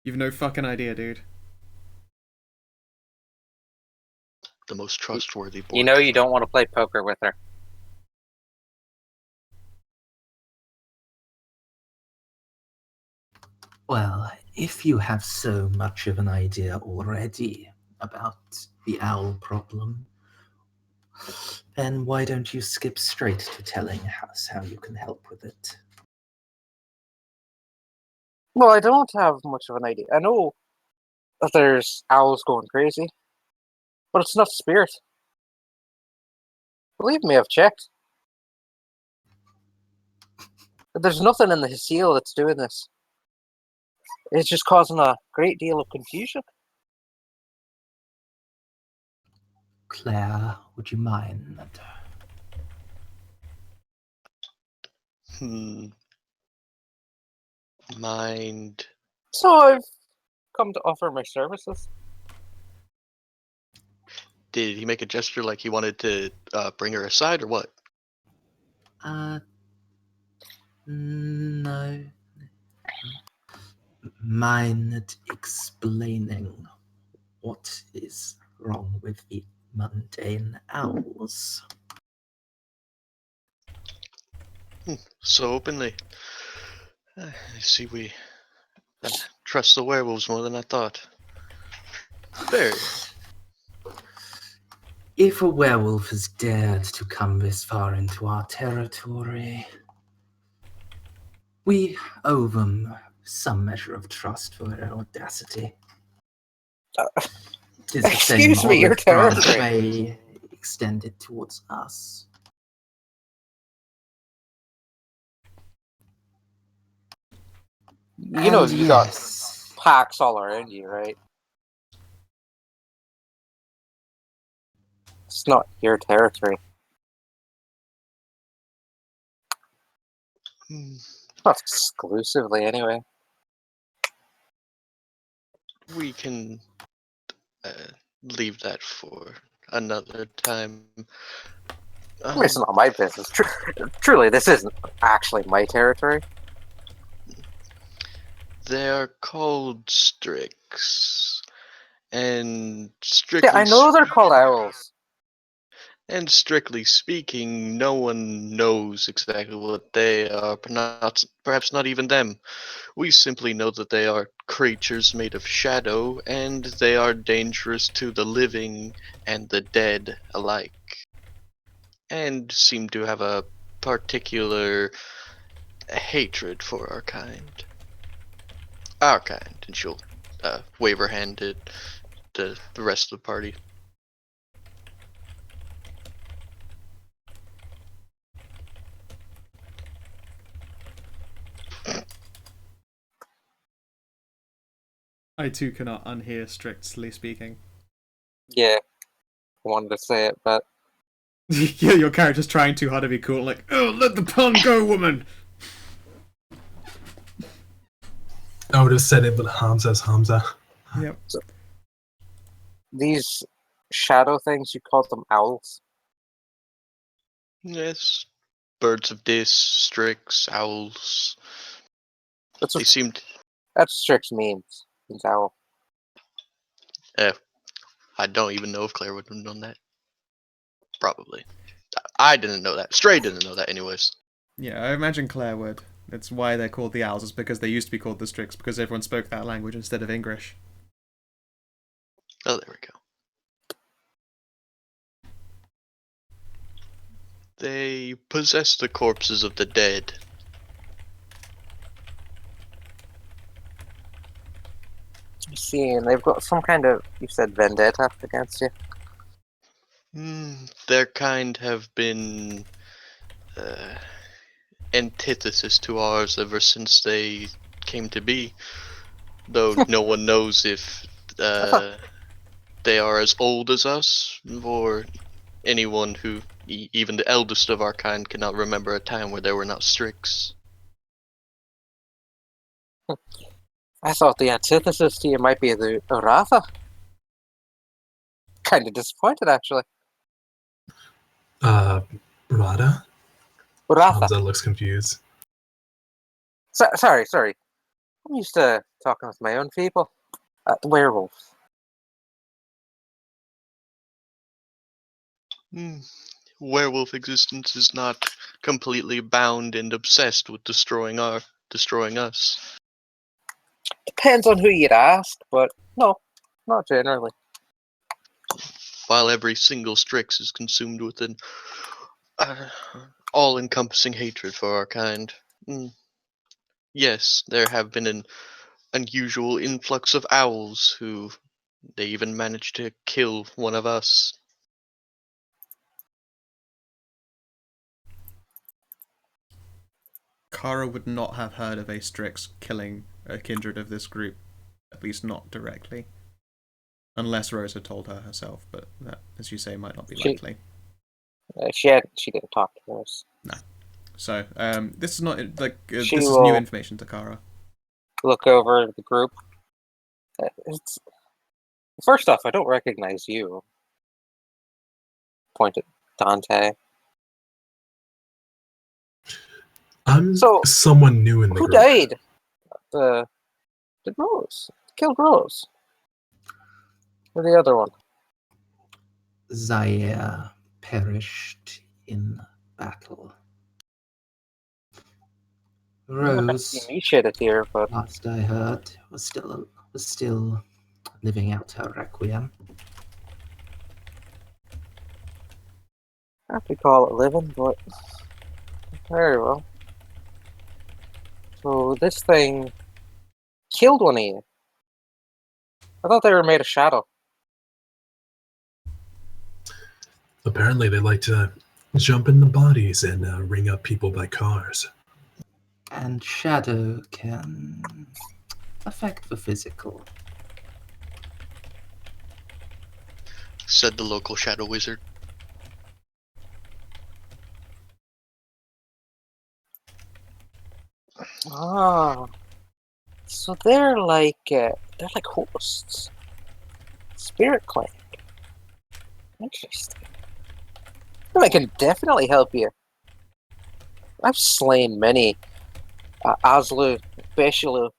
You've no fucking idea, dude. The most trustworthy board. You know you don't want to play poker with her. Well, if you have so much of an idea already about the owl problem, then why don't you skip straight to telling us how you can help with it? Well, I don't have much of an idea. I know that there's owls going crazy, but it's not spirit. Believe me, I've checked. There's nothing in the Hyseal that's doing this. It's just causing a great deal of confusion. Claire, would you mind? Mind. So I've come to offer my services. Did he make a gesture like he wanted to bring her aside, or what? No. Mind explaining what is wrong with the mundane owls? So openly. I see we trust the werewolves more than I thought. Very well. If a werewolf has dared to come this far into our territory, we owe them some measure of trust for their audacity. It is the same Excuse me, your olive branch territory. they extended towards us. You know, And you got yes, packs all around you, right? It's not your territory. Hmm, Not exclusively, anyway. We can leave that for another time. I mean, it's not my business. Truly, this isn't actually my territory. They are called Strix, and Yeah, strictly I know they're called owls. and strictly speaking, no one knows exactly what they are. Perhaps not even them. We simply know that they are creatures made of shadow, and they are dangerous to the living and the dead alike, and seem to have a particular hatred for our kind. Our kind, and she'll wave her hand at the rest of the party. I too cannot unhear strictly speaking. Yeah, I wanted to say it, but Yeah, your character's trying too hard to be cool, like, oh, let the pun go, woman! I would have said it, but Hamza's Hamza. Yep. these shadow things, you call them owls. Yes, birds of dis, strix, owls. That's They what seemed. Strix means. Means owl. I don't even know if Claire would have known that. Probably. I didn't know that. Stray didn't know that, anyways. Yeah, I imagine Claire would. That's why they're called the Owls, is because they used to be called the Strix, because everyone spoke that language instead of English. Oh, there we go. They possess the corpses of the dead. You see, and they've got some kind of, you said, vendetta against you. Their kind have been antithesis to ours ever since they came to be. Though no one knows if they are as old as us, or anyone who, even the eldest of our kind, cannot remember a time where there were not Strix. I thought the antithesis to you might be the Uratha. Kind of disappointed, actually. Rada? Uratha. Hamza looks confused. Sorry. I'm used to talking with my own people. The werewolves. Werewolf existence is not completely bound and obsessed with destroying us. Depends on who you'd ask, but no, not generally. While every single Strix is consumed with an all-encompassing hatred for our kind. Yes, there have been an unusual influx of owls who they even managed to kill one of us. Kara would not have heard of a Strix killing a kindred of this group, at least not directly. Unless Rose had told her herself, but that, as you say, might not be likely. She didn't talk to us. No. So, this is not, like, this She is will new information to Kara. look over the group. It's first off, I don't recognize you. Point at Dante. I'm So, someone new in the who group. died? Did Rose killed Rose? Or the other one? Zaire perished in battle. Rose, me shed a tear, but last I heard, was still living out her requiem. I could call it living, but very well. So this thing killed one of you. I thought they were made of shadow. Apparently, they like to jump in the bodies and ring up people by cars. And shadow can affect the physical. Said the local shadow wizard. Ah, so they're like hosts. Spirit clan. Interesting. Well, I can definitely help you. I've slain many Oslu, Beshalu.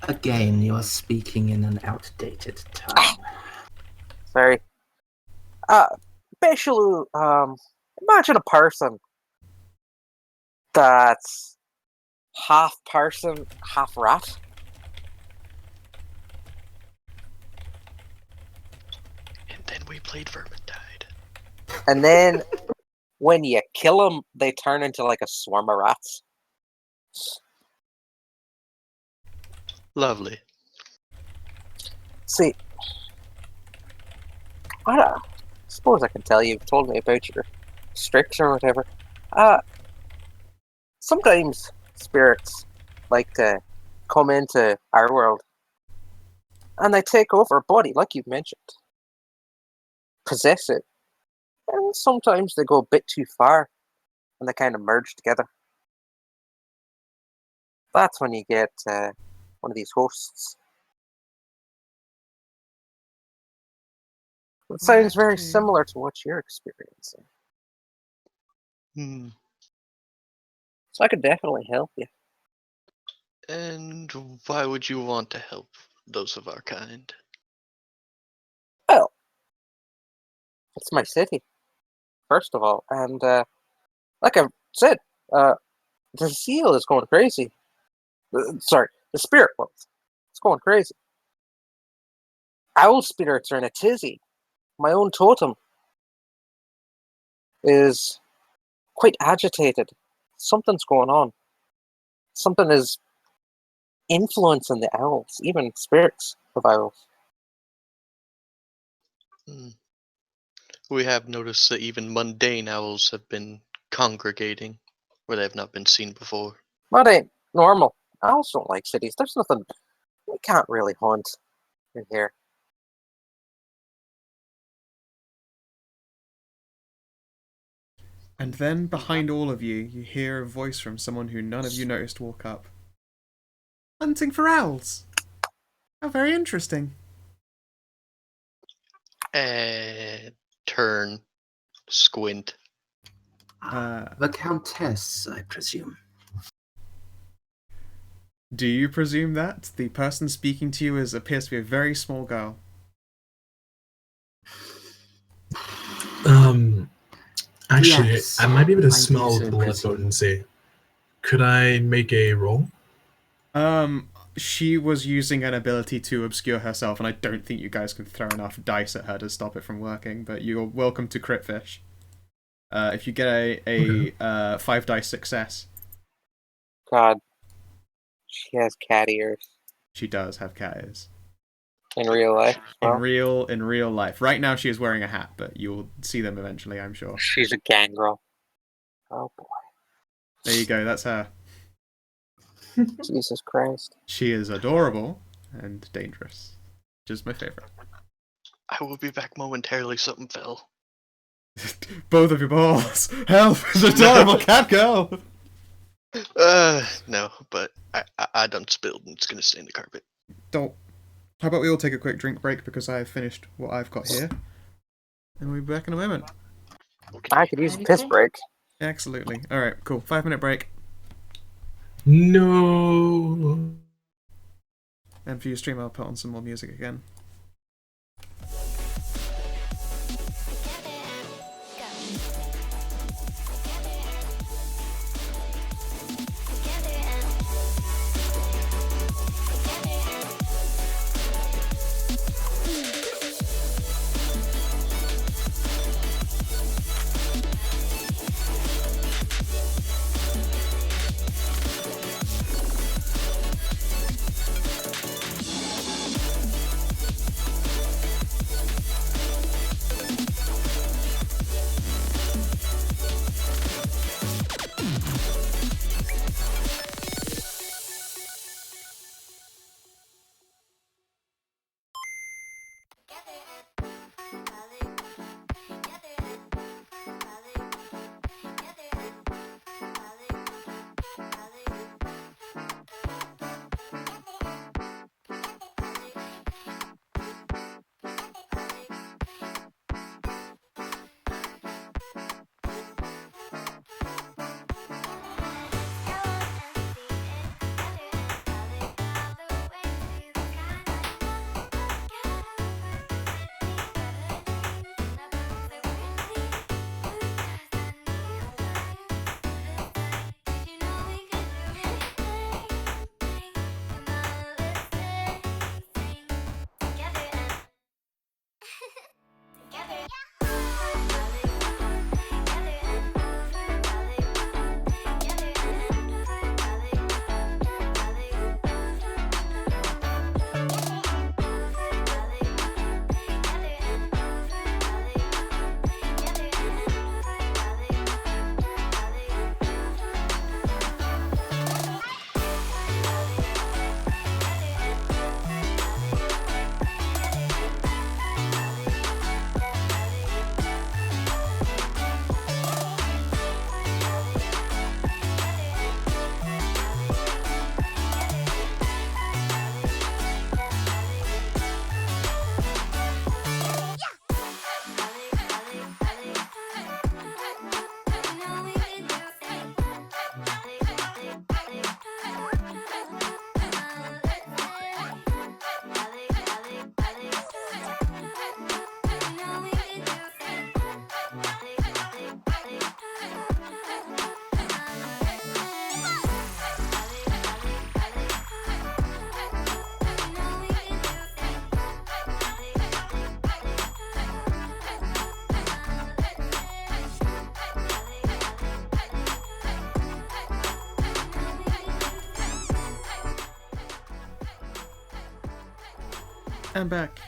Again, you are speaking in an outdated tongue. Sorry. Beshalu, imagine a person that's half person, half rat. And then we played Vermintide. And then when you kill them, they turn into like a swarm of rats. Lovely. See, I suppose I can tell you. You've told me about your strix or whatever. Sometimes spirits like to come into our world and they take over a body, like you've mentioned. Possess it. And sometimes they go a bit too far and they kind of merge together. That's when you get one of these hosts. It sounds very similar to what you're experiencing. So I could definitely help you. And why would you want to help those of our kind? Well, it's my city, first of all. And like I said, the seal is going crazy. Sorry, the spirit world. It's going crazy. Owl spirits are in a tizzy. My own totem is quite agitated. Something's going on. Something is influencing the owls, even spirits of owls. We have noticed that even mundane owls have been congregating where they have not been seen before. That ain't normal. Owls don't like cities. There's nothing. We can't really hunt in here. And then behind all of you, you hear a voice from someone who none of you noticed walk up. Hunting for owls. How very interesting. Turn, squint. The Countess, I presume. Do you presume that? The person speaking to you appears to be a very small girl. Actually, Yes, I might be able to I do smell so blood presume. potency. Could I make a roll? She was using an ability to obscure herself, and I don't think you guys can throw enough dice at her to stop it from working, but you're welcome to crit fish. If you get a 5 dice success. God. She has cat ears. She does have cat ears. In real life. In real life. Right now she is wearing a hat, but you'll see them eventually, I'm sure. She's a gangrel. Oh boy. There you go, that's her. Jesus Christ. She is adorable and dangerous. Just my favorite. I will be back momentarily. Something fell. Both of your balls. Help! It's a adorable cat girl! No, but I done spilled and it's gonna stay in the carpet. Don't. How about we all take a quick drink break because I've finished what I've got here. And we'll be back in a moment. Okay. I could use a piss break. Absolutely. Alright, cool. 5-minute break. No. And for your stream, I'll put on some more music again. I'm back.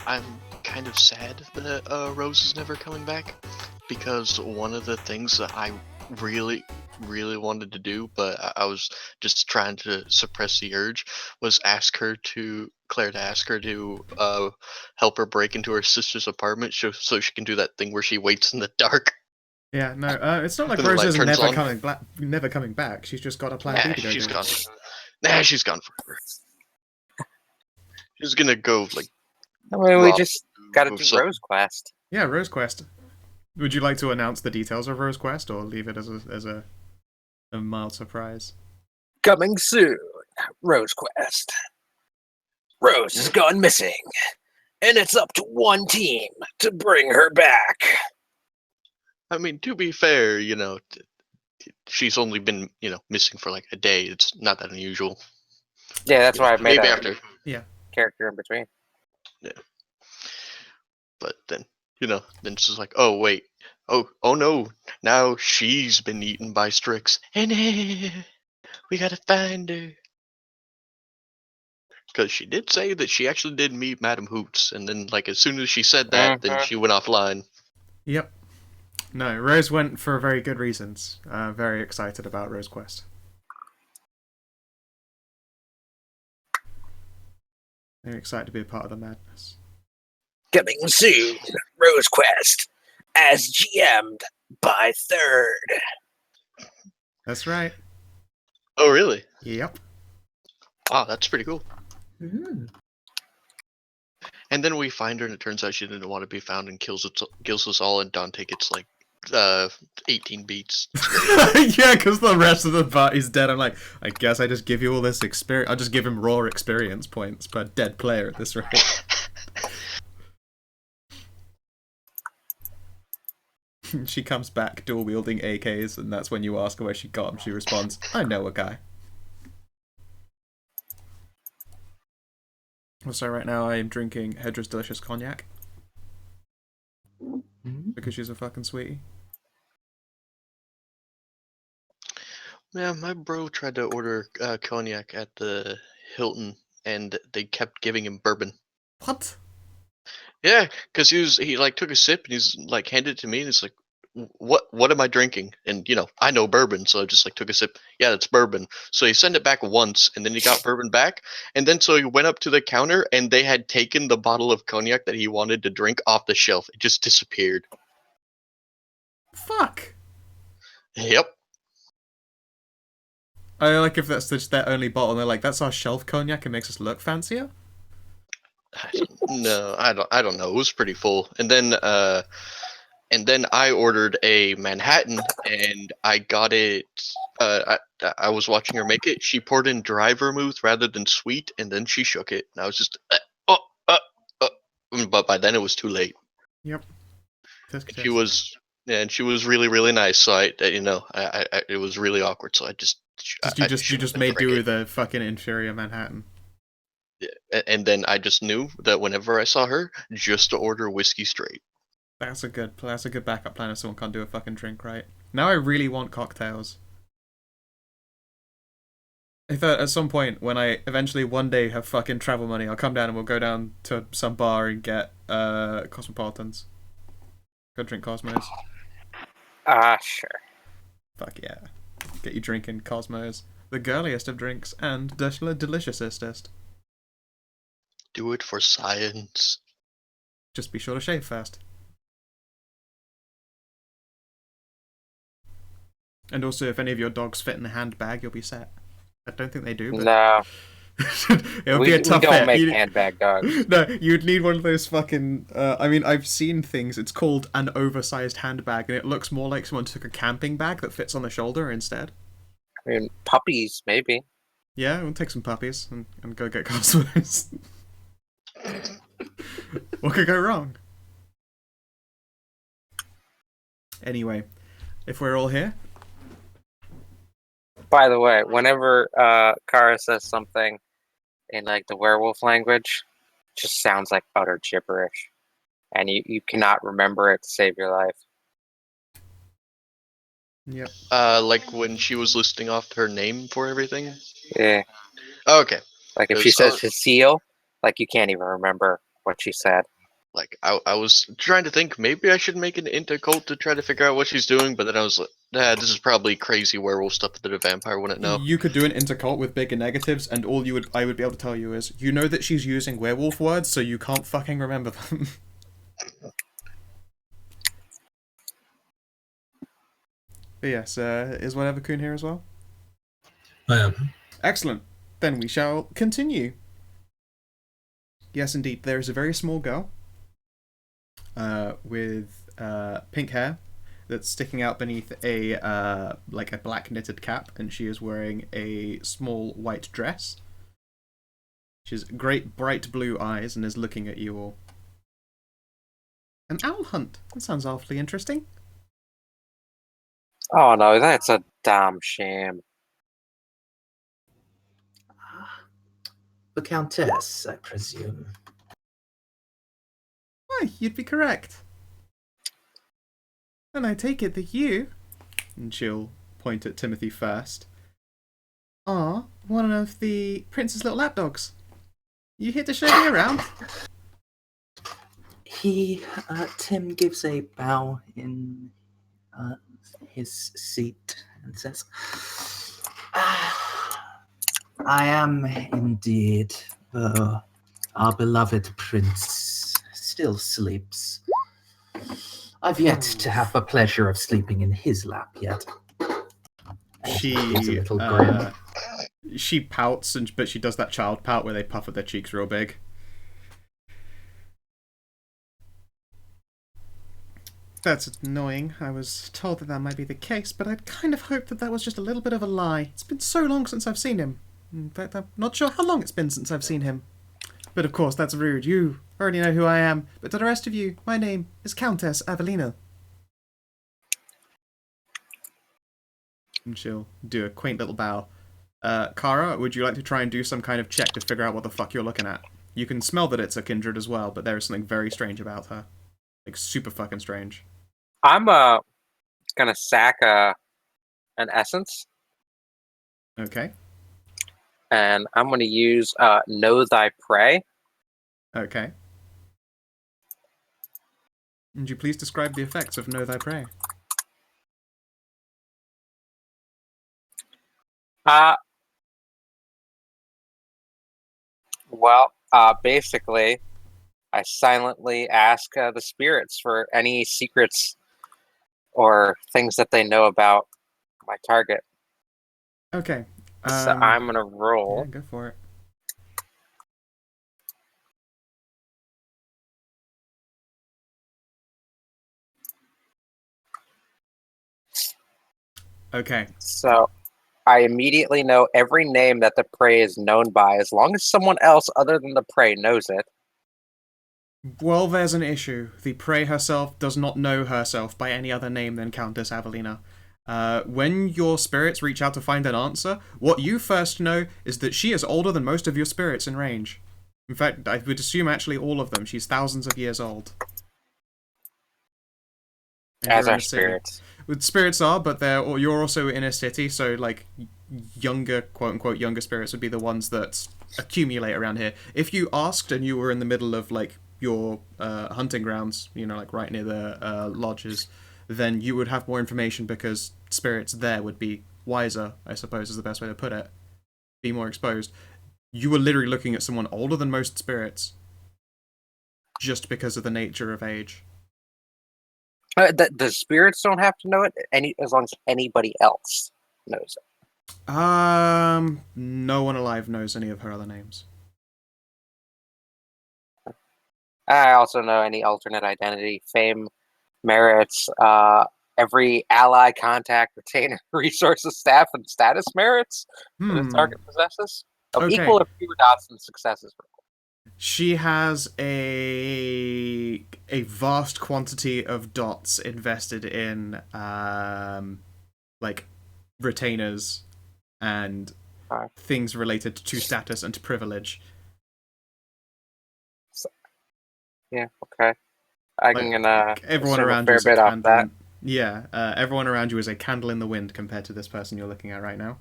I'm kind of sad that Rose is never coming back, because one of the things that I really wanted to do, but I was just trying to suppress the urge, was Claire to ask her to help her break into her sister's apartment so she can do that thing where she waits in the dark. Yeah, no, it's not like Till the Rose light is turns never on. never coming back. She's just got a plan B to go She's do. gone. Nah, she's gone forever. She's gonna go like. I mean, we rob just gotta do some- Rose Quest. Yeah, Rose Quest. Would you like to announce the details of Rose Quest, or leave it as a mild surprise? Coming soon, Rose Quest. Rose has gone missing, and it's up to one team to bring her back. I mean, to be fair, she's only been, missing for like a day. It's not that unusual. Yeah, that's why I made Maybe a after. character in between. Yeah. But then, then it's just like, oh wait, oh no, now she's been eaten by Strix, and we gotta find her. Because she did say that she actually did meet Madame Hoots, and then like as soon as she said that, then she went offline. Yep. No, Rose went for very good reasons. Very excited about Rose Quest. Very excited to be a part of the madness. Coming soon, Rose Quest, as GM'd by Third. That's right. Oh really? Yep. Wow, that's pretty cool. Mm. And then we find her, and it turns out she didn't want to be found, and kills us all. And Dante gets like 18 beats. Yeah, because the rest of the party's dead. I'm like, I guess I just give you all this experience. I'll just give him raw experience points per dead player at this rate. She comes back dual wielding AKs, and that's when you ask her where she got them. She responds, I know a guy. Also, right now I am drinking Hedra's Delicious Cognac. Because she's a fucking sweetie. Yeah, my bro tried to order cognac at the Hilton, and they kept giving him bourbon. What? Yeah, because he like took a sip and he's like handed it to me, and it's like, what am I drinking? And I know bourbon, so I just like took a sip. Yeah, it's bourbon. So he sent it back once, and then he got bourbon back, and then so he went up to the counter, and they had taken the bottle of cognac that he wanted to drink off the shelf. It just disappeared. Fuck. Yep. I like if that's just their only bottle, and they're like, that's our shelf cognac, it makes us look fancier? No, I don't know. It was pretty full. And then I ordered a Manhattan, and I got it. I was watching her make it. She poured in dry vermouth rather than sweet, and then she shook it. And I was just, but by then it was too late. Yep. She was, and she was really, really nice. So it was really awkward. So you just made do with a fucking inferior Manhattan. Yeah, and then I just knew that whenever I saw her, just to order whiskey straight. That's a good backup plan if someone can't do a fucking drink right. Now I really want cocktails. I thought at some point when I eventually one day have fucking travel money, I'll come down and we'll go down to some bar and get Cosmopolitans. Go drink Cosmos. Sure. Fuck yeah. Get you drinking Cosmos. The girliest of drinks and deliciousest. Do it for science. Just be sure to shave first. And also, if any of your dogs fit in the handbag, you'll be set. I don't think they do, but... No. It would be a tough we don't fit. make handbag dogs. No, you'd need one of those fucking... I mean, I've seen things. It's called an oversized handbag, and it looks more like someone took a camping bag that fits on the shoulder instead. I mean, puppies, maybe. Yeah, we'll take some puppies and go get Cosmos. What could go wrong? Anyway, if we're all here... By the way, whenever Kara says something in like the werewolf language, it just sounds like utter gibberish. And you cannot remember it to save your life. Yep. Like when she was listing off her name for everything. Yeah. Oh, okay. Like if It she was, says Cecile, like you can't even remember what she said. like I was trying to think maybe I should make an into cult to try to figure out what she's doing, but then I was like, nah, this is probably crazy werewolf stuff that a vampire wouldn't know. You could do an intercult with bigger negatives, and all I would be able to tell you is, you know that she's using werewolf words, so you can't fucking remember them. But yes, is whatever Kun here as well? I am. Excellent. Then we shall continue. Yes, indeed. There is a very small girl with pink hair that's sticking out beneath a like a black knitted cap, and she is wearing a small white dress. She has great bright blue eyes and is looking at you all. An owl hunt. That sounds awfully interesting. Oh no, that's a damn shame. The Countess, I presume. Why, you'd be correct. And I take it that you, and she'll point at Timothy first, are one of the Prince's little lapdogs. You here to show me around? Tim gives a bow in his seat and says, I am indeed, though our beloved prince still sleeps. I've yet to have the pleasure of sleeping in his lap yet. Gives a little grin. She pouts, but she does that child pout where they puff at their cheeks real big. That's annoying. I was told that might be the case, but I'd kind of hoped that was just a little bit of a lie. It's been so long since I've seen him. In fact, I'm not sure how long it's been since I've seen him. But of course, that's rude. You already know who I am. But to the rest of you, my name is Countess Avelina. And she'll do a quaint little bow. Kara, would you like to try and do some kind of check to figure out what the fuck you're looking at? You can smell that it's a kindred as well, but there is something very strange about her. Like, super fucking strange. I'm gonna sack an essence, Okay. and I'm gonna use Know Thy Prey. Okay. Would you please describe the effects of Know Thy Prey? Basically, I silently ask the spirits for any secrets or things that they know about my target. Okay. So I'm gonna roll. Yeah, go for it. Okay. So I immediately know every name that the prey is known by, as long as someone else other than the prey knows it. Well, there's an issue. The prey herself does not know herself by any other name than Countess Avelina. When your spirits reach out to find an answer, what you first know is that she is older than most of your spirits in range. In fact, I would assume actually all of them. She's thousands of years old. And As you're in our a city. spirits. With spirits are, but you're also in a city, so like younger, quote unquote, younger spirits would be the ones that accumulate around here. If you asked and you were in the middle of like your hunting grounds, you know, like right near the lodges, then you would have more information because spirits there would be wiser, I suppose is the best way to put it. Be more exposed. You were literally looking at someone older than most spirits just because of the nature of age. The spirits don't have to know it as long as anybody else knows it. No one alive knows any of her other names. I also know any alternate identity, fame, merits, every ally, contact, retainer, resources, staff, and status merits that a target possesses. Of Okay. equal or fewer dots and successes. She has a vast quantity of dots invested in like retainers and things related to status and privilege. So, yeah, okay. Everyone around you is a candle. Yeah, everyone around you is a candle in the wind compared to this person you're looking at right now.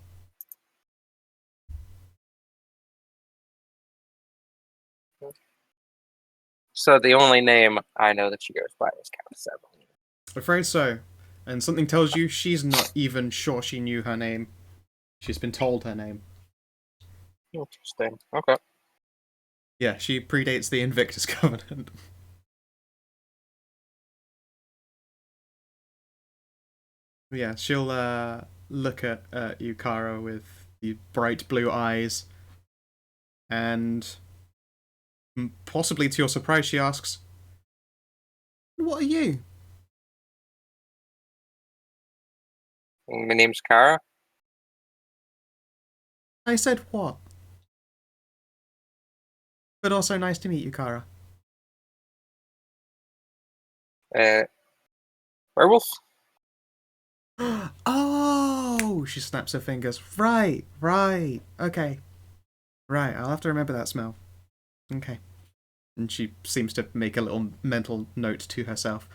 So the only name I know that she goes by is Countess Evelyn. Afraid so. And something tells you she's not even sure she knew her name. She's been told her name. Interesting. Okay. Yeah, she predates the Invictus Covenant. Yeah, she'll look at you, Kara, with the bright blue eyes, and possibly to your surprise, she asks, "What are you?" My name's Kara. I said what? But also nice to meet you, Kara. Werewolf? Oh, she snaps her fingers. Right. Okay. Right, I'll have to remember that smell. Okay. And she seems to make a little mental note to herself.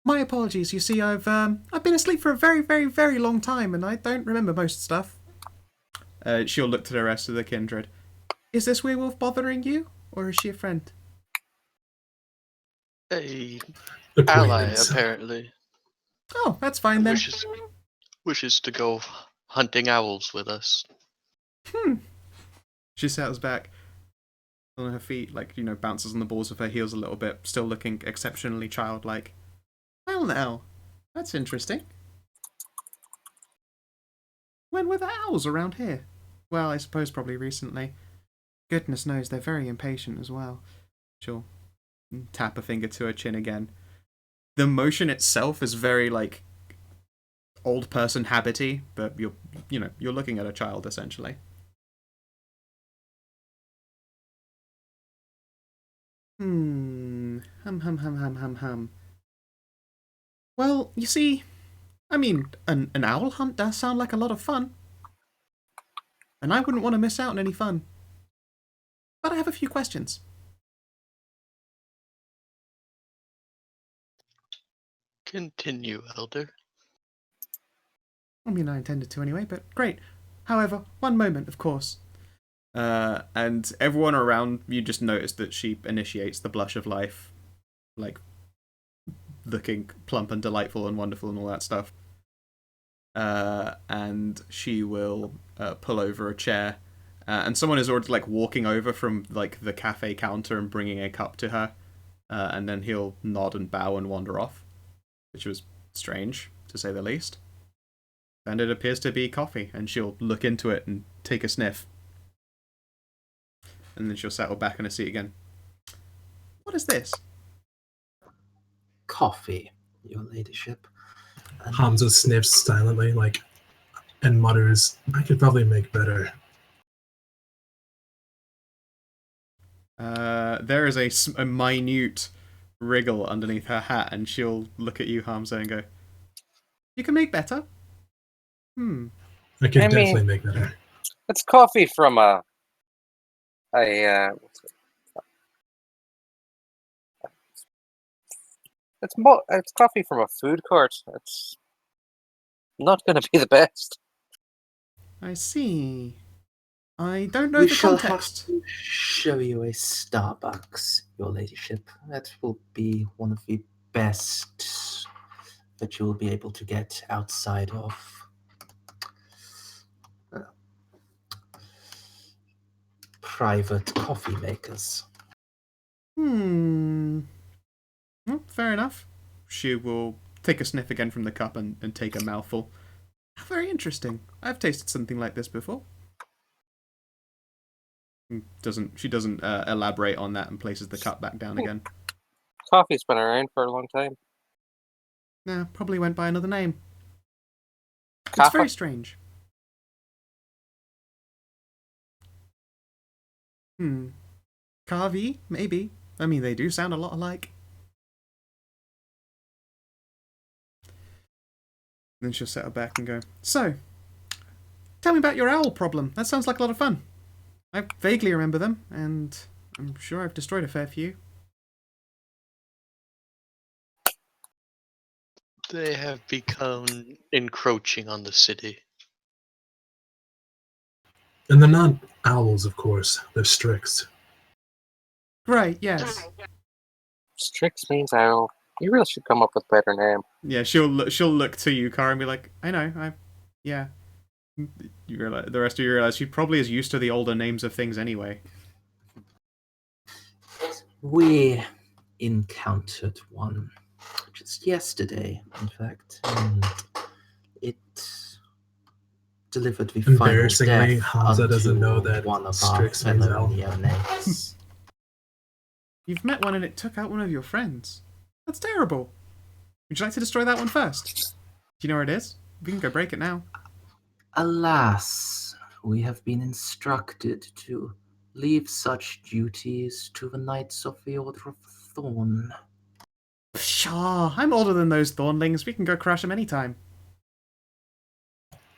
My apologies. You see, I've been asleep for a very, very, very long time, and I don't remember most stuff. She'll look to the rest of the kindred. Is this werewolf bothering you, or is she a friend? A ally, Acquaintance. apparently. Oh, that's fine then. Wishes to go hunting owls with us. She settles back on her feet, bounces on the balls of her heels a little bit, still looking exceptionally childlike. Well, now, that's interesting. When were the owls around here? Well, I suppose probably recently. Goodness knows they're very impatient as well. She'll tap a finger to her chin again. The motion itself is very, old person habity, but you're looking at a child, essentially. Hum. Well, you see, an owl hunt does sound like a lot of fun. And I wouldn't want to miss out on any fun. But I have a few questions. Continue, Elder. I intended to anyway, but great. However, one moment, of course. And everyone around you just noticed that she initiates the blush of life, looking plump and delightful and wonderful and all that stuff. And she will pull over a chair, and someone is already walking over from the cafe counter and bringing a cup to her, and then he'll nod and bow and wander off, which was strange to say the least. And it appears to be coffee, and she'll look into it and take a sniff. And then she'll settle back in her seat again. What is this? Coffee, your ladyship. Hamza sniffs silently, and mutters, "I could probably make better." There is a minute wriggle underneath her hat, and she'll look at you, Hamza, and go, "You can make better." I could definitely make better. It's coffee from it's coffee from a food court. It's not going to be the best. I see. I don't know We the shall context. have to show you a Starbucks, your ladyship. That will be one of the best that you will be able to get outside of private coffee makers. Well, fair enough. She will take a sniff again from the cup and take a mouthful. Very interesting. I've tasted something like this before. She doesn't elaborate on that and places the cup back down again. Coffee's been around for a long time. Nah, probably went by another name. It's Coffee? very strange. Carvey, maybe. They do sound a lot alike. Then she'll settle back and go, "So, tell me about your owl problem. That sounds like a lot of fun. I vaguely remember them, and I'm sure I've destroyed a fair few." They have become encroaching on the city. And they're not owls, of course. They're strix. Right, yes. Strix means owl. You really should come up with a better name. Yeah, she'll look to you, Kara, and be like, I know, yeah. You realize, the rest of you realize she probably is used to the older names of things anyway. We encountered one just yesterday, in fact. And it delivered the final Embarrassingly, death Hamza doesn't know unto that one of our Strix means fellow owl. neonates. You've met one and it took out one of your friends. That's terrible. Would you like to destroy that one first? Do you know where it is? We can go break it now. Alas, we have been instructed to leave such duties to the Knights of the Order of Thorn. Pshaw, I'm older than those Thornlings. We can go crush them anytime.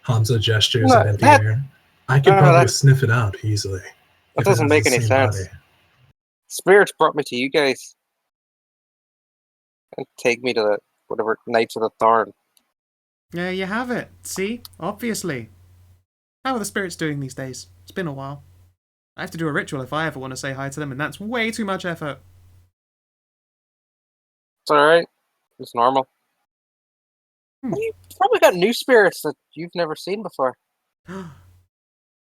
Hamza gestures No, at empty that- air. I could no, probably that- sniff it out easily. That if it doesn't has make the any same sense. body. Spirits brought me to you guys. And take me to the whatever Knights of the Thorn. Yeah, you have it. See? Obviously. How are the spirits doing these days? It's been a while. I have to do a ritual if I ever want to say hi to them, and that's way too much effort. It's alright. It's normal. You've probably got new spirits that you've never seen before.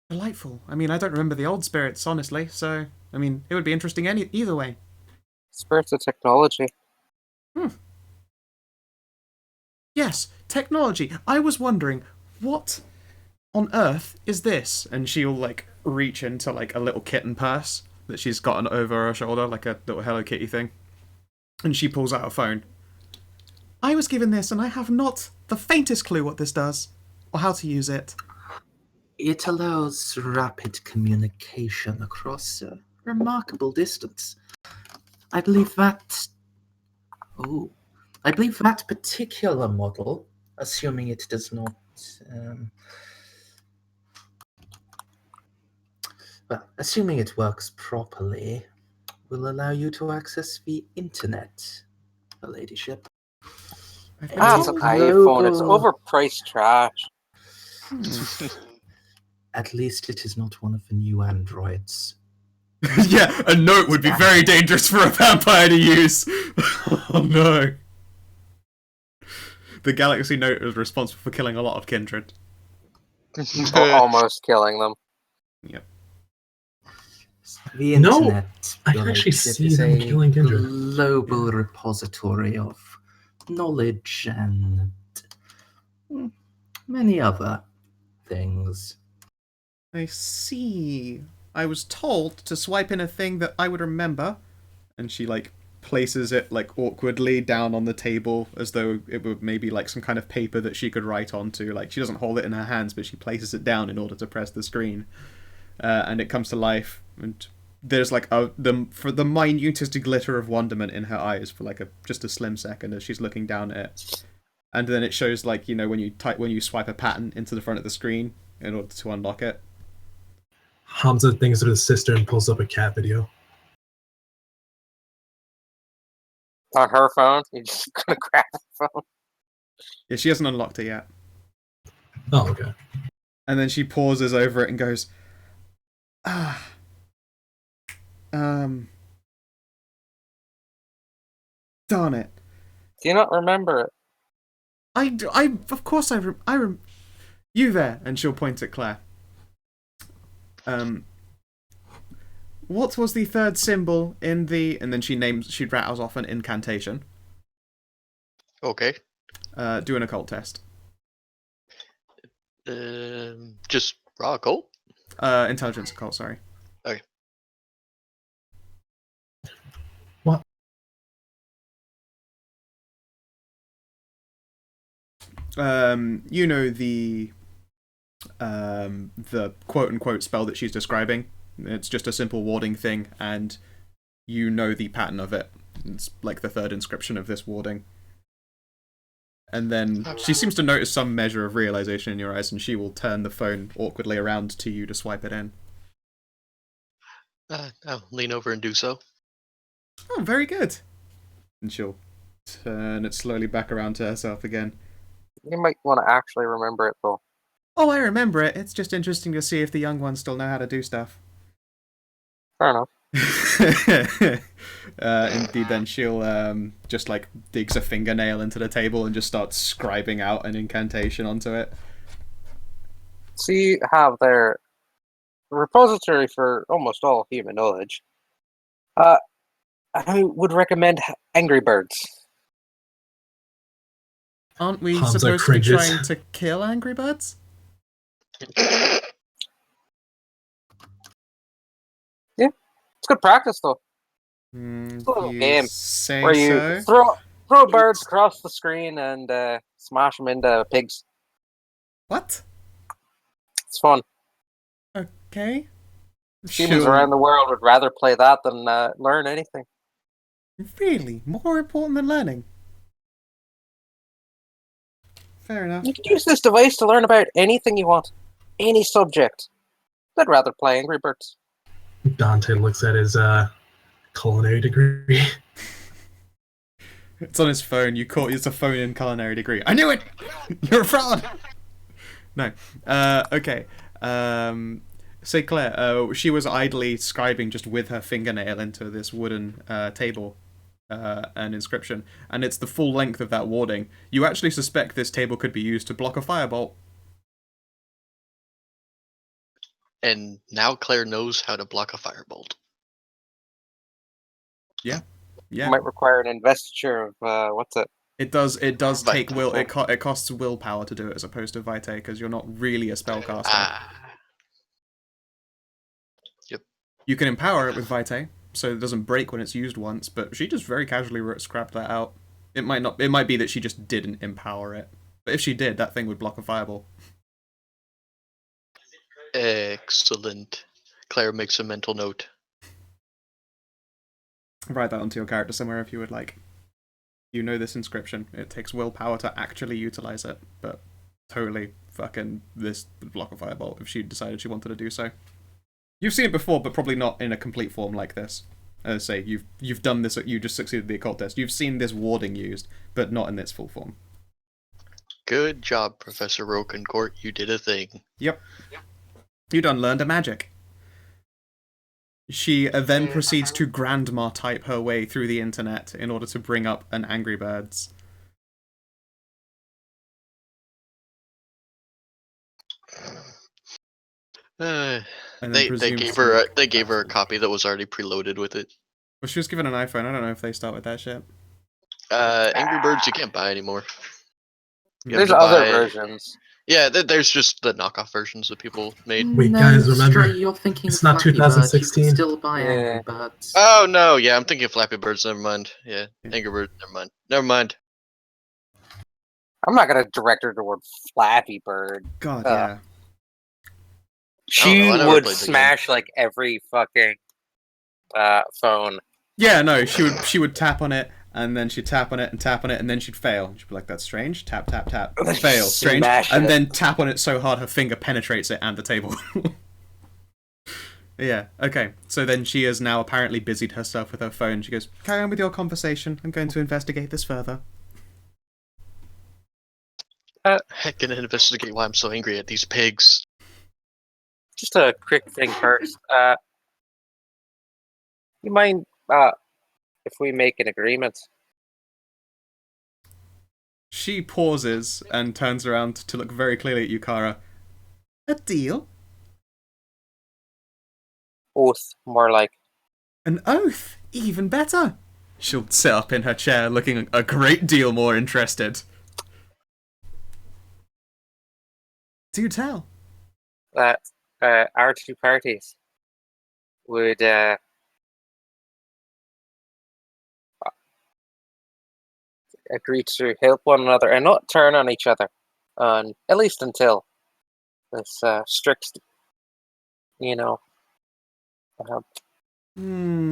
Delightful. I mean, I don't remember the old spirits, honestly, so, I mean, it would be interesting either way. Spirits of technology. Yes, technology. I was wondering, what on earth is this? And she'll, like, reach into, like, a little kitten purse that she's gotten over her shoulder, like a little Hello Kitty thing. And she pulls out a phone. I was given this, and I have not the faintest clue what this does, or how to use it. It allows rapid communication across a remarkable distance. I believe that particular model, assuming it does not, assuming it works properly, will allow you to access the internet, Your Ladyship. I've Ah, it's an told- iPhone. It's global- overpriced trash. At least it is not one of the new androids. Yeah, a note would be very dangerous for a vampire to use. Oh no. The Galaxy Note is responsible for killing a lot of Kindred. Almost killing them. Yep. The No, internet, I Your can actually Ladyship, see is them a killing Kindred. global repository of knowledge and many other things. I see. I was told to swipe in a thing that I would remember. And she, like, places it, like, awkwardly down on the table as though it were maybe, like, some kind of paper that she could write onto. Like, she doesn't hold it in her hands, but she places it down in order to press the screen. And it comes to life. And there's, like, for the minutest glitter of wonderment in her eyes for, like, just a slim second as she's looking down at it. And then it shows, like, you know, when you swipe a pattern into the front of the screen in order to unlock it. Hamza thinks of his sister and pulls up a cat video. On her phone, you're just gonna grab the phone. Yeah, she hasn't unlocked it yet. Oh, okay. And then she pauses over it and goes, darn it. Do you not remember it? Of course you there. And she'll point at Claire. What was the third symbol in the, and then she rattles off an incantation. Okay. Do an occult test. Just raw occult? Intelligence occult, sorry. Okay. What? You know the quote-unquote spell that she's describing. It's just a simple warding thing, and you know the pattern of it. It's like the third inscription of this warding. And then she seems to notice some measure of realization in your eyes, and she will turn the phone awkwardly around to you to swipe it in. I'll lean over and do so. Oh, very good. And she'll turn it slowly back around to herself again. You might want to actually remember it, though. Oh, I remember it. It's just interesting to see if the young ones still know how to do stuff. Fair enough. Indeed, then she'll just like digs a fingernail into the table and just starts scribing out an incantation onto it. So you have their repository for almost all human knowledge. I would recommend Angry Birds. Aren't we Hamza supposed to be cringes. trying to kill angry birds? It's good practice, though. It's a little You game say where you so? throw birds across the screen and smash them into pigs. What? It's fun. Okay. Humans Sure. around the world would rather play that than learn anything. Really? More important than learning? Fair enough. You can use this device to learn about anything you want, any subject. I'd rather play Angry Birds. Dante looks at his culinary degree. It's on his phone. It's a phone in culinary degree. I knew it! You're a fraud! No. Okay. Say Claire, she was idly scribing just with her fingernail into this wooden table an inscription, and it's the full length of that warding. You actually suspect this table could be used to block a firebolt. And now Claire knows how to block a firebolt. Yeah. Might require an investiture of what's it? It does take Vitae. will. It costs willpower to do it as opposed to Vitae because you're not really a spellcaster. Yep. You can empower it with Vitae, so it doesn't break when it's used once. But she just very casually scrapped that out. It might not. It might be that she just didn't empower it. But if she did, that thing would block a fireball. Excellent. Claire makes a mental note. Write that onto your character somewhere if you would like. You know this inscription. It takes willpower to actually utilize it, but totally fucking this would block a firebolt if she decided she wanted to do so. You've seen it before, but probably not in a complete form like this. As I say, you've done this. You just succeeded the occult test. You've seen this warding used, but not in its full form. Good job, Professor Rokencourt. You did a thing. Yep. You done learned a magic. She then proceeds to grandma type her way through the internet in order to bring up an Angry Birds. And then They gave her a copy that was already preloaded with it. Well, she was given an iPhone. I don't know if they start with that shit. Angry Birds you can't buy anymore. You have There's to other buy- versions. Yeah, there's just the knockoff versions that people made. Wait, guys, remember, Stray, you're thinking it's of not Flappy Bird. You 2016. can still buy Yeah. Angry Birds. Oh no, yeah, I'm thinking of Flappy Birds. Never mind. Yeah, Yeah. Angry Birds. Never mind. I'm not gonna direct her toward Flappy Bird. God, Uh, yeah. She I never would played the game. smash like every fucking phone. Yeah, no, she would tap on it, and then she'd tap on it, and then she'd fail. She'd be like, that's strange. Tap, tap, tap. And then Fail. Strange. smash And it. then tap on it so hard her finger penetrates it and the table. Yeah, okay. So then she has now apparently busied herself with her phone. She goes, carry on with your conversation. I'm going to investigate this further. Heck, gonna investigate why I'm so angry at these pigs. Just a quick thing first. You mind if we make an agreement? She pauses and turns around to look very clearly at you, Kara. A deal? Oath, more like. An oath? Even better. She'll sit up in her chair looking a great deal more interested. Do tell. That our two parties would agree to help one another and not turn on each other, at least until this strict,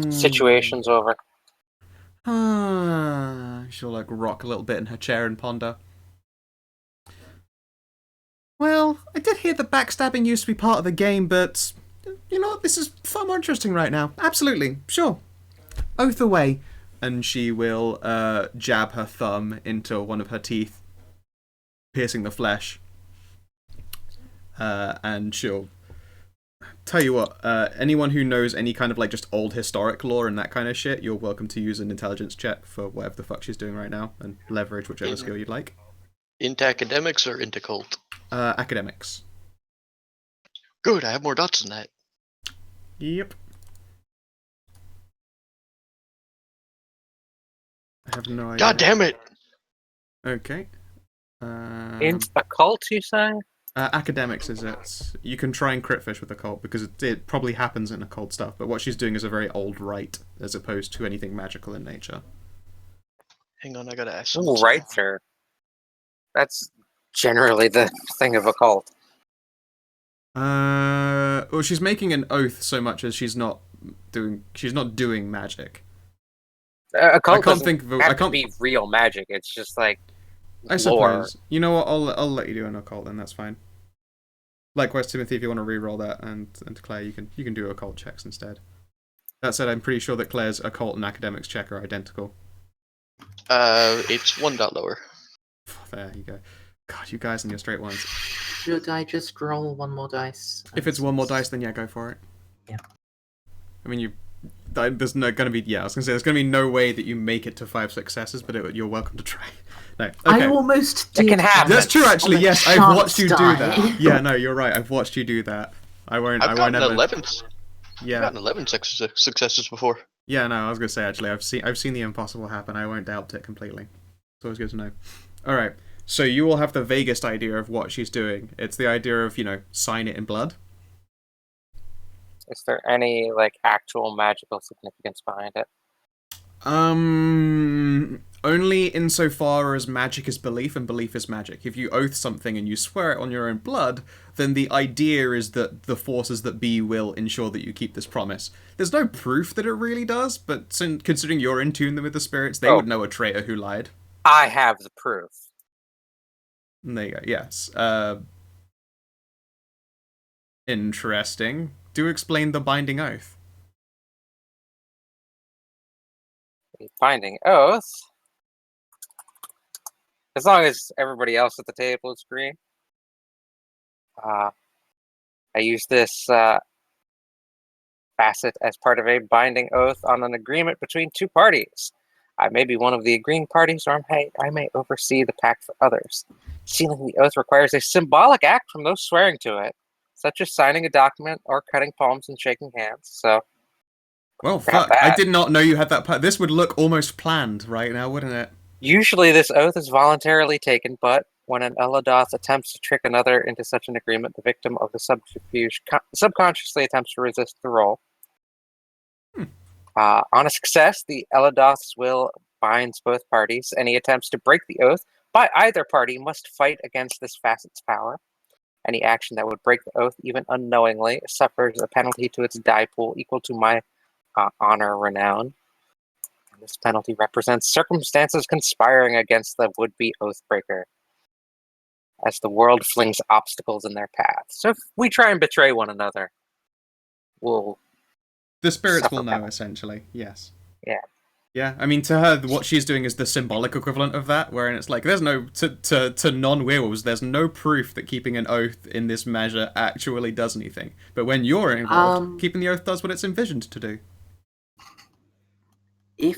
situation's over. She'll like rock a little bit in her chair and ponder. Well, I did hear that backstabbing used to be part of the game, but you know what? This is far more interesting right now. Absolutely, sure. Oath away. And she will jab her thumb into one of her teeth, piercing the flesh. And she'll Tell you what, anyone who knows any kind of like just old historic lore and that kind of shit, you're welcome to use an intelligence check for whatever the fuck she's doing right now and leverage whichever skill you'd like. Into academics or into cult? Academics. Good, I have more dots than that. Yep. I have no idea. God damn it! Okay. In occult, you say? Academics is it. You can try and crit fish with occult because it probably happens in occult stuff, but what she's doing is a very old rite as opposed to anything magical in nature. Hang on, I gotta ask Ooh, something. right, sir. That's generally the thing of occult. Well, she's making an oath so much as she's not doing magic. Occult I can't doesn't think of. have I to can't. be real magic. It's just like I lore. suppose. You know what? I'll let you do an occult then. That's fine. Likewise, Timothy, if you want to re-roll that, and Claire, you can do occult checks instead. That said, I'm pretty sure that Claire's occult and academics check are identical. It's 1 dot lower. There you go. God, you guys and your straight ones. Should I just roll one more dice? If it's one more dice, then yeah, go for it. Yeah. I mean, there's no gonna be. Yeah, I was gonna say there's gonna be no way that you make it to 5 successes, but you're welcome to try. No, okay. I almost did. It can happen. That's true, actually. on a Yes, I've chance watched you do die. that. Yeah, no, you're right. I've watched you do that. I won't I've ever. 11. Yeah. I've gotten 11 successes before. Yeah, no, I was gonna say actually, I've seen the impossible happen. I won't doubt it completely. It's always good to know. All right, so you all have the vaguest idea of what she's doing. It's the idea of sign it in blood. Is there any like actual magical significance behind it? Only insofar as magic is belief and belief is magic. If you oath something and you swear it on your own blood, then the idea is that the forces that be will ensure that you keep this promise. There's no proof that it really does, but considering you're in tune with the spirits, they would know a traitor who lied. I have the proof. And there you go. Yes. Interesting. Do explain the binding oath. Binding oath. As long as everybody else at the table is agreeing. I use this facet as part of a binding oath on an agreement between two parties. I may be one of the agreeing parties, or I may oversee the pact for others. Sealing the oath requires a symbolic act from those swearing to it, such as signing a document or cutting palms and shaking hands. So, well, fuck! I did not know you had that part. This would look almost planned right now, wouldn't it? Usually, this oath is voluntarily taken, but when an Eladoth attempts to trick another into such an agreement, the victim of the subterfuge subconsciously attempts to resist the role. On a success, the Eladoth's will binds both parties. Any attempts to break the oath by either party must fight against this facet's power. Any action that would break the oath, even unknowingly, suffers a penalty to its die pool equal to my honor renown. And this penalty represents circumstances conspiring against the would-be oathbreaker, as the world flings obstacles in their path. So if we try and betray one another, the spirits will know, penalty. Essentially, yes. Yeah. Yeah, I mean, to her, what she's doing is the symbolic equivalent of that, wherein it's like, there's no, to non-werewolves, there's no proof that keeping an oath in this measure actually does anything. But when you're involved, keeping the oath does what it's envisioned to do. If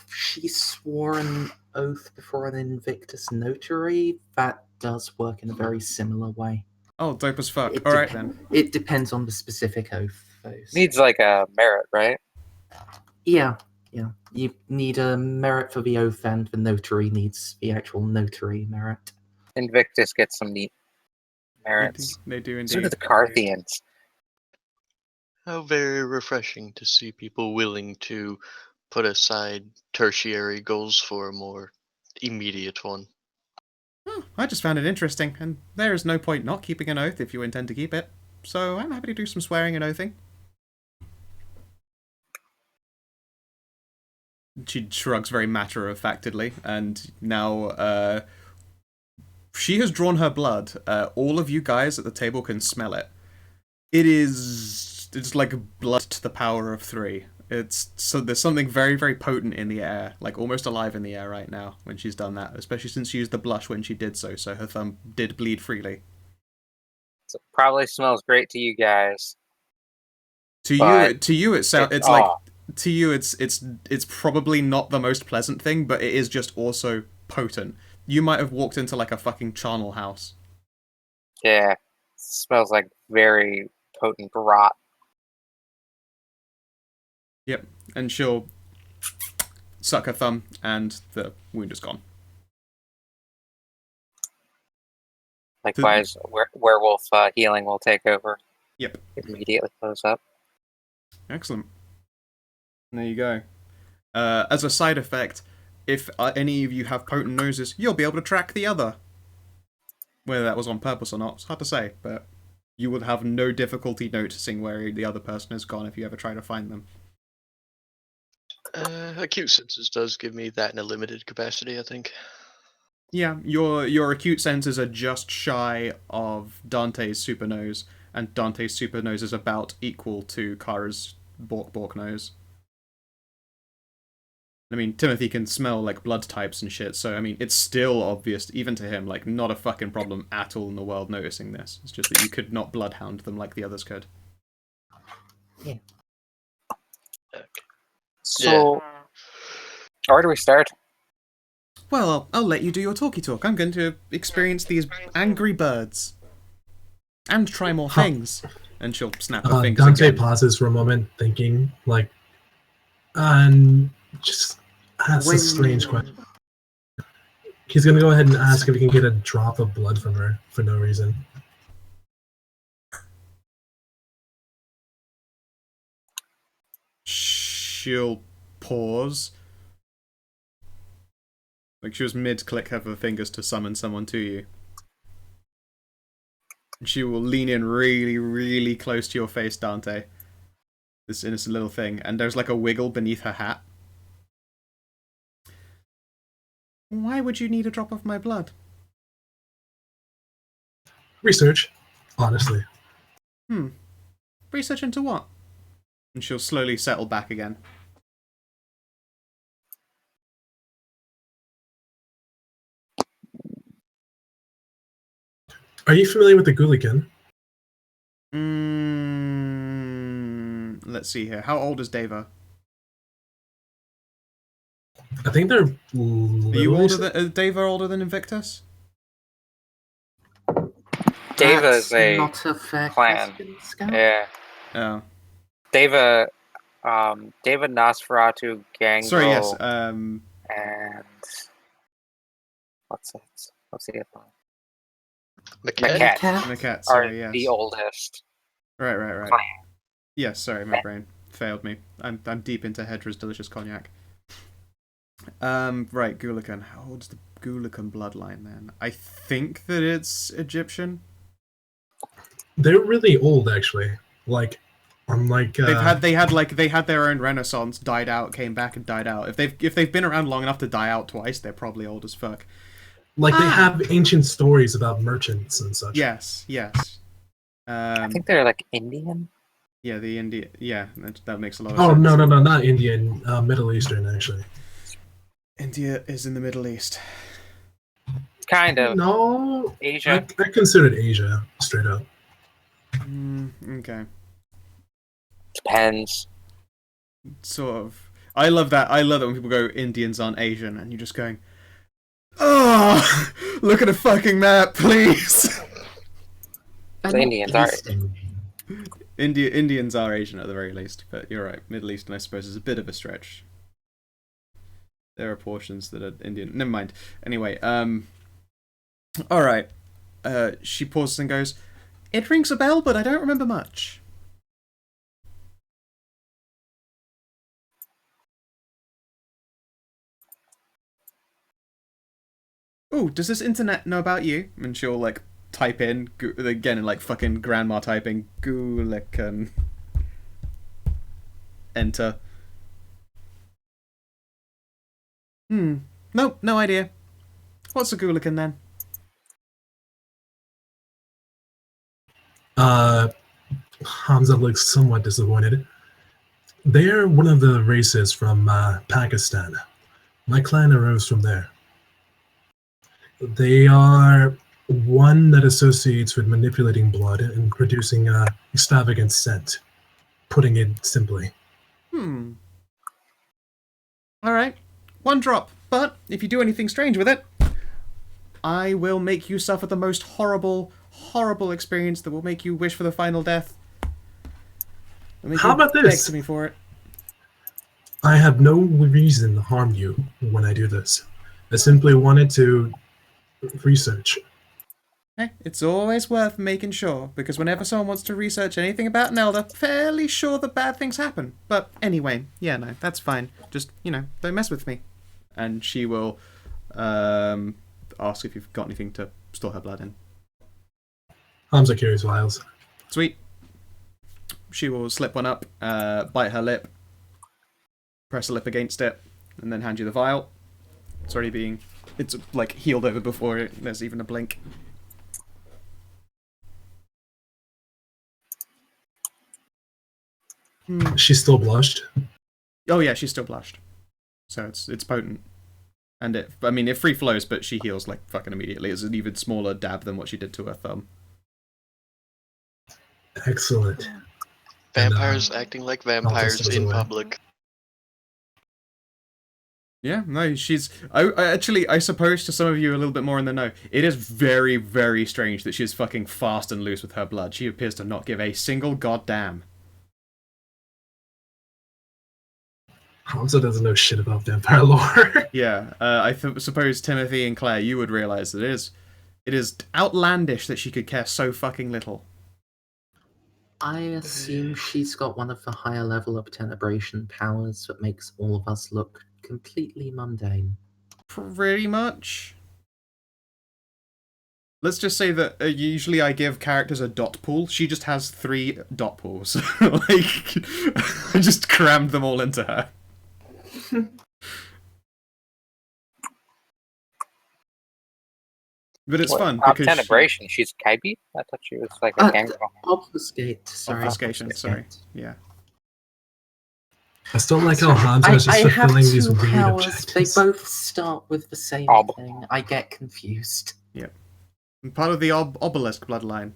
she swore an oath before an Invictus notary, that does work in a very similar way. Oh, dope as fuck. Alright then. It depends on the specific oath. Needs like a merit, right? Yeah. You need a merit for the oath, and the notary needs the actual notary merit. Invictus gets some neat merits. They do indeed. So do the Carthians. How very refreshing to see people willing to put aside tertiary goals for a more immediate one. I just found it interesting, and there is no point not keeping an oath if you intend to keep it. So I'm happy to do some swearing and oathing. She shrugs very matter-of-factedly, and now she has drawn her blood. All of you guys at the table can smell it. It's like blood to the power of 3. There's something very, very potent in the air, like almost alive in the air right now when she's done that, especially since she used the blush when she did so her thumb did bleed freely. So it probably smells great to you guys. To you, it's like to you, it's probably not the most pleasant thing, but it is just also potent. You might have walked into like a fucking charnel house. Yeah, it smells like very potent rot. Yep, and she'll suck her thumb, and the wound is gone. Likewise, werewolf healing will take over. Yep. Immediately close up. Excellent. There you go. As a side effect, if any of you have potent noses, you'll be able to track the other. Whether that was on purpose or not, it's hard to say, but you would have no difficulty noticing where the other person has gone if you ever try to find them. Acute senses does give me that in a limited capacity, I think. Yeah, your acute senses are just shy of Dante's super nose, and Dante's super nose is about equal to Kara's Bork nose. I mean, Timothy can smell like blood types and shit, so I mean, it's still obvious, even to him, like, not a fucking problem at all in the world noticing this. It's just that you could not bloodhound them like the others could. Yeah. Okay. So, where do we start? Well, I'll let you do your talky talk. I'm going to experience these angry birds. And try more things. And she'll snap her fingers Dante again. pauses for a moment, thinking, like, and just asks a strange question. He's going to go ahead and ask if he can get a drop of blood from her for no reason. She'll pause. Like she was mid-click of her fingers to summon someone to you. And she will lean in really, really close to your face, Dante. This innocent little thing. And there's like a wiggle beneath her hat. Why would you need a drop of my blood? Research, honestly. Research into what? And she'll slowly settle back again. Are you familiar with the Ghoulican? Let's see here. How old is Deva? I think they're. Are you older than Deva older than Invictus? Deva's That's a not a fair clan. question, Scout. Yeah. Oh. Deva Nosferatu, Gangrel, Sorry, yes. and what's the other one? Maquette? Maquette, Are sorry, yes. the oldest Right. clan. Yes, sorry, my brain failed me. I'm deep into Hedra's delicious cognac. Right, Ghoulican. How old's the Ghoulican bloodline then? I think that it's Egyptian. They're really old, actually. Like, unlike They had their own renaissance, died out, came back and died out. If they've been around long enough to die out twice, they're probably old as fuck. like they have ancient stories about merchants and such. Yes. I think they're like Indian. Yeah, the India. Yeah, that makes a lot of Oh sense. no, not Indian, Middle Eastern actually. India is in the Middle East. Kind of. No, Asia. I considered Asia straight up. Okay. Depends. Sort of. I love that when people go Indians aren't Asian, and you're just going, oh, look at a fucking map, please. The Indians are. Indians are Asian at the very least, but you're right. Middle Eastern, I suppose, is a bit of a stretch. There are portions that are Indian. Never mind. Anyway, all right. She pauses and goes, "It rings a bell, but I don't remember much." Oh, does this internet know about you? And she'll like type in again in like fucking grandma typing Ghoulican. Enter. Nope, no idea. What's a Ghoulican then? Hamza looks somewhat disappointed. They're one of the races from Pakistan. My clan arose from there. They are one that associates with manipulating blood and producing extravagant scent, putting it simply. Alright. 1 drop. But if you do anything strange with it, I will make you suffer the most horrible, horrible experience that will make you wish for the final death. How about beg this? to me for it. I have no reason to harm you when I do this. I simply wanted to research. It's always worth making sure, because whenever someone wants to research anything about an elder, fairly sure that bad things happen. But anyway, yeah, no, that's fine. Just, don't mess with me. And she will ask if you've got anything to store her blood in. Hamza carries vials. Sweet. She will slip one up, bite her lip, press a lip against it, and then hand you the vial. It's like healed over before there's even a blink. She's still blushed. Oh yeah, she's still blushed. So it's potent. And it free flows, but she heals like fucking immediately. It's an even smaller dab than what she did to her thumb. Excellent. Vampires acting like vampires in public. Yeah, no, she's... I suppose to some of you a little bit more in the know, it is very, very strange that she's fucking fast and loose with her blood. She appears to not give a single goddamn. Hamza doesn't know shit about vampire lore. Yeah, I suppose Timothy and Claire, you would realise that it is outlandish that she could care so fucking little. I assume she's got one of the higher level of tenebration powers that makes all of us look completely mundane. Pretty much. Let's just say that usually I give characters a dot pool. She just has 3 dot pools. Like, I just crammed them all into her. But it's fun because tenebration. She's Kaibi? I thought she was like a gangrel. Obfuscate. Sorry. Obfuscation, sorry. Yeah. I still like how Hamza is just fulfilling these weird powers. objectives. They both start with the same thing. I get confused. Yep. And part of the obelisk bloodline.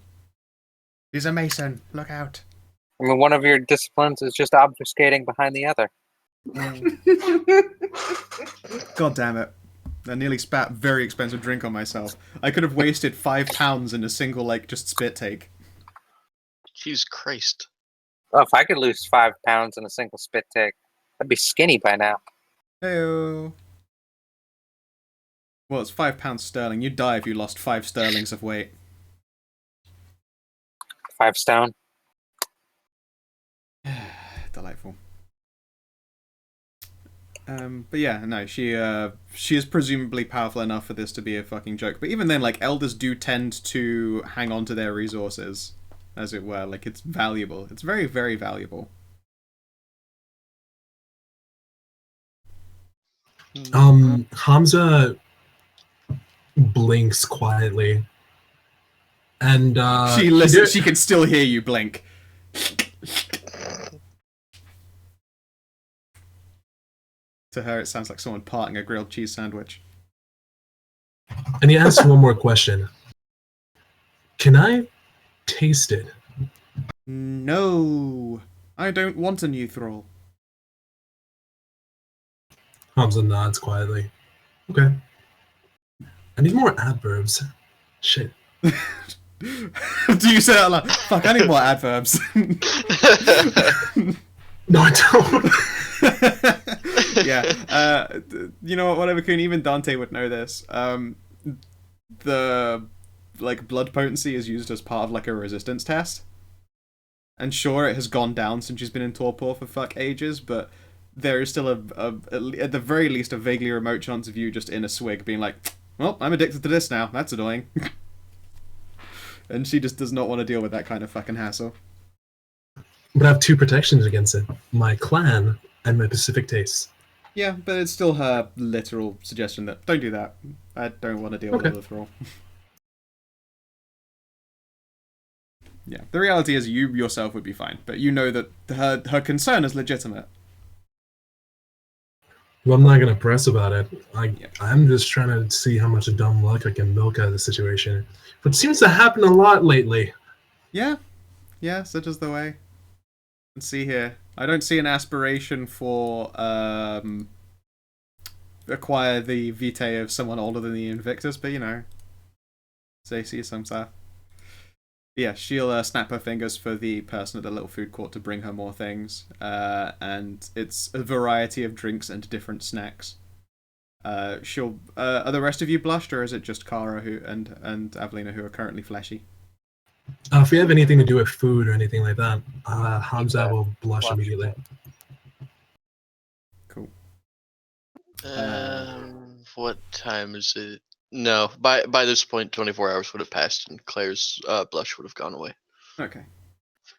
He's a mason. Look out. I mean, one of your disciplines is just obfuscating behind the other. God damn it. I nearly spat very expensive drink on myself. I could have wasted £5 in a single, just spit take. Jesus Christ. Well, if I could lose 5 pounds in a single spit take, I'd be skinny by now. Heyo. Well, it's £5 sterling. You'd die if you lost 5 sterlings of weight. 5 stone. Delightful. But yeah, no, she is presumably powerful enough for this to be a fucking joke. But even then, elders do tend to hang on to their resources, as it were. It's valuable. It's very, very valuable. Hamza blinks quietly. And she listens. She can still hear you blink. To her, it sounds like someone parting a grilled cheese sandwich. And he asks one more question. Can I taste it? No. I don't want a new thrall. Hamza nods quietly. Okay. I need more adverbs. Shit. Do you say that out loud? Fuck, I need more adverbs. No, I don't. Yeah. You know what? Whatever, Kun. Even Dante would know this. The blood potency is used as part of a resistance test. And sure, it has gone down since she's been in torpor for ages, but there is still at the very least a vaguely remote chance of you just in a swig being like, well, I'm addicted to this now. That's annoying. And she just does not want to deal with that kind of fucking hassle. But I have 2 protections against it. My clan and my specific tastes. Yeah, but it's still her literal suggestion that don't do that. I don't want to deal with the thrall. Yeah, the reality is you yourself would be fine, but you know that her concern is legitimate. Well, I'm not going to press about it. I'm just trying to see how much dumb luck I can milk out of the situation. But it seems to happen a lot lately. Yeah, such is the way. Let's see here. I don't see an aspiration for acquire the vitae of someone older than the Invictus, but you know, they see some stuff. Yeah, she'll snap her fingers for the person at the little food court to bring her more things, and it's a variety of drinks and different snacks. She'll. Are the rest of you blushed, or is it just Kara who and Avelina who are currently fleshy? If we have anything to do with food or anything like that, Hamza will blush immediately. Cool. What time is it? No, by this point, 24 hours would have passed, and Claire's blush would have gone away. Okay.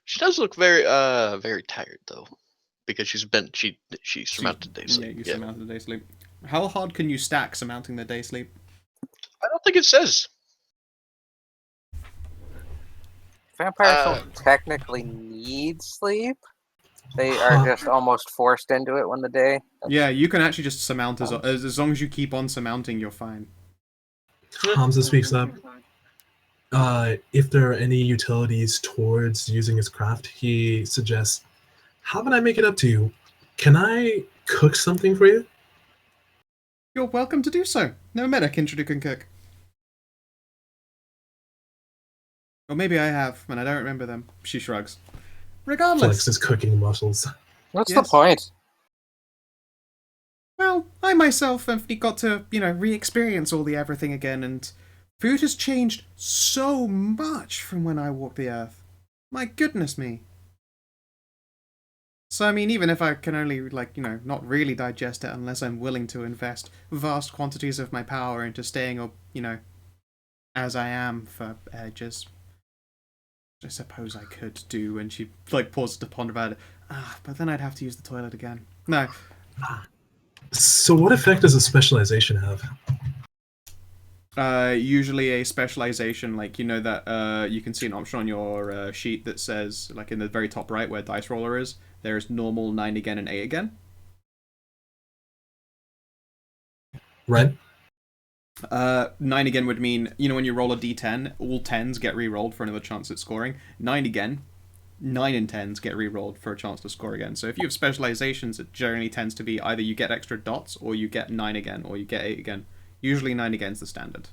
She does look very tired though, because she surmounted day sleep. Yeah, you surmounted the day sleep. How hard can you stack surmounting the day sleep? I don't think it says. Vampires don't technically need sleep. They are just almost forced into it when the day. Yeah, you can actually just surmount as long as you keep on surmounting, you're fine. Hamza speaks up. If there are any utilities towards using his craft, he suggests, how can I make it up to you? Can I cook something for you? You're welcome to do so. No matter, Kindred can cook. Or maybe I have, and I don't remember them. She shrugs. Regardless. Flexes cooking muscles. What's the point? Well, I myself have got to, re-experience all the everything again, and food has changed so much from when I walked the earth. My goodness me. So, I mean, even if I can only, not really digest it unless I'm willing to invest vast quantities of my power into staying, as I am for ages, I suppose I could do, and she, pauses to ponder about it. But then I'd have to use the toilet again. No. So what effect does a specialization have? Usually a specialization, that you can see an option on your sheet that says, in the very top right where dice roller is, there's normal, 9 again, and 8 again. Right. 9 again would mean, when you roll a d10, all 10s get re-rolled for another chance at scoring. 9 again, 9 and 10s get re-rolled for a chance to score again. So if you have specializations, it generally tends to be either you get extra dots, or you get 9 again, or you get 8 again. Usually 9 again is the standard.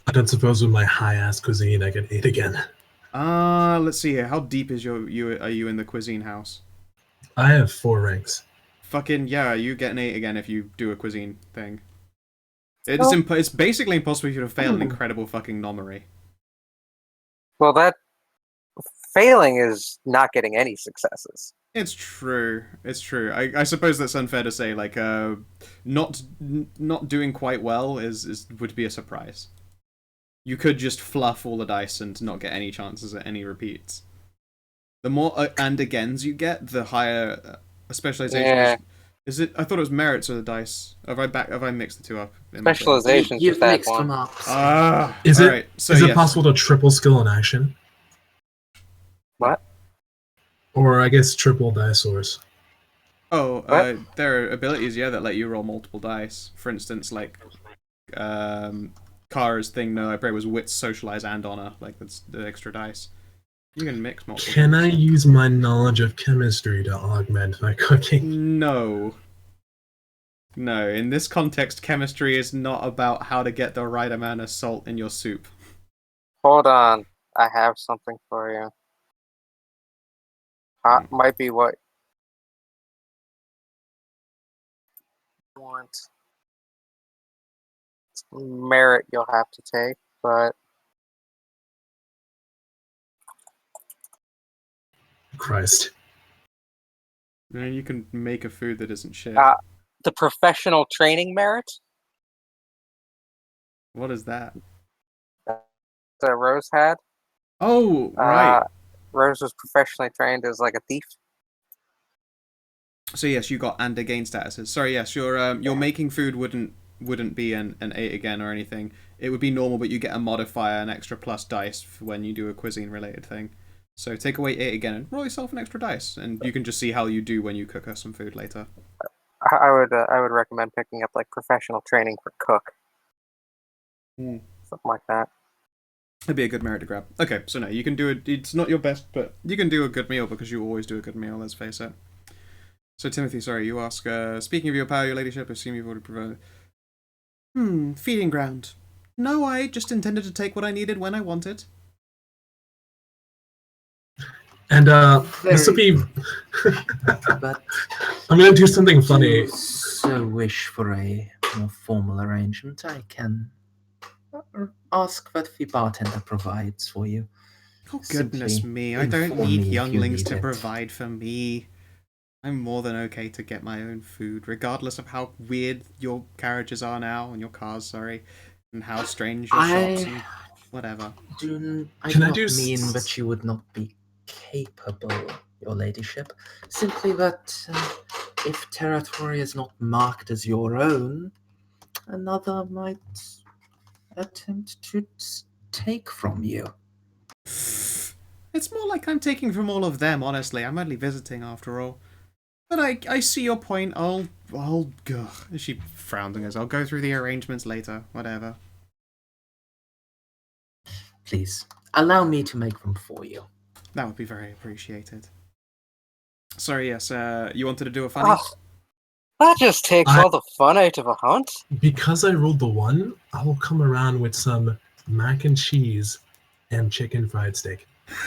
I don't suppose with my high-ass cuisine I get 8 again. Let's see here. How deep is are you in the cuisine house? I have 4 ranks. Fucking yeah, you get an 8 again if you do a cuisine thing. It's basically impossible for you to fail an incredible fucking nomery. Well, that failing is not getting any successes. It's true. It's true. I suppose that's unfair to say. Not doing quite well would be a surprise. You could just fluff all the dice and not get any chances at any repeats. The more and agains you get, the higher specialization. Yeah. Is it? I thought it was merits of the dice. Have I mixed the two up? Specializations You've is that mixed one. them up. Is it right. So, is it yes. possible to triple skill in action? What? Or I guess triple dice source. Oh, there are abilities, that let you roll multiple dice. For instance, Kara's thing, no, I pray was wits, socialize, and honor. That's the extra dice. You can mix multiple. Can I use my knowledge of chemistry to augment my cooking? No. No, in this context, chemistry is not about how to get the right amount of salt in your soup. Hold on. I have something for you. Might be what you want. It's merit you'll have to take, but Christ. You can make a food that isn't shit. the professional training merit What is that? that Rose had. Oh, right. Rose was professionally trained as a thief. So yes, you got and again statuses. Sorry, yes, your making food wouldn't be an 8 again or anything. It would be normal, but you get a modifier, an extra plus dice for when you do a cuisine related thing. So take away 8 again and roll yourself an extra dice, and you can just see how you do when you cook her some food later. I would recommend picking up professional training for cook. Mm. Something like that. That'd be a good merit to grab. Okay, so no, you can do it. It's not your best, but you can do a good meal because you always do a good meal, let's face it. So, Timothy, sorry, you ask, speaking of your power, your ladyship, I assume you've already provided. Feeding ground. No, I just intended to take what I needed when I wanted. And this will be. But I'm gonna do something if funny. you so wish for a more formal arrangement, I can ask that the bartender provides for you. Oh, goodness Simply me, I don't inform need me if you younglings need to it. provide for me. I'm more than okay to get my own food, regardless of how weird your carriages are now, and your cars, sorry, and how strange your shops and whatever. I Can I do not do mean that you would not be capable, your ladyship. Simply that if territory is not marked as your own, another might attempt to take from you. It's more like I'm taking from all of them, honestly. I'm only visiting after all. But I see your point. Ugh. She frowned and goes, I'll go through the arrangements later. Whatever. Please, allow me to make them for you. That would be very appreciated. Sorry, yes, you wanted to do a funny? Oh, that just takes all the fun out of a hunt. Because I rolled the 1, I will come around with some mac and cheese and chicken fried steak.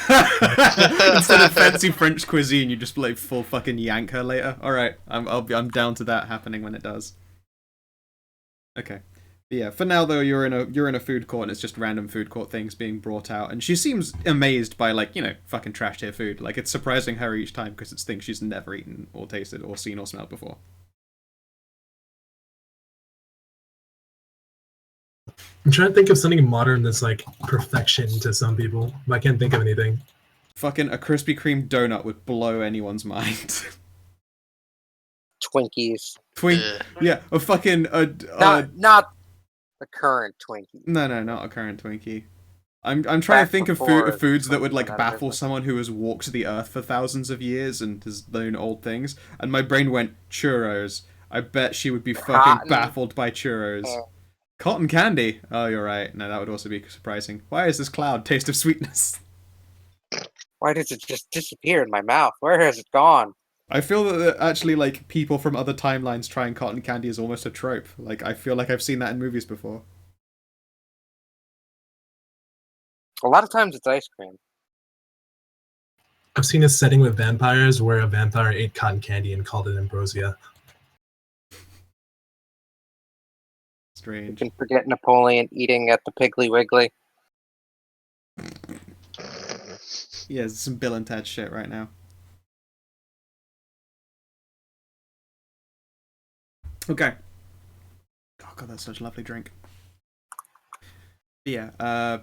Instead of fancy French cuisine, you just like full fucking yank her later. All right, I'm down to that happening when it does. Okay, but yeah. For now though, you're in a food court and it's just random food court things being brought out, and she seems amazed by like fucking trash tier food. Like it's surprising her each time because it's things she's never eaten or tasted or seen or smelled before. I'm trying to think of something modern that's like perfection to some people, but I can't think of anything. Fucking a Krispy Kreme donut would blow anyone's mind. Twinkies. Yeah, a fucking Not the current Twinkie. No, not a current Twinkie. I'm trying to think of foods that would like Twinkie baffle someone who has walked the earth for thousands of years and has known old things. And my brain went churros. I bet she would be fucking baffled by churros. Cotton candy. Oh, you're right. No, that would also be surprising. Why is this cloud taste of sweetness? Why does it just disappear in my mouth? Where has it gone? I feel that actually, like, people from other timelines trying cotton candy is almost a trope. Like, I feel like I've seen that in movies before. A lot of times it's ice cream. I've seen a setting with vampires where a vampire ate cotton candy and called it ambrosia. Strange. You can forget Napoleon eating at the Piggly Wiggly. Yeah, it's some Bill and Ted shit right now. Okay. Oh god, that's such a lovely drink. But yeah,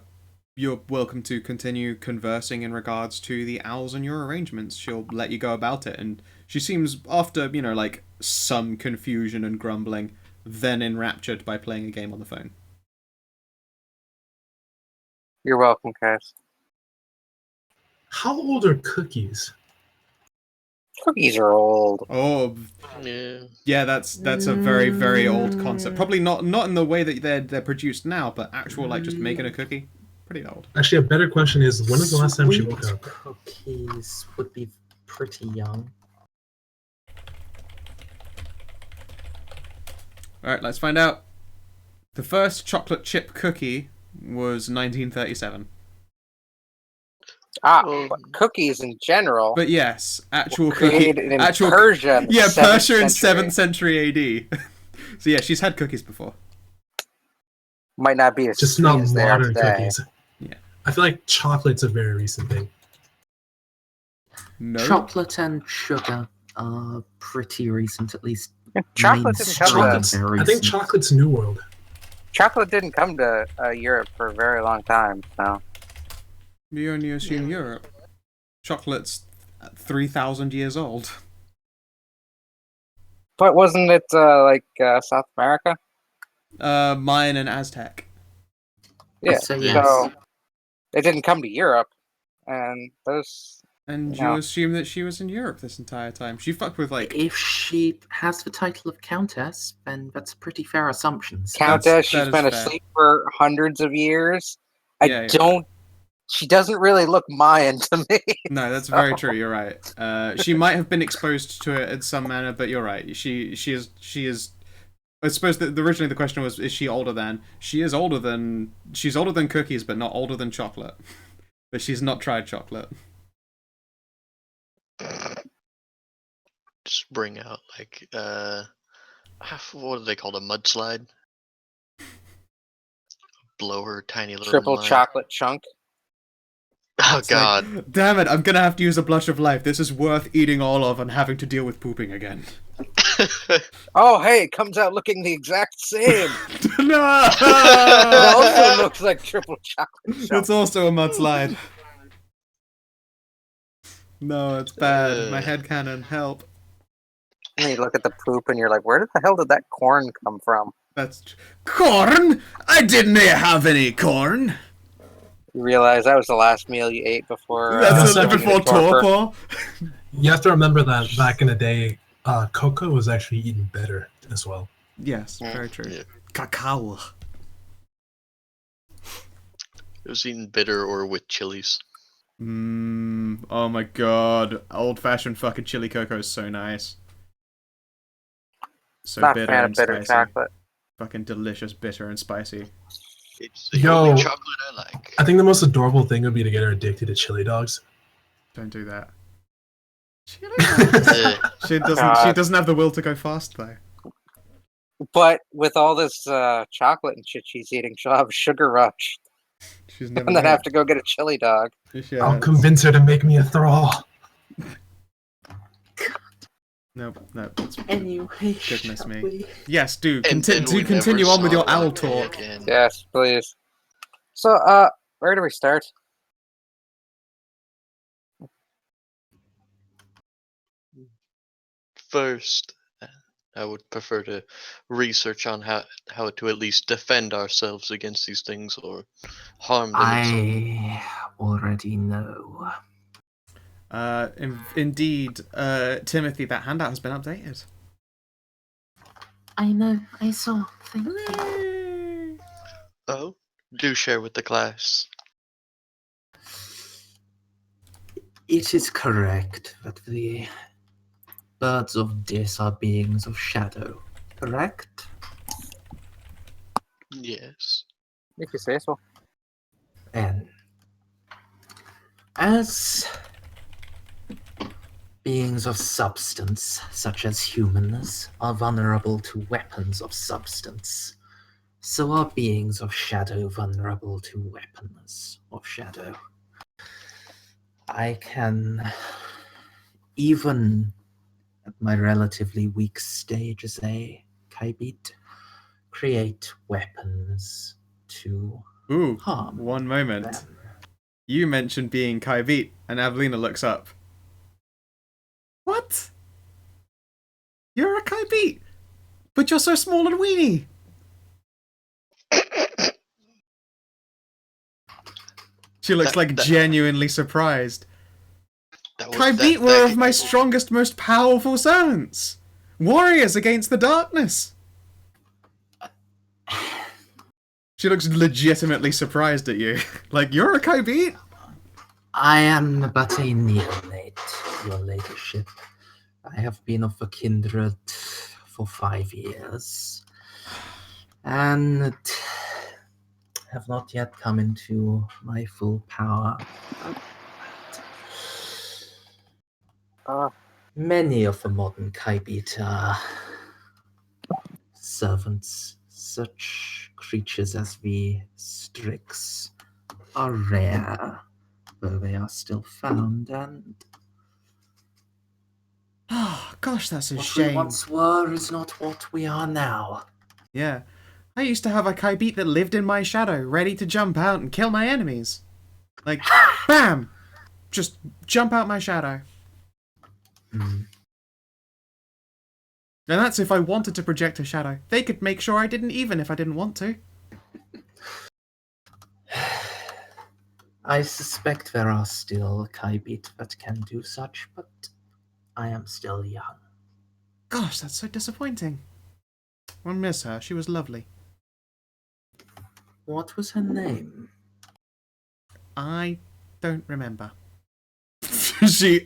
you're welcome to continue conversing in regards to the owls and your arrangements. She'll let you go about it, and she seems, after, like, some confusion and grumbling, then enraptured by playing a game on the phone. You're welcome, Chris. How old are cookies? Cookies are old. Oh, yeah, that's a very, very old concept. Probably not in the way that they're produced now, but actual, like, just making a cookie. Pretty old. Actually, a better question is, when was the last time she woke up? Cookies would be pretty young. Alright, let's find out. The first chocolate chip cookie was 1937. But cookies in general. But yes, actual created in actual Persia. Yeah, Persia in 7th 7th century AD. So yeah, she's had cookies before. Might not be as just sweet not as they are modern today. cookies. Yeah. I feel like chocolate's a very recent thing. No. Chocolate and sugar are pretty recent, at least. Chocolate didn't come to. I think chocolate's New World. Chocolate didn't come to Europe for a very long time. So. You only assume Europe. Chocolate's 3,000 years old. But wasn't it South America? Mayan and Aztec. Yeah. So, yes. So it didn't come to Europe, and those. And you assume that she was in Europe this entire time. She fucked with, like... If she has the title of Countess, then that's a pretty fair assumption. Countess, she's been asleep for hundreds of years, Yeah, you're don't. She doesn't really look Mayan to me. No, that's very true. You're right. She might have been exposed to it in some manner, but you're right. She is. I suppose that originally the question was, is she older than? She's older than cookies, but not older than chocolate. But she's not tried chocolate. Just bring out like what do they call a mudslide? Blow her tiny little Triple mind. chocolate chunk. Oh It's like, God! damn it! I'm gonna have to use a blush of life. This is worth eating all of and having to deal with pooping again. Oh, hey, it comes out looking the exact same. No! It also looks like triple chocolate chunk. It's also a mudslide. No, it's bad. My headcanon, help. And you look at the poop and you're like, where the hell did that corn come from? Corn? I didn't have any corn. You realize that was the last meal you ate before. That's That's before torpor. You have to remember that back in the day, cocoa was actually eaten better as well. Yes, very true. Yeah. Cacao. It was eaten bitter or with chilies. Oh my god. Old-fashioned fucking chili cocoa is so nice. So Not a bitter fan of and bitter spicy. chocolate. Fucking delicious, bitter and spicy. It's the Yo. only chocolate I like. I think the most adorable thing would be to get her addicted to chili dogs. Don't do that. Eh, She doesn't have the will to go fast though. But with all this chocolate and shit she's eating, she'll have a sugar rush She's never and then gonna- have to go get a chili dog. Yeah, I'll convince her to make me a thrall. Nope, it's Anyway, Goodness shall me. we? Yes, do and then we continue never on with your saw owl that guy talk. again. Yes, please. So, where do we start? First, I would prefer to research on how to at least defend ourselves against these things or harm them. I already know. Indeed, Timothy, that handout has been updated. I know. I saw. Thank you. Yay. Oh, do share with the class. It is correct that the birds of Dis are beings of shadow. Correct? Yes. If you say so. And as beings of substance, such as humans, are vulnerable to weapons of substance, so are beings of shadow vulnerable to weapons of shadow. I can, even at my relatively weak stage as a Kaibit, create weapons to Ooh, harm one moment. them. You mentioned being Kaibit, and Avelina looks up. What? You're a Kaibit, but you're so small and weeny. She looks like genuinely surprised. Kaibit were of my strongest, most powerful servants. Warriors against the darkness. She looks legitimately surprised at you. Like, you're a Kaibit? I am but a neonate, your ladyship. I have been of the Kindred for 5 years, and have not yet come into my full power. Many of the modern Kaibit are servants. Such creatures as the Strix are rare, though they are still found, and Oh, gosh, that's a what we shame. once were is not what we are now. Yeah. I used to have a Kaibit that lived in my shadow, ready to jump out and kill my enemies. Like, bam! Just jump out my shadow. Mm. And that's if I wanted to project a shadow. They could make sure I didn't even if I didn't want to. I suspect there are still Kaibit that can do such, but I am still young. Gosh, that's so disappointing. I miss her. She was lovely. What was her name? I don't remember. She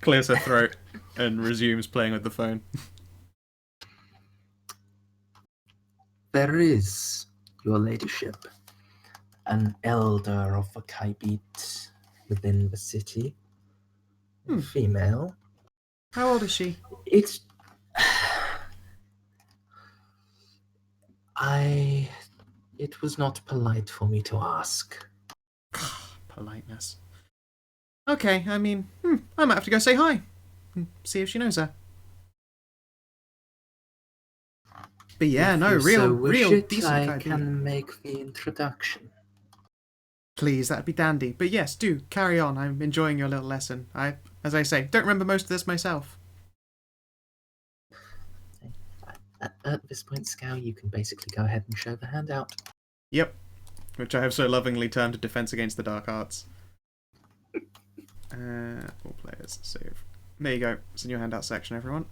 clears her throat and resumes playing with the phone. There is, your ladyship, an elder of a Kaibit within the city. Female. How old is she? It's... It was not polite for me to ask. Politeness. Okay, I mean, I might have to go say hi. And see if she knows her. But yeah, If no, you real, so wish real it, decent I guy. can make the introduction. Please, that'd be dandy. But yes, do carry on. I'm enjoying your little lesson. As I say, don't remember most of this myself. At this point, Scow, you can basically go ahead and show the handout. Yep. Which I have so lovingly turned to Defense Against the Dark Arts. All players, save. There you go. It's in your handout section, everyone.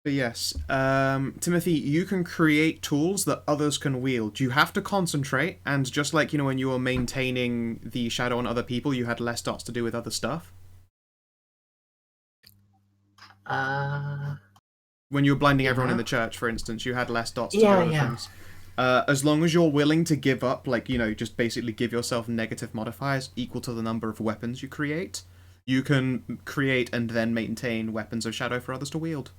But yes, Timothy, you can create tools that others can wield. You have to concentrate, and just like, when you were maintaining the shadow on other people, you had less dots to do with other stuff. When you were blinding everyone in the church, for instance, you had less dots to do other things. As long as you're willing to give up, just basically give yourself negative modifiers equal to the number of weapons you create, you can create and then maintain weapons of shadow for others to wield.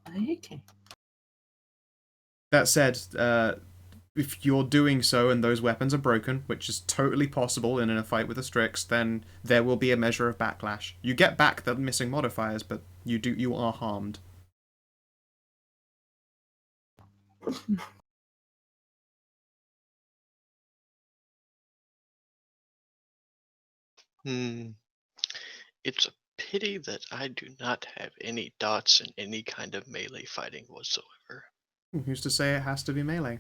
Okay. That said, if you're doing so and those weapons are broken, which is totally possible in a fight with the Strix, then there will be a measure of backlash. You get back the missing modifiers, but you are harmed. It's a pity that I do not have any dots in any kind of melee fighting whatsoever. Who's to say it has to be melee?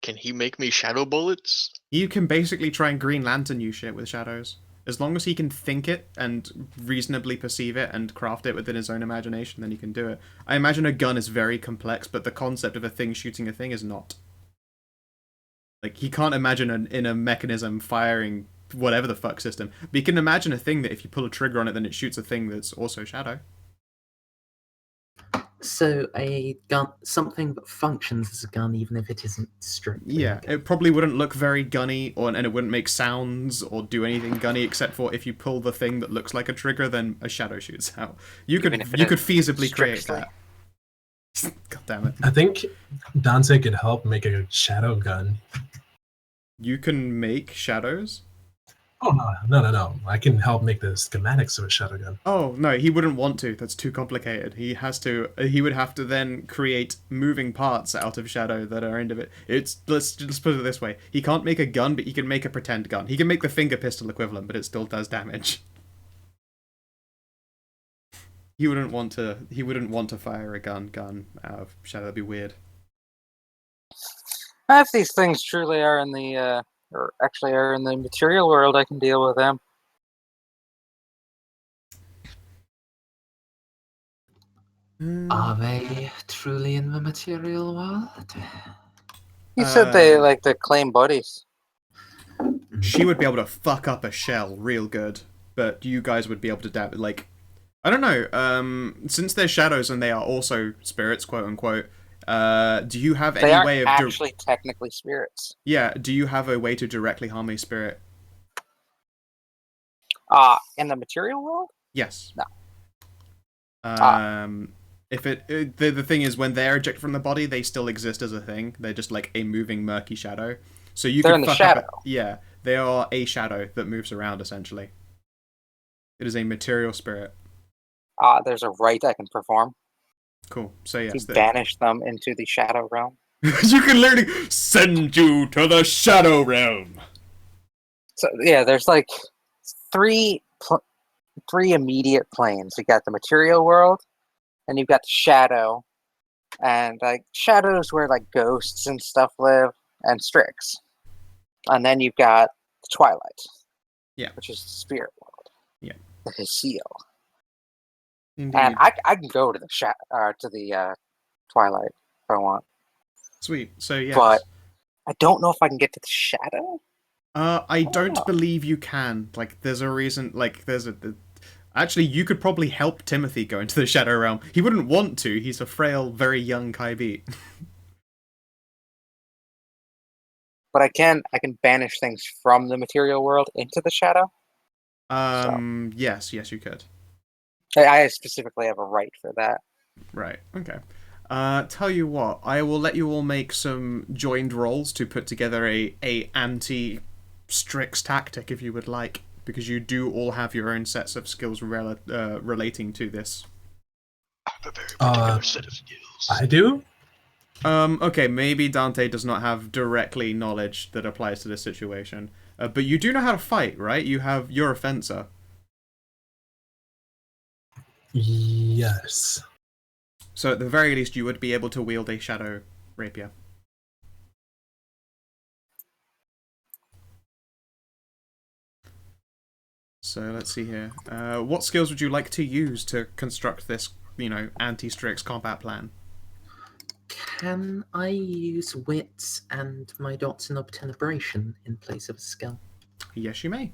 Can he make me shadow bullets? You can basically try and Green Lantern you shit with shadows. As long as he can think it and reasonably perceive it and craft it within his own imagination, then he can do it. I imagine a gun is very complex, but the concept of a thing shooting a thing is not. Like, he can't imagine in a mechanism firing whatever the fuck system. But he can imagine a thing that if you pull a trigger on it, then it shoots a thing that's also shadow. So a gun, something that functions as a gun, even if it isn't strictly. Yeah, it probably wouldn't look very gunny, and it wouldn't make sounds or do anything gunny, except for if you pull the thing that looks like a trigger, then a shadow shoots out. You could feasibly create that. God damn it! I think Dante could help make a shadow gun. You can make shadows? Oh, no. I can help make the schematics of a shadow gun. Oh, no, he wouldn't want to. That's too complicated. He would have to then create moving parts out of shadow that are individual. Let's just put it this way. He can't make a gun, but he can make a pretend gun. He can make the finger pistol equivalent, but it still does damage. He wouldn't want to fire a gun out of shadow. That'd be weird. If these things truly are in the or actually are in the material world, I can deal with them. Are they truly in the material world? You said they like to claim buddies. She would be able to fuck up a shell real good, but you guys would be able to I don't know. Since they're shadows and they are also spirits, quote unquote. Do you have any way of actually technically spirits? Yeah. Do you have a way to directly harm a spirit? In the material world? Yes. No. If the thing is, when they're ejected from the body, they still exist as a thing. They're just like a moving murky shadow. So they're in the shadow. Yeah, they are a shadow that moves around. Essentially, it is a material spirit. There's a rite I can perform. Cool. So yes, to banish them into the shadow realm. You can literally send you to the shadow realm. So yeah, there's like three immediate planes. You got the material world, and you've got the shadow, and like shadows where like ghosts and stuff live, and Strix, and then you've got the Twilight. Yeah, which is the spirit world. Yeah, the seal. Indeed. And I can go to the Twilight if I want, Sweet. So yes. but I don't know if I can get to the Shadow. I don't know. believe you can. Like, there's a reason. Like, actually, you could probably help Timothy go into the Shadow Realm. He wouldn't want to. He's a frail, very young Kai'Bit. But I can banish things from the material world into the Shadow. Yes, you could. I specifically have a right for that. Right. Okay. Tell you what, I will let you all make some joined rolls to put together a anti-Strix tactic, if you would like, because you do all have your own sets of skills relating to this. I have a very particular set of skills. I do? Okay, maybe Dante does not have directly knowledge that applies to this situation, but you do know how to fight, right? You're a fencer. Yes. So at the very least, you would be able to wield a shadow rapier. So let's see here. What skills would you like to use to construct this, anti-Strix combat plan? Can I use wits and my dots in obtenebration in place of a skill? Yes, you may.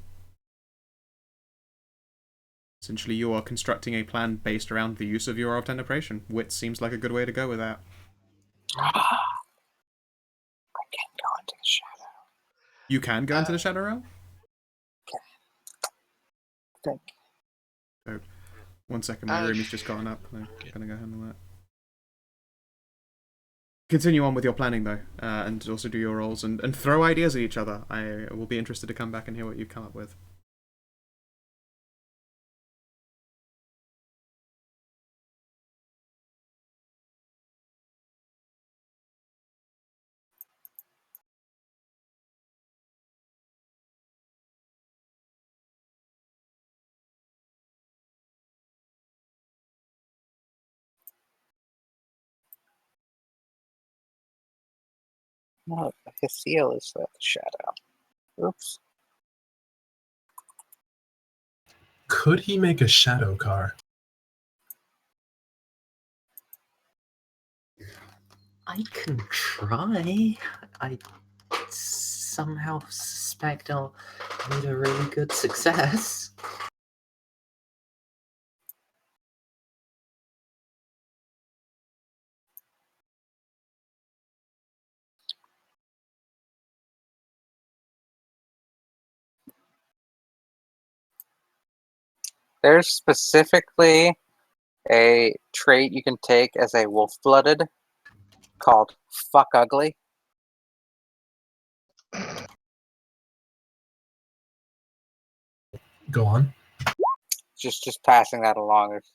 Essentially, you are constructing a plan based around the use of your obtenebration. Wit seems like a good way to go with that. I can go into the Shadow. You can go into the Shadow Realm? Think. Oh, 1 second, my room has just gotten up. I'm gonna go handle that. Continue on with your planning, though, and also do your rolls and throw ideas at each other. I will be interested to come back and hear what you come up with. No, his seal is the Shadow. Oops. Could he make a shadow car? I can try. I somehow suspect I'll need a really good success. There's specifically a trait you can take as a wolf-blooded called Fuck Ugly. Go on. Just passing that along. There's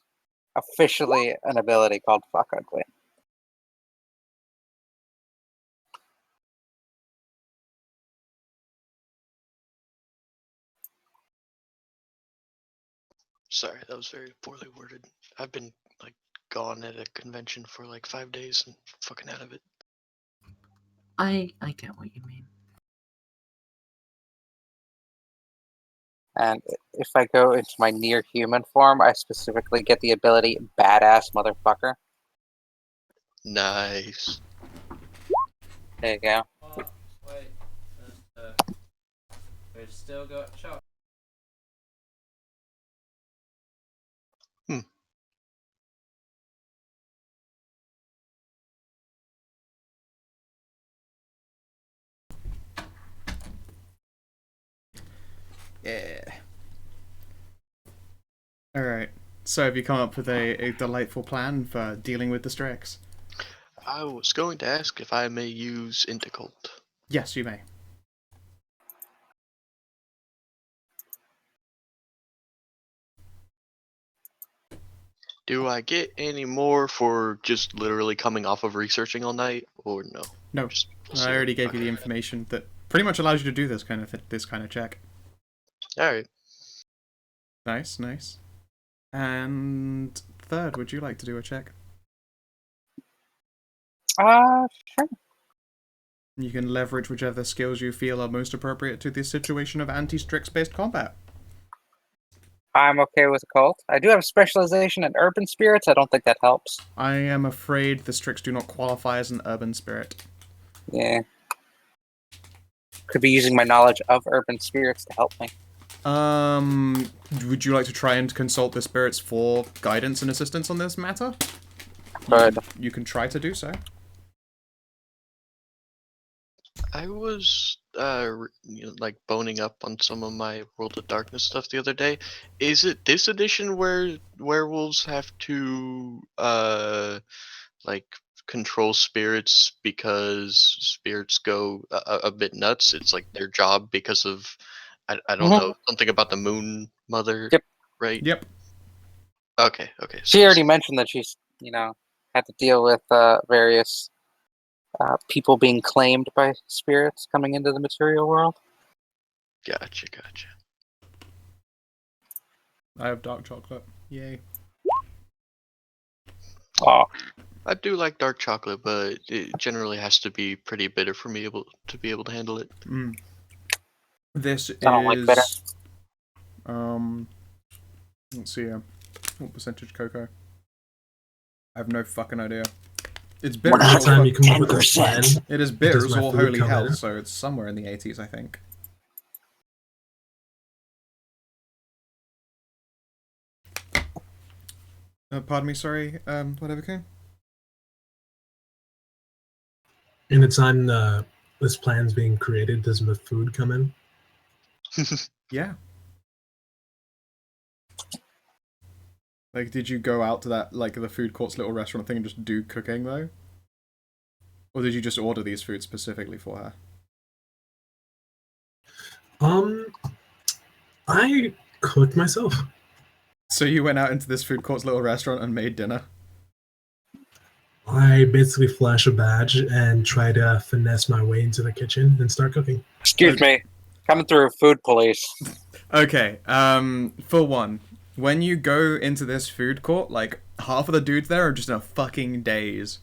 officially an ability called Fuck Ugly. Sorry, that was very poorly worded. I've been gone at a convention for 5 days and fucking out of it. I get what you mean. And if I go into my near human form, I specifically get the ability Badass Motherfucker. Nice. There you go. Wait. We've still got chocolate. Yeah. Alright. So have you come up with a delightful plan for dealing with the Strix? I was going to ask if I may use Intercult. Yes, you may. Do I get any more for just literally coming off of researching all night, or no? No, Just I already gave you the information that pretty much allows you to do this kind of check. Alright. Nice. And third, would you like to do a check? Sure. You can leverage whichever skills you feel are most appropriate to this situation of anti-Strix based combat. I'm okay with occult. I do have specialization in urban spirits. I don't think that helps. I am afraid the Strix do not qualify as an urban spirit. Yeah. Could be using my knowledge of urban spirits to help me. Would you like to try and consult the spirits for guidance and assistance on this matter? Good. You can try to do so. I was like boning up on some of my World of Darkness stuff the other day. Is it this edition where werewolves have to like control spirits because spirits go a bit nuts? It's like their job because of I don't know, something about the moon mother, Yep. right? Yep. Okay. She already mentioned that she's, had to deal with various people being claimed by spirits coming into the material world. Gotcha. I have dark chocolate. Yay. Oh, I do like dark chocolate, but it generally has to be pretty bitter for me to be able to handle it. This I don't like bitter. is let's see here. What percentage cocoa? I have no fucking idea. It's bitter. By the time you come up with this plan, It is bitter does as my all food holy come hell, in? so it's somewhere in the 80s, I think. Pardon me, sorry, whatever came? in the time this plan's being created, does the food come in? Yeah. Like, did you go out to that, like, the food court's little restaurant thing and just do cooking, though? Or did you just order these foods specifically for her? I cooked myself. So you went out into this food court's little restaurant and made dinner? I basically flash a badge and try to finesse my way into the kitchen and start cooking. excuse me. Coming through, food police. Okay, for one, when you go into this food court, like, half of the dudes there are just in a fucking daze.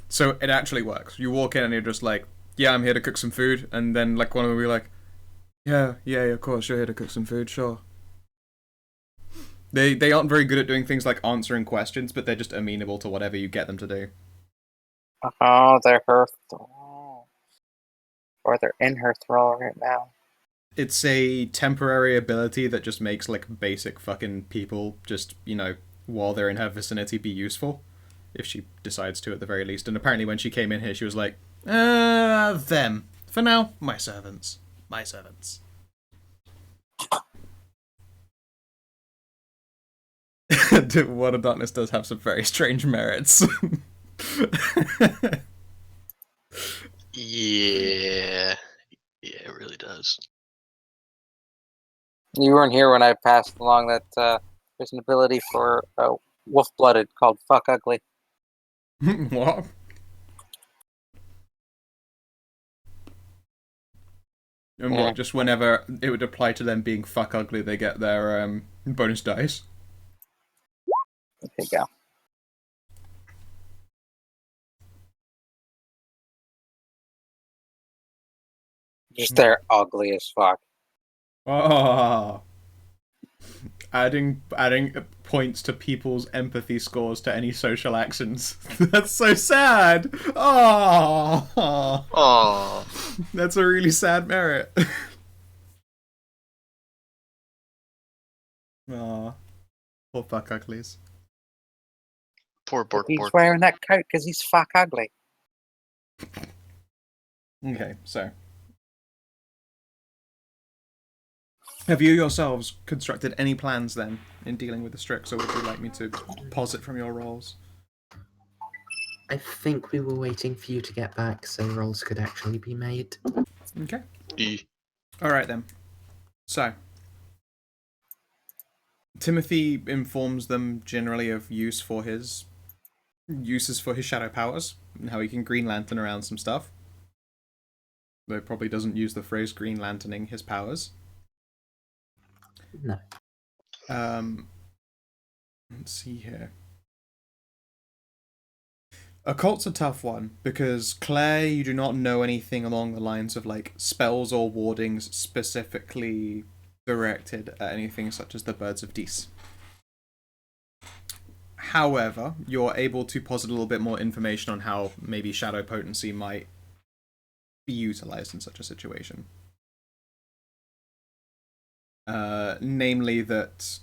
So it actually works. You walk in and you're just like, yeah, I'm here to cook some food, and then, like, one of them will be like, yeah, of course, you're here to cook some food, sure. They aren't very good at doing things like answering questions, but they're just amenable to whatever you get them to do. Oh, they're her thrall. Or they're in her thrall right now. It's a temporary ability that just makes, like, basic fucking people just, while they're in her vicinity, be useful. If she decides to, at the very least. And apparently when she came in here, she was like, them. For now, my servants. My servants. World of Darkness does have some very strange merits. Yeah, it really does. You weren't here when I passed along that there's an ability for wolf-blooded called Fuck Ugly. What? And Yeah. what, just whenever it would apply to them being fuck ugly, they get their bonus dice? There you go. Just they're ugly as fuck. Oh. Adding points to people's empathy scores to any social actions. That's so sad. Oh. Aww. That's a really sad merit. Aw. Poor fuck uglies. Poor Bork He's Bork. wearing that coat because he's fuck ugly. Okay, so. Have you yourselves constructed any plans then in dealing with the Strix, or would you like me to posit from your roles? I think we were waiting for you to get back so rolls could actually be made. Okay. E. Alright then. So. Timothy informs them generally of uses for his shadow powers, and how he can Green Lantern around some stuff. Though probably doesn't use the phrase Green Lanterning his powers. No. Let's see here. Occult's a tough one, because Claire, you do not know anything along the lines of, like, spells or wardings specifically directed at anything such as the Birds of Dis. However, you're able to posit a little bit more information on how maybe shadow potency might be utilized in such a situation. Namely that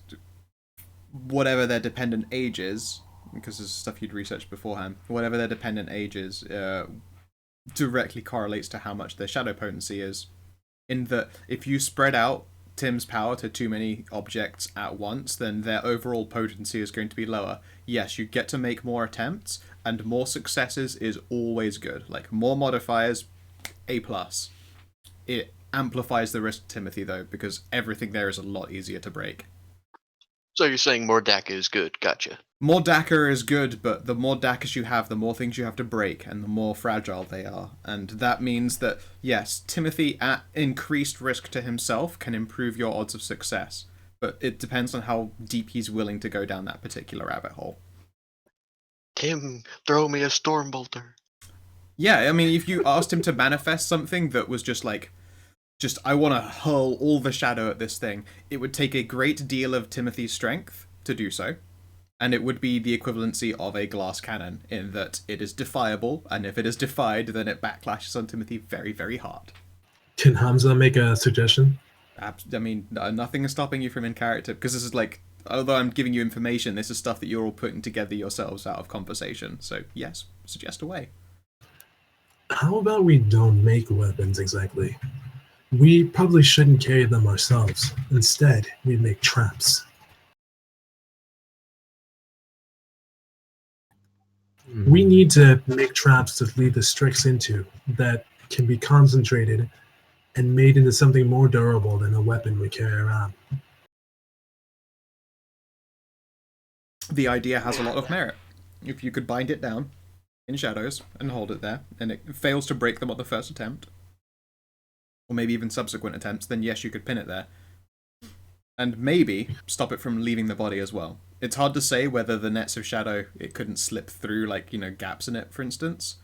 whatever their dependent age is, because this is stuff you'd researched beforehand, whatever their dependent age is, directly correlates to how much their shadow potency is. In that, if you spread out Tim's power to too many objects at once, then their overall potency is going to be lower. Yes, you get to make more attempts, and more successes is always good. Like, more modifiers, A+. It amplifies the risk, Timothy, though, because everything there is a lot easier to break. So you're saying more DACA is good? Gotcha. More DACA is good, but the more DACAs you have, the more things you have to break, and the more fragile they are. And that means that, yes, Timothy, at increased risk to himself, can improve your odds of success. But it depends on how deep he's willing to go down that particular rabbit hole. Tim, throw me a storm bolter. Yeah, I mean, if you asked him to manifest something that was just I want to hurl all the shadow at this thing, it would take a great deal of Timothy's strength to do so. And it would be the equivalency of a glass cannon, in that it is defiable, and if it is defied, then it backlashes on Timothy very, very hard. Can Hamza make a suggestion? I mean, nothing is stopping you from in character, because this is although I'm giving you information, this is stuff that you're all putting together yourselves out of conversation. So, yes, suggest away. How about we don't make weapons exactly? We probably shouldn't carry them ourselves. Instead, we make traps. We need to make traps to lead the Strix into that can be concentrated and made into something more durable than a weapon we carry around. The idea has a lot of merit. If you could bind it down in shadows and hold it there, and it fails to break them on the first attempt, or maybe even subsequent attempts, then yes, you could pin it there. And maybe stop it from leaving the body as well. It's hard to say whether the nets of shadow, it couldn't slip through, gaps in it, for instance.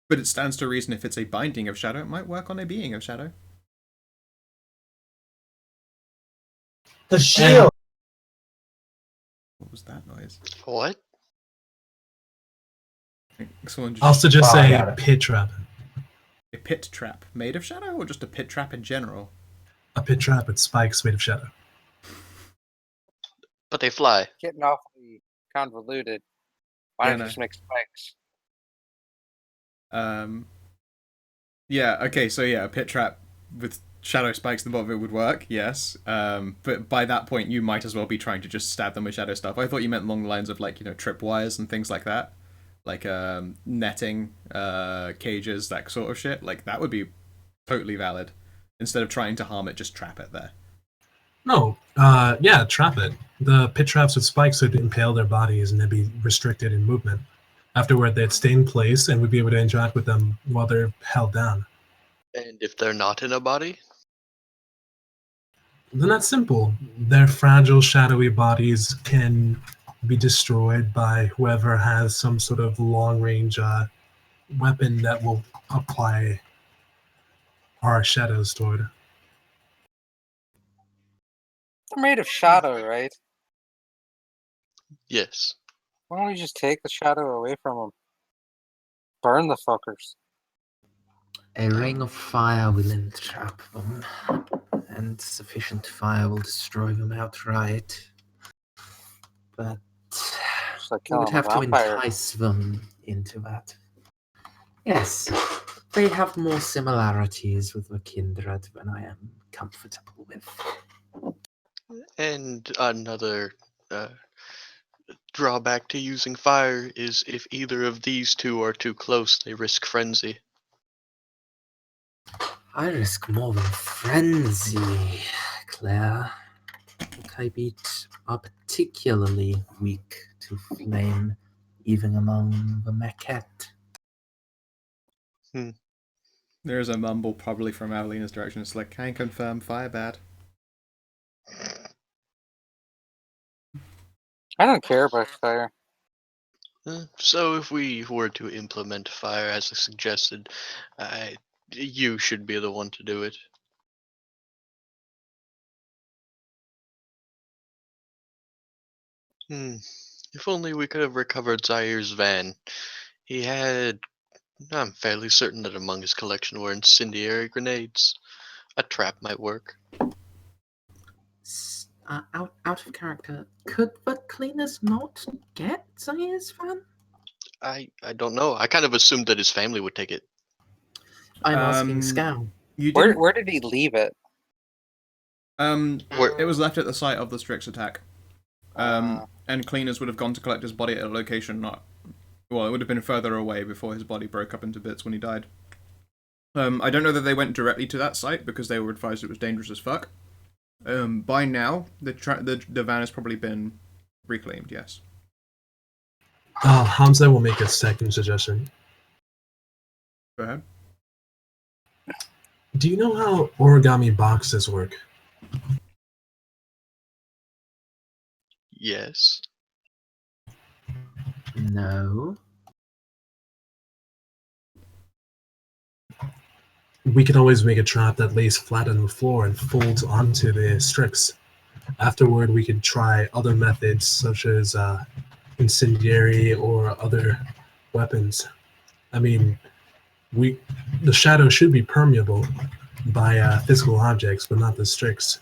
But it stands to reason if it's a binding of shadow, it might work on a being of shadow. The shield! What was that noise? What? Someone just... I'll suggest I a got it. pit trap. A pit trap made of shadow, or just a pit trap in general? A pit trap with spikes made of shadow. But they fly. Getting awfully convoluted. Why Yeah, don't you no. just make spikes? Yeah, okay, so yeah, a pit trap with shadow spikes at the bottom of it would work, yes. But by that point, you might as well be trying to just stab them with shadow stuff. I thought you meant along the lines of, tripwires and things like that. Netting, cages, that sort of shit. That would be totally valid. Instead of trying to harm it, just trap it there. No, yeah, trap it. The pit traps with spikes would impale their bodies and they'd be restricted in movement. Afterward, they'd stay in place and we'd be able to interact with them while they're held down. And if they're not in a body? Then that's simple. Their fragile, shadowy bodies can be destroyed by whoever has some sort of long-range weapon that will apply our shadows toward. They're made of shadow, right? Yes. Why don't we just take the shadow away from them? Burn the fuckers. A ring of fire will entrap them, and sufficient fire will destroy them outright. But Just like we would killing a have to vampire. entice them into that. Yes, they have more similarities with the Kindred than I am comfortable with. And another drawback to using fire is if either of these two are too close, they risk frenzy. I risk more than frenzy, Claire. Kybite are particularly weak to flame, even among the Maquette. There is a mumble probably from Avelina's direction. It's like, can confirm fire bad. I don't care about fire. So if we were to implement fire as suggested, you should be the one to do it. If only we could have recovered Zaire's van. I'm fairly certain that among his collection were incendiary grenades. A trap might work. Out of character, could the cleaners not get Zaire's van? I don't know. I kind of assumed that his family would take it. I'm asking Scow. Where did he leave it? It was left at the site of the Strix attack. And cleaners would have gone to collect his body at a location it would have been further away before his body broke up into bits when he died. I don't know that they went directly to that site because they were advised it was dangerous as fuck. By now, the van has probably been reclaimed, yes. Hamza will make a second suggestion. Go ahead. Do you know how origami boxes work? Yes. No. We can always make a trap that lays flat on the floor and folds onto the Strix. Afterward, we could try other methods such as incendiary or other weapons. I mean, the shadow should be permeable by physical objects, but not the Strix.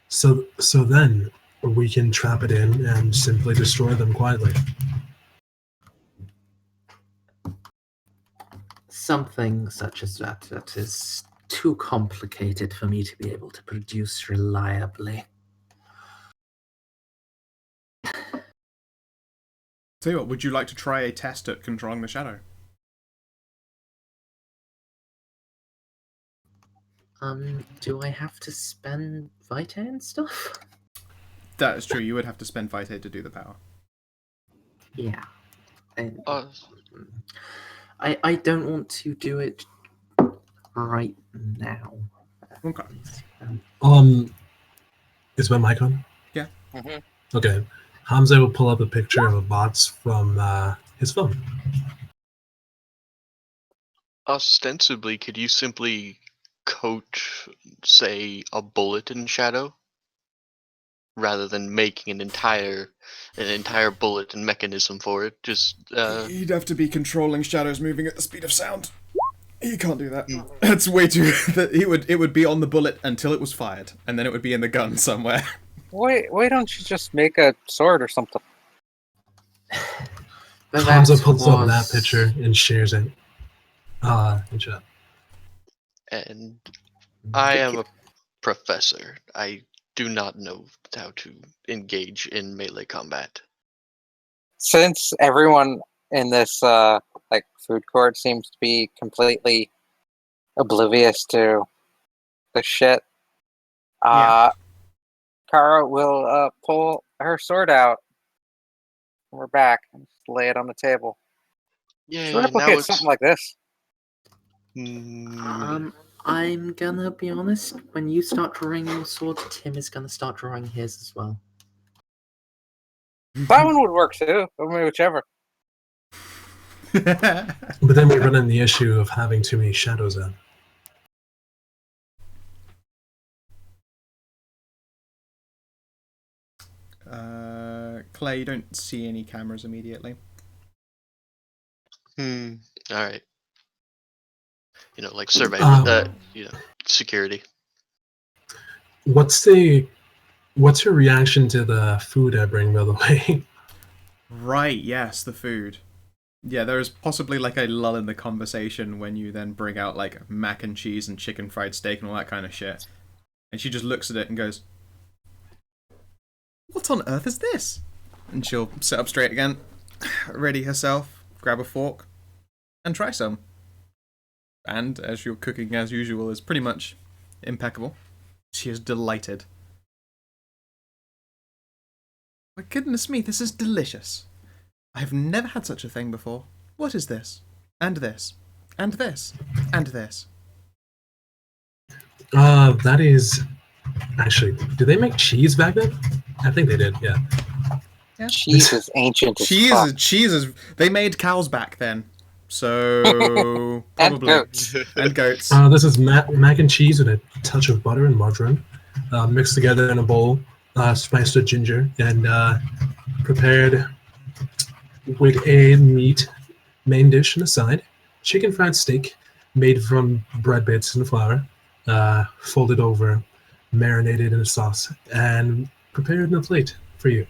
So then we can trap it in and simply destroy them quietly. Something such as that is too complicated for me to be able to produce reliably. Tell you what, would you like to try a test at controlling the shadow? Do I have to spend Vitae and stuff? That is true, you would have to spend Vitae to do the power. Yeah. And, Us. I don't want to do it right now. Okay. Is my mic on? Yeah. Mm-hmm. Okay. Hamza will pull up a picture of a box from his phone. Ostensibly, could you simply coat, say, a bullet in shadow? Rather than making an entire bullet and mechanism for it, He'd have to be controlling shadows moving at the speed of sound. He can't do that. That's way too. It would be on the bullet until it was fired, and then it would be in the gun somewhere. Why don't you just make a sword or something? Hamza pulls up that picture and shares it. In chat. And I am a professor. I do not know how to engage in melee combat. Since everyone in this food court seems to be completely oblivious to the shit, Kara will pull her sword out from her back and just lay it on the table. Yeah, She replicates something like this. I'm gonna be honest, when you start drawing your sword, Tim is gonna start drawing his as well. That one would work too. I mean, whichever. But then we run into the issue of having too many shadows out. Clay, you don't see any cameras immediately. Alright. Like survey, security. What's your reaction to the food I bring, by the way? Right, yes, the food. Yeah, there is possibly like a lull in the conversation when you then bring out like mac and cheese and chicken fried steak and all that kind of shit. And she just looks at it and goes, "What on earth is this?" And she'll sit up straight again, ready herself, grab a fork, and try some. And as your cooking, as usual, is pretty much impeccable, she is delighted. My goodness me, this is delicious. I have never had such a thing before. What is this? And this. And this. And this. That is... Actually, did they make cheese back then? I think they did, yeah. Cheese is ancient as fuck. Cheese is... They made cows back then. So... probably. And goats. And goats. This is mac and cheese with a touch of butter and margarine, mixed together in a bowl, spiced with ginger, and prepared with a meat main dish on the side, chicken fried steak made from bread bits and flour, folded over, marinated in a sauce, and prepared in a plate for you.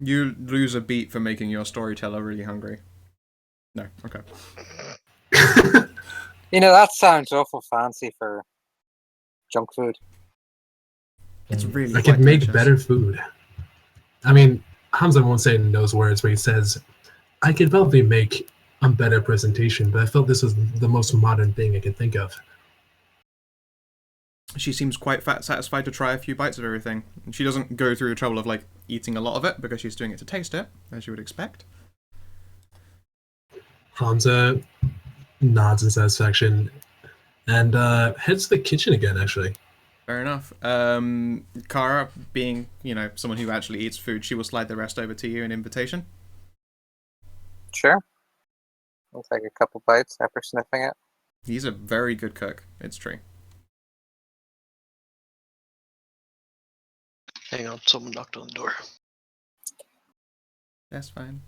You lose a beat for making your storyteller really hungry. No, okay. That sounds awful fancy for junk food. It's really I quite could make delicious. better food. I mean, Hamza won't say it in those words, but he says, I could probably make a better presentation, but I felt this was the most modern thing I could think of. She seems quite satisfied to try a few bites of everything. And she doesn't go through the trouble of like eating a lot of it because she's doing it to taste it, as you would expect. Hamza nods in satisfaction and heads to the kitchen again, actually. Fair enough. Kara, being, someone who actually eats food, she will slide the rest over to you in invitation. Sure. I'll take a couple bites after sniffing it. He's a very good cook. It's true. Hang on, someone knocked on the door. That's fine.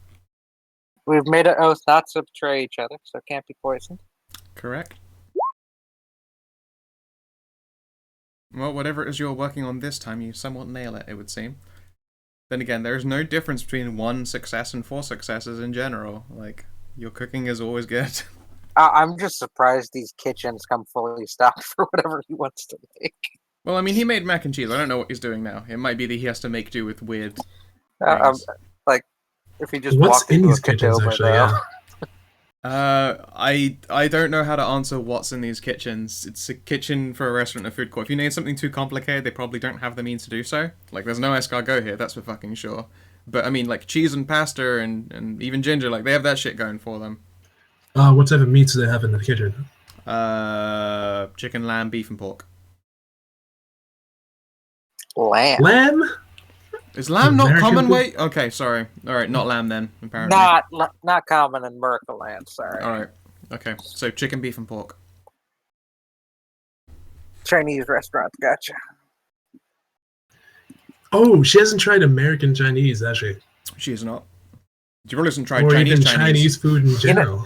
We've made an oath not to betray each other, so it can't be poisoned. Correct. Well, whatever it is you're working on this time, you somewhat nail it, it would seem. Then again, there's no difference between 1 success and 4 successes in general. Like, your cooking is always good. I'm just surprised these kitchens come fully stocked for whatever he wants to make. Well, I mean, he made mac and cheese. I don't know what he's doing now. It might be that he has to make do with weird things. If he just What's walked in into these a kitchens, Qdoba, actually? though. Yeah. I don't know how to answer what's in these kitchens. It's a kitchen for a restaurant or food court. If you need something too complicated, they probably don't have the means to do so. Like, there's no escargot here, that's for fucking sure. But, I mean, like, cheese and pasta and even ginger, like, they have that shit going for them. What type of meats do they have in the kitchen? Chicken, lamb, beef, and pork. Lamb. Lamb? Is lamb not American common food? weight? Okay, sorry. Alright, not lamb then, apparently. Not common in Mercaland, sorry. Alright, okay. So, chicken, beef, and pork. Chinese restaurants, gotcha. Oh, she hasn't tried American Chinese, has she? She is not. She probably hasn't tried Or Chinese even Chinese food in general.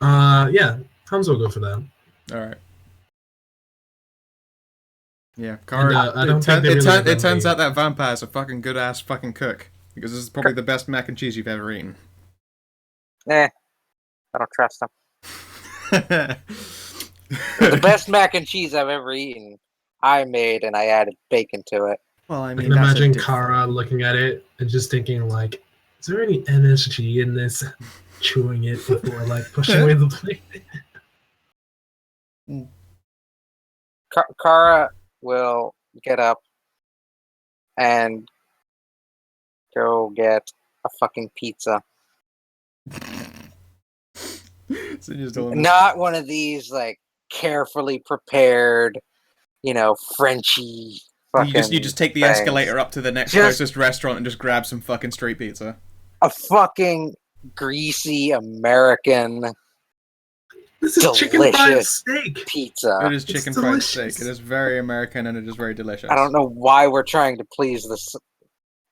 Yeah, Hamza will go for that. Alright. Yeah, Kara, And, I don't think they really have it turns any- out that vampire's a fucking good-ass fucking cook. Because this is probably the best mac and cheese you've ever eaten. I don't trust him. The best mac and cheese I've ever eaten, I made, and I added bacon to it. Well, I I mean, can that's a imagine different- Kara looking at it and just thinking, like, is there any MSG in this? Chewing it before, like, pushing away the plate. Kara will get up and go get a fucking pizza. So you're still in Not one of these, like, carefully prepared, Frenchy fucking you just take the things. escalator up to the next Just- closest restaurant and just grab some fucking street pizza. A fucking greasy American This is chicken fried Delicious. steak. pizza. It is chicken fried delicious. steak. It is very American and it is very delicious. I don't know why we're trying to please this,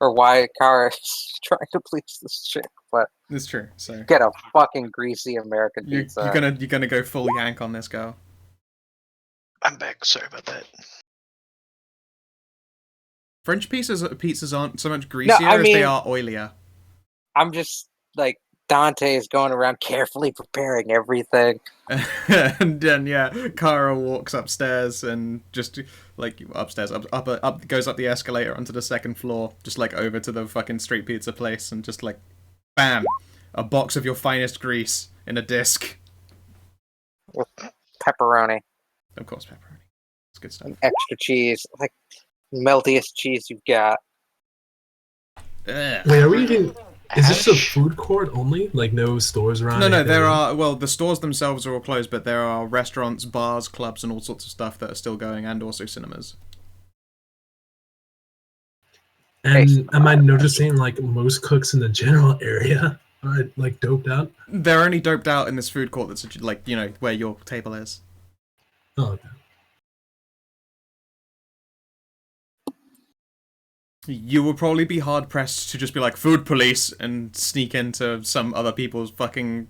or why Kara is trying to please this chick, but It's true. So get a fucking greasy American you're pizza. you're gonna go full yank on this girl. I'm back. Sorry about that. French pizzas aren't so much greasier I as they mean- are oilier. I'm just like Dante is going around carefully preparing everything. And then Kara walks upstairs and just like upstairs, up goes up the escalator onto the second floor, just like over to the fucking street pizza place, and just like, bam, a box of your finest grease in a disc. Pepperoni Of course, pepperoni. It's good stuff. and extra cheese, like meltiest cheese you've got. Ugh. Wait, are we eating? Is this a food court only? Like no stores around? No, it? there are. Well, the stores themselves are all closed, but there are restaurants, bars, clubs, and all sorts of stuff that are still going, and also cinemas. And am I noticing like most cooks in the general area are like doped out? They're only doped out in this food court that's like where your table is. Oh, okay. You will probably be hard pressed to just be like food police and sneak into some other people's fucking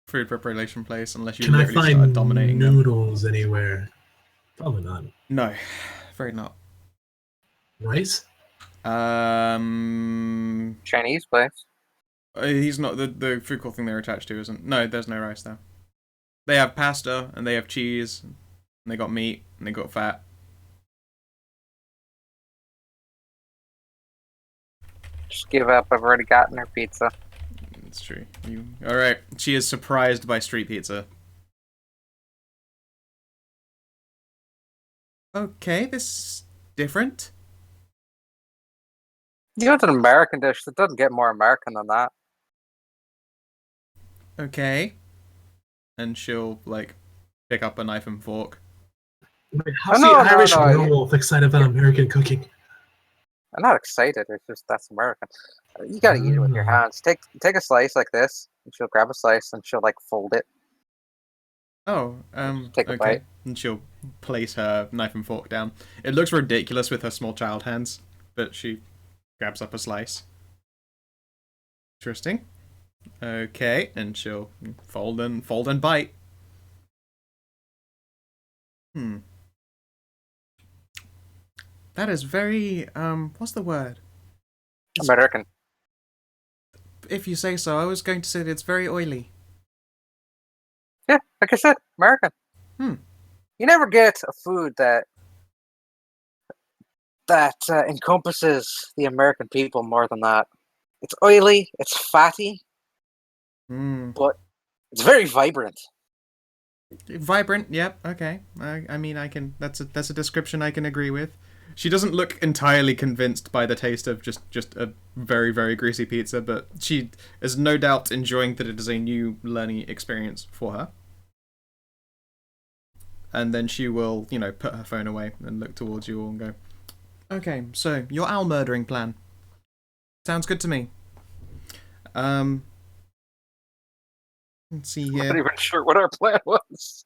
food preparation place unless you Can I literally start find dominating them. noodles anywhere? Probably not. No, afraid not. Rice? Chinese place. He's not the food court thing they're attached to isn't. No, there's no rice there. They have pasta and they have cheese, and they got meat and they got fat. Just give up. I've already gotten her pizza. It's true. All right? She is surprised by street pizza. Okay, this is different. You know, it's an American dish. It doesn't get more American than that. Okay. And she'll like pick up a knife and fork. Wait, how's no, the no, Irish no, werewolf excited about American cooking? I'm not excited. It's just that's American. You gotta eat it with your hands. Take a slice like this, and she'll grab a slice and she'll like fold it. Oh, Take a okay. bite. And she'll place her knife and fork down. It looks ridiculous with her small child hands, but she grabs up a slice. Interesting. Okay, and she'll fold and bite. That is very what's the word? American. If you say so. I was going to say that it's very oily. Yeah, like I said, American. Hmm. You never get a food that encompasses the American people more than that. It's oily, it's fatty, but it's very vibrant. Vibrant, yep, okay. I mean, I can. That's a description I can agree with. She doesn't look entirely convinced by the taste of just a very, very greasy pizza, but she is no doubt enjoying that it is a new learning experience for her. And then she will, put her phone away and look towards you all and go, okay, so your owl murdering plan. Sounds good to me. Let's see I'm not here. even sure what our plan was.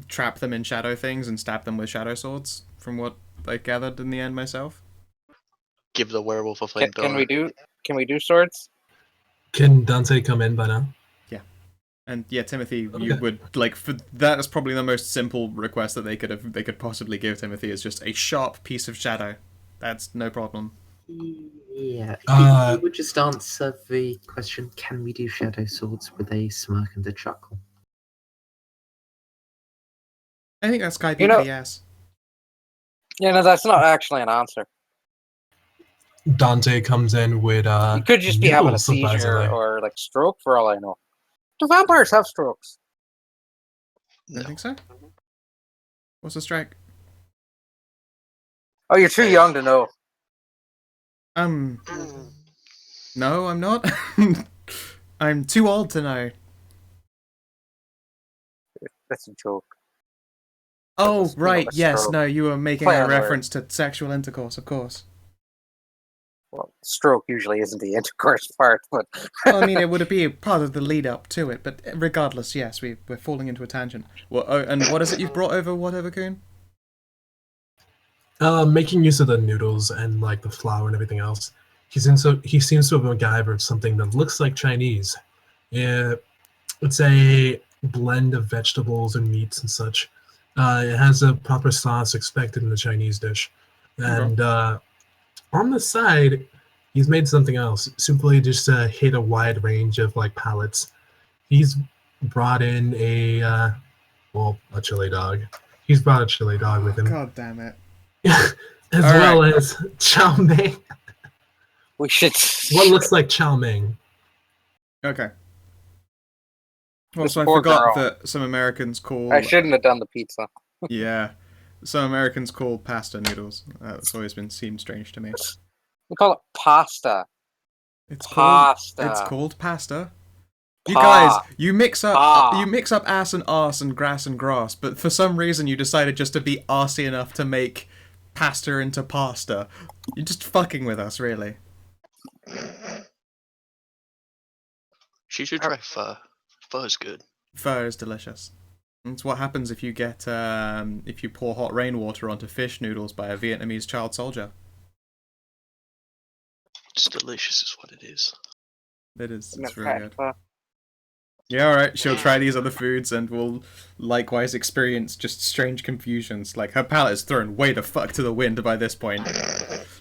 Trap them in shadow things and stab them with shadow swords, from what I gathered in the end myself. Give the werewolf a Can flamethrower. we do swords? Can Dante come in by now? And yeah, Timothy, Okay. you would that is probably the most simple request that they could possibly give Timothy is just a sharp piece of shadow. That's no problem. Yeah. Uh, You would just answer the question, can we do shadow swords, with a smirk and a chuckle. I think that's Skype You know- for yes. Yeah, no, that's not actually an answer. Dante comes in with You could just be having a noodles, seizure surprisingly. or like stroke for all I know. Do vampires have strokes? I think so. What's the strike? Oh, you're too young to know. No, I'm not. I'm too old to know. That's a joke. Oh, That's, right, a yes, stroke. no, you were making Play a on words. reference to sexual intercourse, of course. Well, stroke usually isn't the intercourse part, but Well, I mean, it would be a part of the lead up to it, but regardless, yes, we're falling into a tangent. Well, and what is it you've brought over, whatever, Coon? Making use of the noodles and like the flour and everything else. He seems to have MacGyvered something that looks like Chinese. Yeah, it's a blend of vegetables and meats and such. It has a proper sauce expected in the Chinese dish, and on the side, he's made something else. Simply just to hit a wide range of like palates. He's brought in a chili dog. He's brought a chili dog with him. God damn it. As All well right. as chow mein. we should. What looks like chow mein. Okay. Well, This so I poor forgot girl. that some Americans call... I shouldn't have done the pizza. Yeah. Some Americans call pasta noodles. That's always seemed strange to me. We call it pasta. It's Pasta. called pasta. You Pa. guys, you mix up Pa. ass and arse and grass and grass, but for some reason you decided just to be arsey enough to make pasta into pasta. You're just fucking with us, really. She should try pho. Pho is good. Pho is delicious. It's what happens if you get if you pour hot rainwater onto fish noodles by a Vietnamese child soldier. It's delicious, is what it is. It is. And It's in really fact, good. Yeah, alright, she'll try these other foods and will likewise experience just strange confusions. Like, her palate is thrown way the fuck to the wind by this point.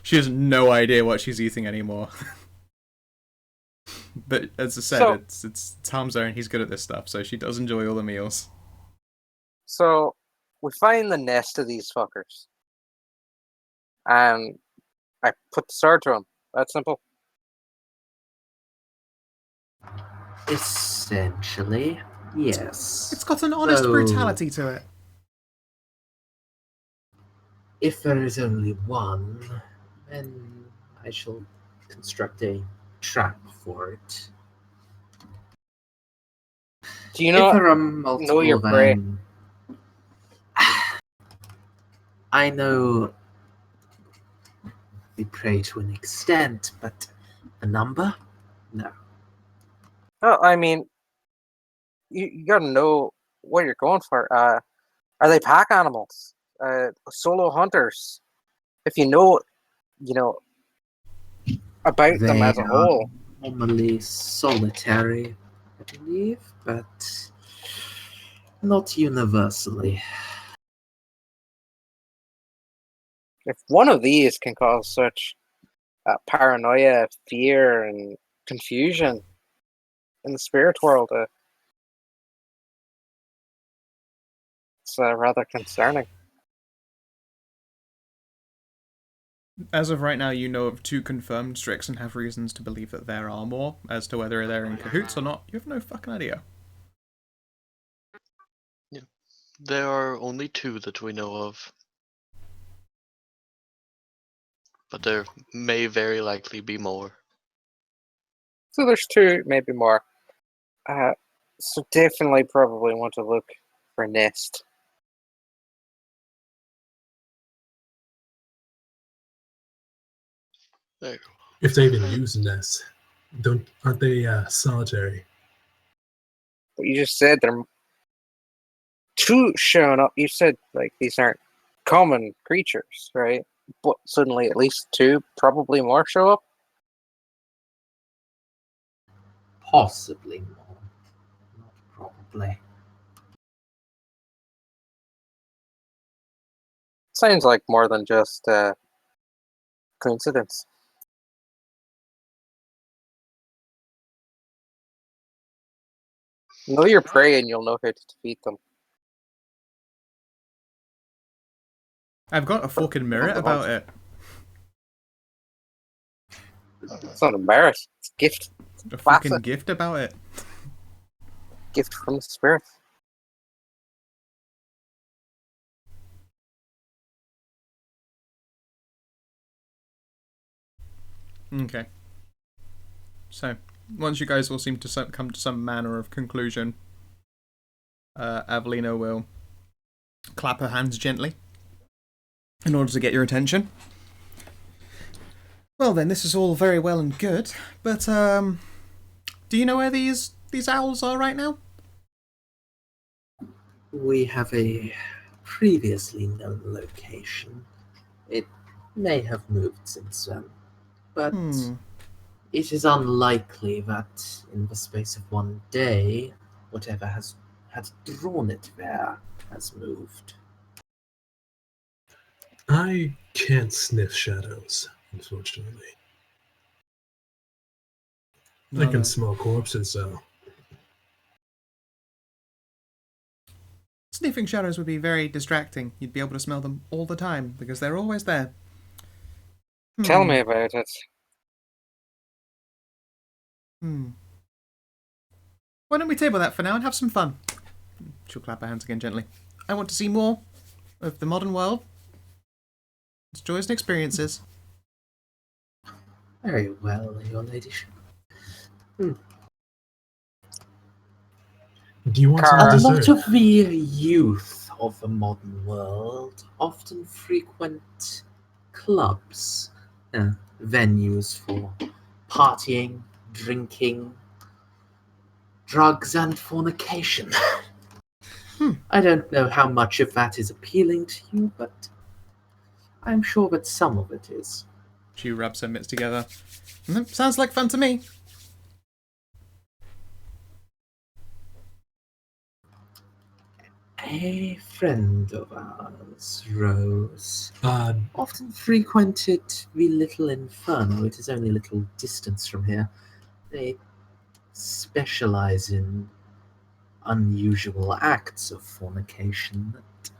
She has no idea what she's eating anymore. But, as I said, So- it's Hamza and he's good at this stuff, so she does enjoy all the meals. So we find the nest of these fuckers, and I put the sword to them. That's simple. Essentially, yes. It's got an honest Though, brutality to it. if there is only one, then I shall construct a trap for it. Do you If know? there are multiple, your prey. then I know the prey to an extent, but the number? No. Oh, I mean, you gotta know what you're going for. Are they pack animals? Solo hunters? If you know about them as a They whole. are normally solitary, I believe, but not universally. If one of these can cause such paranoia, fear, and confusion in the spirit world, it's rather concerning. As of right now, you know of 2 confirmed Strix and have reasons to believe that there are more. As to whether they're in cahoots or not, you have no fucking idea. There are only 2 that we know of. But there may very likely be more. So there's 2, maybe more. So definitely probably want to look for a nest. There you go. If they even use nests, aren't they solitary? But you just said there are 2 showing up. You said like these aren't common creatures, right? But suddenly at least 2, probably more show up. Possibly more. Not probably. Sounds like more than just coincidence. Know your prey and you'll know how to defeat them. I've got a fucking mirror about it. It's not embarrassed. It's a gift. A fucking Classic. gift about it. Gift from the spirit. Okay. So, once you guys all seem to come to some manner of conclusion, Avelina will clap her hands gently in order to get your attention. Well then, this is all very well and good, but do you know where these owls are right now? We have a previously known location. It may have moved since then, but it is unlikely that in the space of one day, whatever had drawn it there has moved. I can't sniff shadows, unfortunately. I can smell corpses, though. Sniffing shadows would be very distracting. You'd be able to smell them all the time because they're always there. Tell me about it. Why don't we table that for now and have some fun? She'll clap her hands again gently. I want to see more of the modern world. Its joys and experiences. Very well, your ladyship. Do you want Car- some A dessert? lot of the youth of the modern world often frequent clubs, venues for partying, drinking, drugs, and fornication. I don't know how much of that is appealing to you, but I'm sure that some of it is. She rubs her mitts together. Sounds like fun to me. A friend of ours, Rose, Uh, often frequented the little inferno. It is only a little distance from here. They specialize in unusual acts of fornication that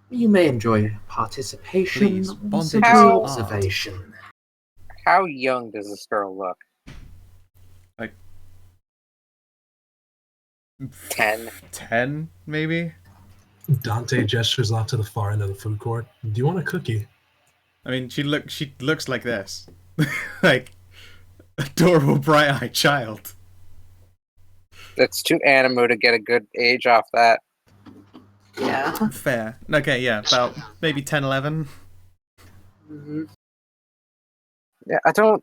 you may enjoy participation Please, or bondage simply is art. observation. How young does this girl look? 10. 10, maybe? Dante gestures off to the far end of the food court. Do you want a cookie? I mean, she looks like this. Like, adorable, bright-eyed child. It's too animo to get a good age off that. Yeah. Fair. Okay, yeah, about maybe 10, 11. Mhm. Yeah, I don't.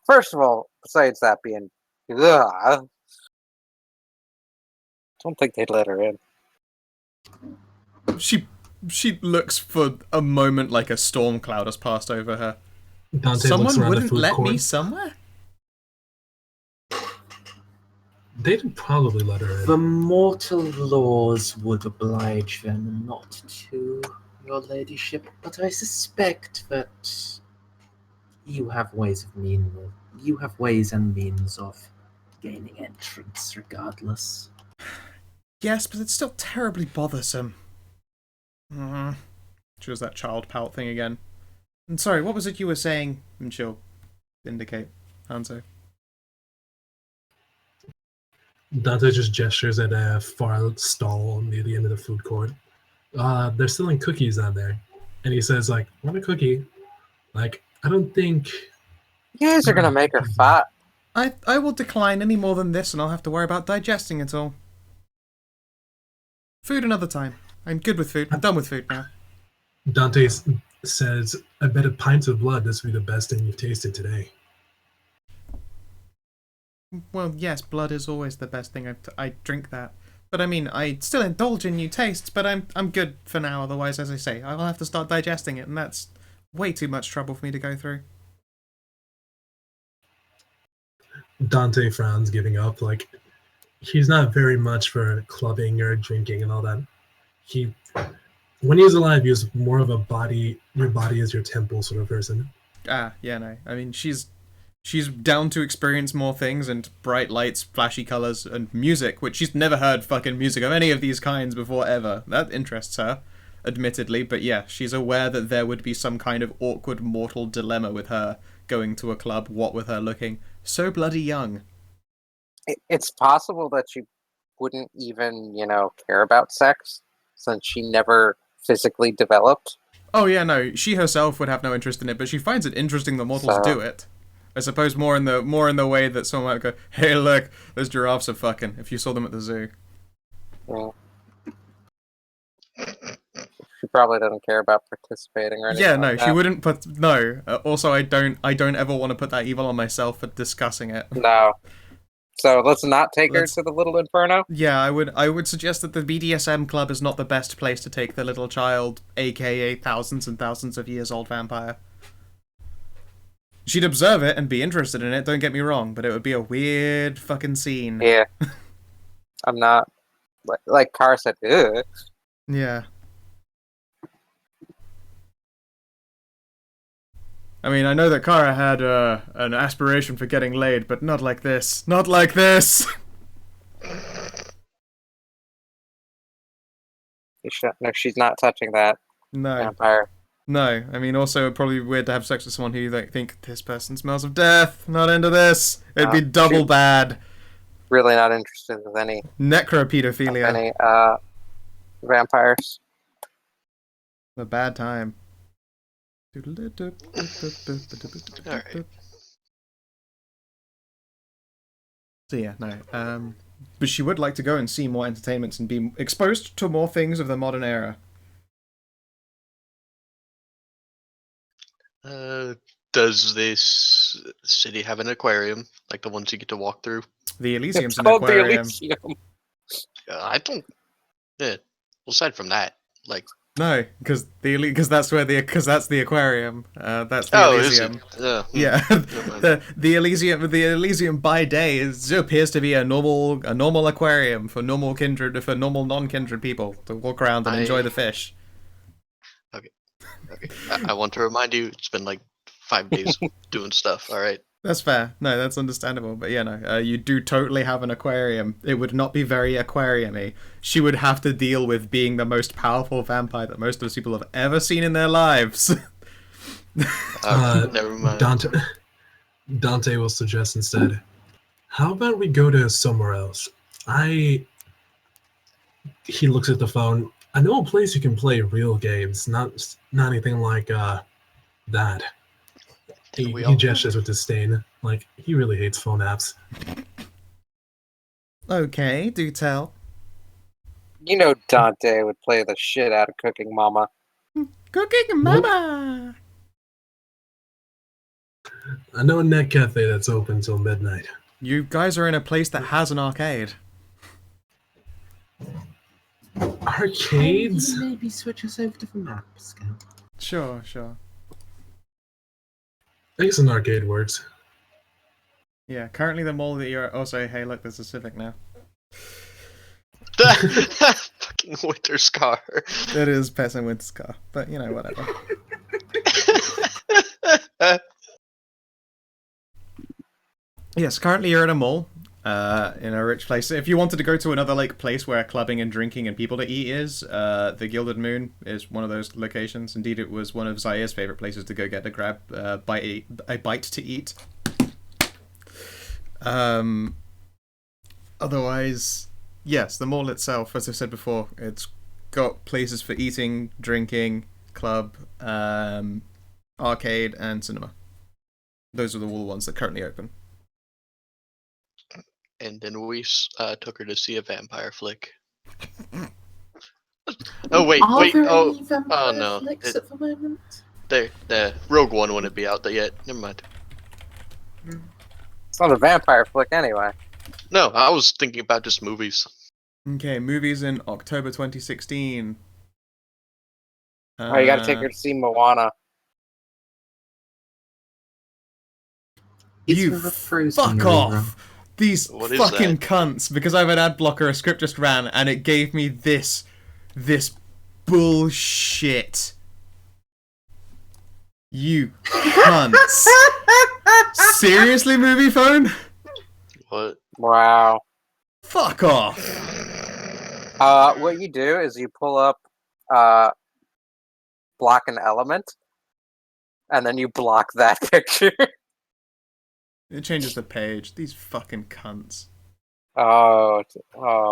First of all, besides that being, I don't think they'd let her in. She looks for a moment like a storm cloud has passed over her. Dante looks Someone around the wouldn't food let court. me somewhere? They'd probably let her in. The mortal laws would oblige them not to, your ladyship, but I suspect that you have ways and means of gaining entrance regardless. Yes, but it's still terribly bothersome. She does that child pout thing again. And sorry, what was it you were saying? And she'll indicate Hanzo. Dante just gestures at a far stall near the end of the food court. They're selling cookies on there. And he says, like, want a cookie? Like, I don't think... You guys are gonna make her fat. I will decline any more than this and I'll have to worry about digesting it all. Food another time. I'm good with food. I'm done with food now. Dante says, I bet a pint of blood this will be the best thing you've tasted today. Well, yes, blood is always the best thing. I drink that. But I mean, I still indulge in new tastes, but I'm good for now. Otherwise, as I say, I will have to start digesting it, and that's way too much trouble for me to go through. Dante frowns, giving up. Like, he's not very much for clubbing or drinking and all that. When he was alive, he was more of a your body is your temple sort of person. Ah, yeah, no. I mean, she's down to experience more things and bright lights, flashy colors, and music, which she's never heard fucking music of any of these kinds before ever. That interests her, admittedly, but yeah, she's aware that there would be some kind of awkward mortal dilemma with her going to a club, what with her looking so bloody young. It's possible that she wouldn't even, care about sex since she never physically developed. Oh yeah, no, she herself would have no interest in it, but she finds it interesting that mortals do it. I suppose more in the way that someone might go, hey look, those giraffes are fucking, if you saw them at the zoo. Yeah. She probably doesn't care about participating or anything. Yeah, no, like she that. wouldn't put no. Also, I don't ever want to put that evil on myself for discussing it. No. So let's not take her to the Little Inferno. Yeah, I would suggest that the BDSM club is not the best place to take the little child, aka thousands and thousands of years old vampire. She'd observe it and be interested in it, don't get me wrong, but it would be a weird fucking scene. Yeah. I'm not like Kara said, ugh. Yeah. I mean, I know that Kara had an aspiration for getting laid, but not like this. Not like this! No, she's not touching that No. vampire. No. I mean, also, it'd probably be weird to have sex with someone who you think, this person smells of death. Not into this. It'd be double bad. Really not interested with any Necropedophilia. Vampires. A bad time. Alright. So yeah, no. But she would like to go and see more entertainments and be exposed to more things of the modern era. Does this city have an aquarium, like the ones you get to walk through? The Elysium's It's an called aquarium. the Elysium. I don't. Yeah. Well, aside from that, like, No, because that's the aquarium. That's the Oh, is it? Elysium. Yeah. Yeah, the Elysium by day appears to be a normal aquarium for normal non-kindred people to walk around and enjoy the fish. Okay. I want to remind you, it's been like 5 days doing stuff. All right. That's fair. No, that's understandable. But yeah, no, you do totally have an aquarium. It would not be very aquarium-y. She would have to deal with being the most powerful vampire that most of those people have ever seen in their lives. Never mind. Dante will suggest instead, how about we go to somewhere else? He looks at the phone. I know a place you can play real games, not anything like that. He gestures with disdain, like he really hates phone apps. Okay, do tell. You know Dante would play the shit out of Cooking Mama. Cooking Mama! I know a net cafe that's open till midnight. You guys are in a place that has an arcade. Can Arcades? you maybe switch us over to the map, Scout? Sure. I guess an arcade works. Yeah, currently the mall that you're... Also, hey, look, there's a Civic now. Fucking winter scar. It is Pets and Winter's car, but you know, whatever. Yes, currently you're at a mall, in a rich place. If you wanted to go to another like place where clubbing and drinking and people to eat is, the Gilded Moon is one of those locations. Indeed, it was one of Zaire's favorite places to go get a bite to eat. Otherwise, yes, the mall itself, as I said before, it's got places for eating, drinking, club, arcade, and cinema. Those are all the ones that currently open. And then we took her to see a vampire flick. Oh wait. Are there Oh, any vampire no. flicks at the moment? The Rogue One wouldn't be out there yet. Never mind. It's not a vampire flick anyway. No, I was thinking about just movies. Okay, movies in October 2016. Oh, you gotta take her to see Moana. You fuck off! These What is fucking that? cunts, because I have an ad blocker, a script just ran, and it gave me this bullshit. You cunts. Seriously, movie phone? What? Wow. Fuck off. What you do is you pull up, block an element, and then you block that picture. It changes the page. These fucking cunts. Oh,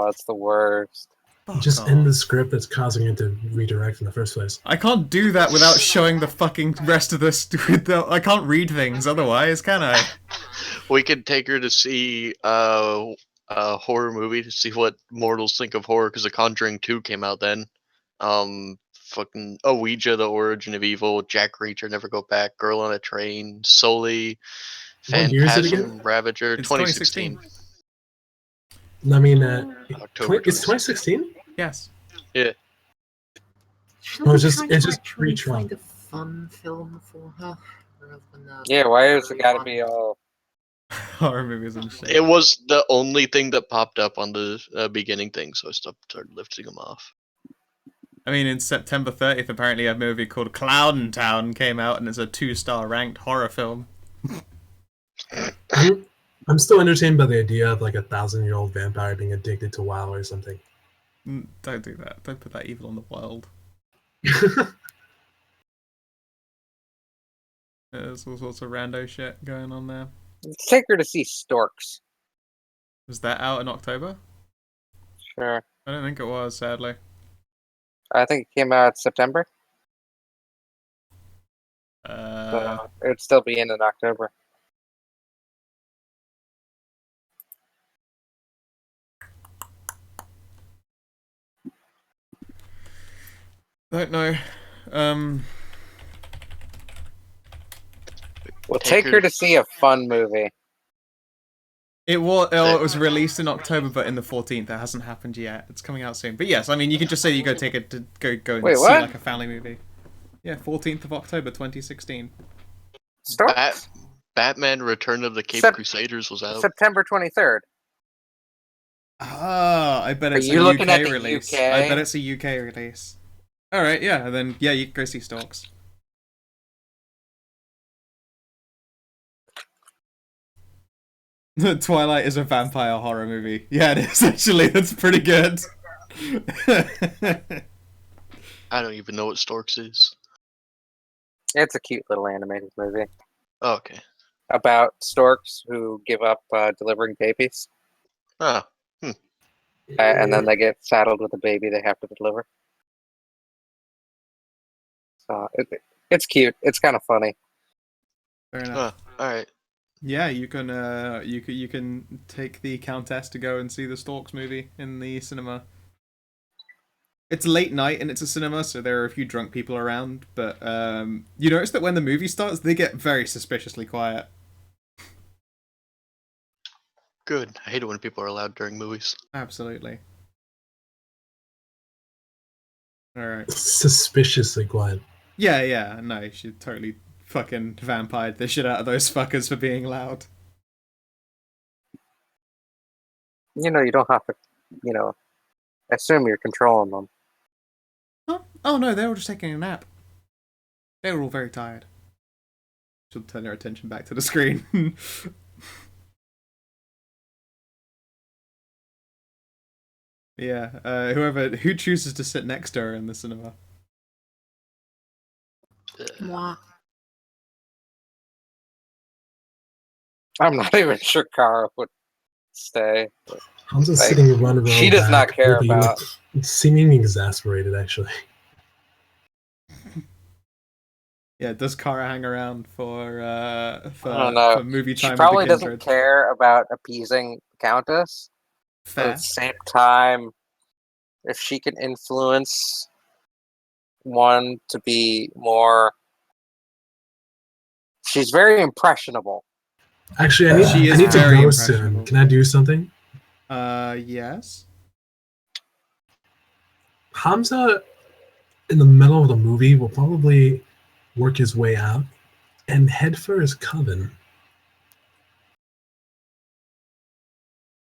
it's the worst. Fuck Just off. end the script that's causing it to redirect in the first place. I can't do that without showing the fucking rest of this. I can't read things otherwise, can I? We could take her to see a horror movie to see what mortals think of horror, because The Conjuring 2 came out then. Fucking Ouija, The Origin of Evil, Jack Reacher, Never Go Back, Girl on a Train, Sully, What year is it Phantasm, Ravager, It's 2016. I mean, October it's 2016? Yes. Yeah. Shall Oh, we it's just- try it's to just actually pre-trial. find a fun film for her rather than Yeah, why has it gotta be all... Horror movies and shit. It was the only thing that popped up on the beginning thing, so I started lifting them off. I mean, in September 30th, apparently a movie called Clown Town came out, and it's a 2-star ranked horror film. I'm still entertained by the idea of like a 1,000-year-old vampire being addicted to WoW or something. Don't do that. Don't put that evil on the world. There's all sorts of rando shit going on there. Let's take her to see Storks. Was that out in October? Sure. I don't think it was, sadly. I think it came out September. Uh, So it would still be in October. don't know. We'll take her to see a fun movie. It was released in October, but in the 14th. That hasn't happened yet. It's coming out soon. But yes, I mean, you could just say you go take it to go and Wait, see what? like a family movie. Yeah, 14th of October, 2016. Storks? Batman: Return of the Cape Sep- Crusaders was out. September 23rd. Ah, I bet Are it's a you looking UK at the release. UK? I bet it's a UK release. All right, yeah, then yeah, you can go see Storks. Twilight is a vampire horror movie. Yeah, it is actually. That's pretty good. I don't even know what Storks is. It's a cute little animated movie Oh, okay. about storks who give up delivering babies, Ah, and then they get saddled with a baby they have to deliver. So it's cute. It's kind of funny. Fair enough. all right. Yeah, you can you can take the Countess to go and see the Storks movie in the cinema. It's late night and it's a cinema, so there are a few drunk people around. But you notice that when the movie starts, they get very suspiciously quiet. Good. I hate it when people are loud during movies. Absolutely. All right. Suspiciously quiet. Yeah. No, she totally fucking vampired the shit out of those fuckers for being loud. You know, you don't have to, assume you're controlling them. Oh no, they were just taking a nap. They were all very tired. She'll turn her attention back to the screen. Yeah, who chooses to sit next to her in the cinema? I'm not even sure Kara would stay. I'm just Like, sitting one row she does not back, care looking, about- seeming exasperated, actually. Yeah, does Kara hang around for I don't know. for movie She time probably with the doesn't Kindred? care about appeasing the Countess, but at Fair. the same time, if she can influence one to be more, she's very impressionable. Actually, I She is need to very go impressionable. soon. Can I do something? Yes. Hamza, in the middle of the movie, will probably work his way out and head for his coven.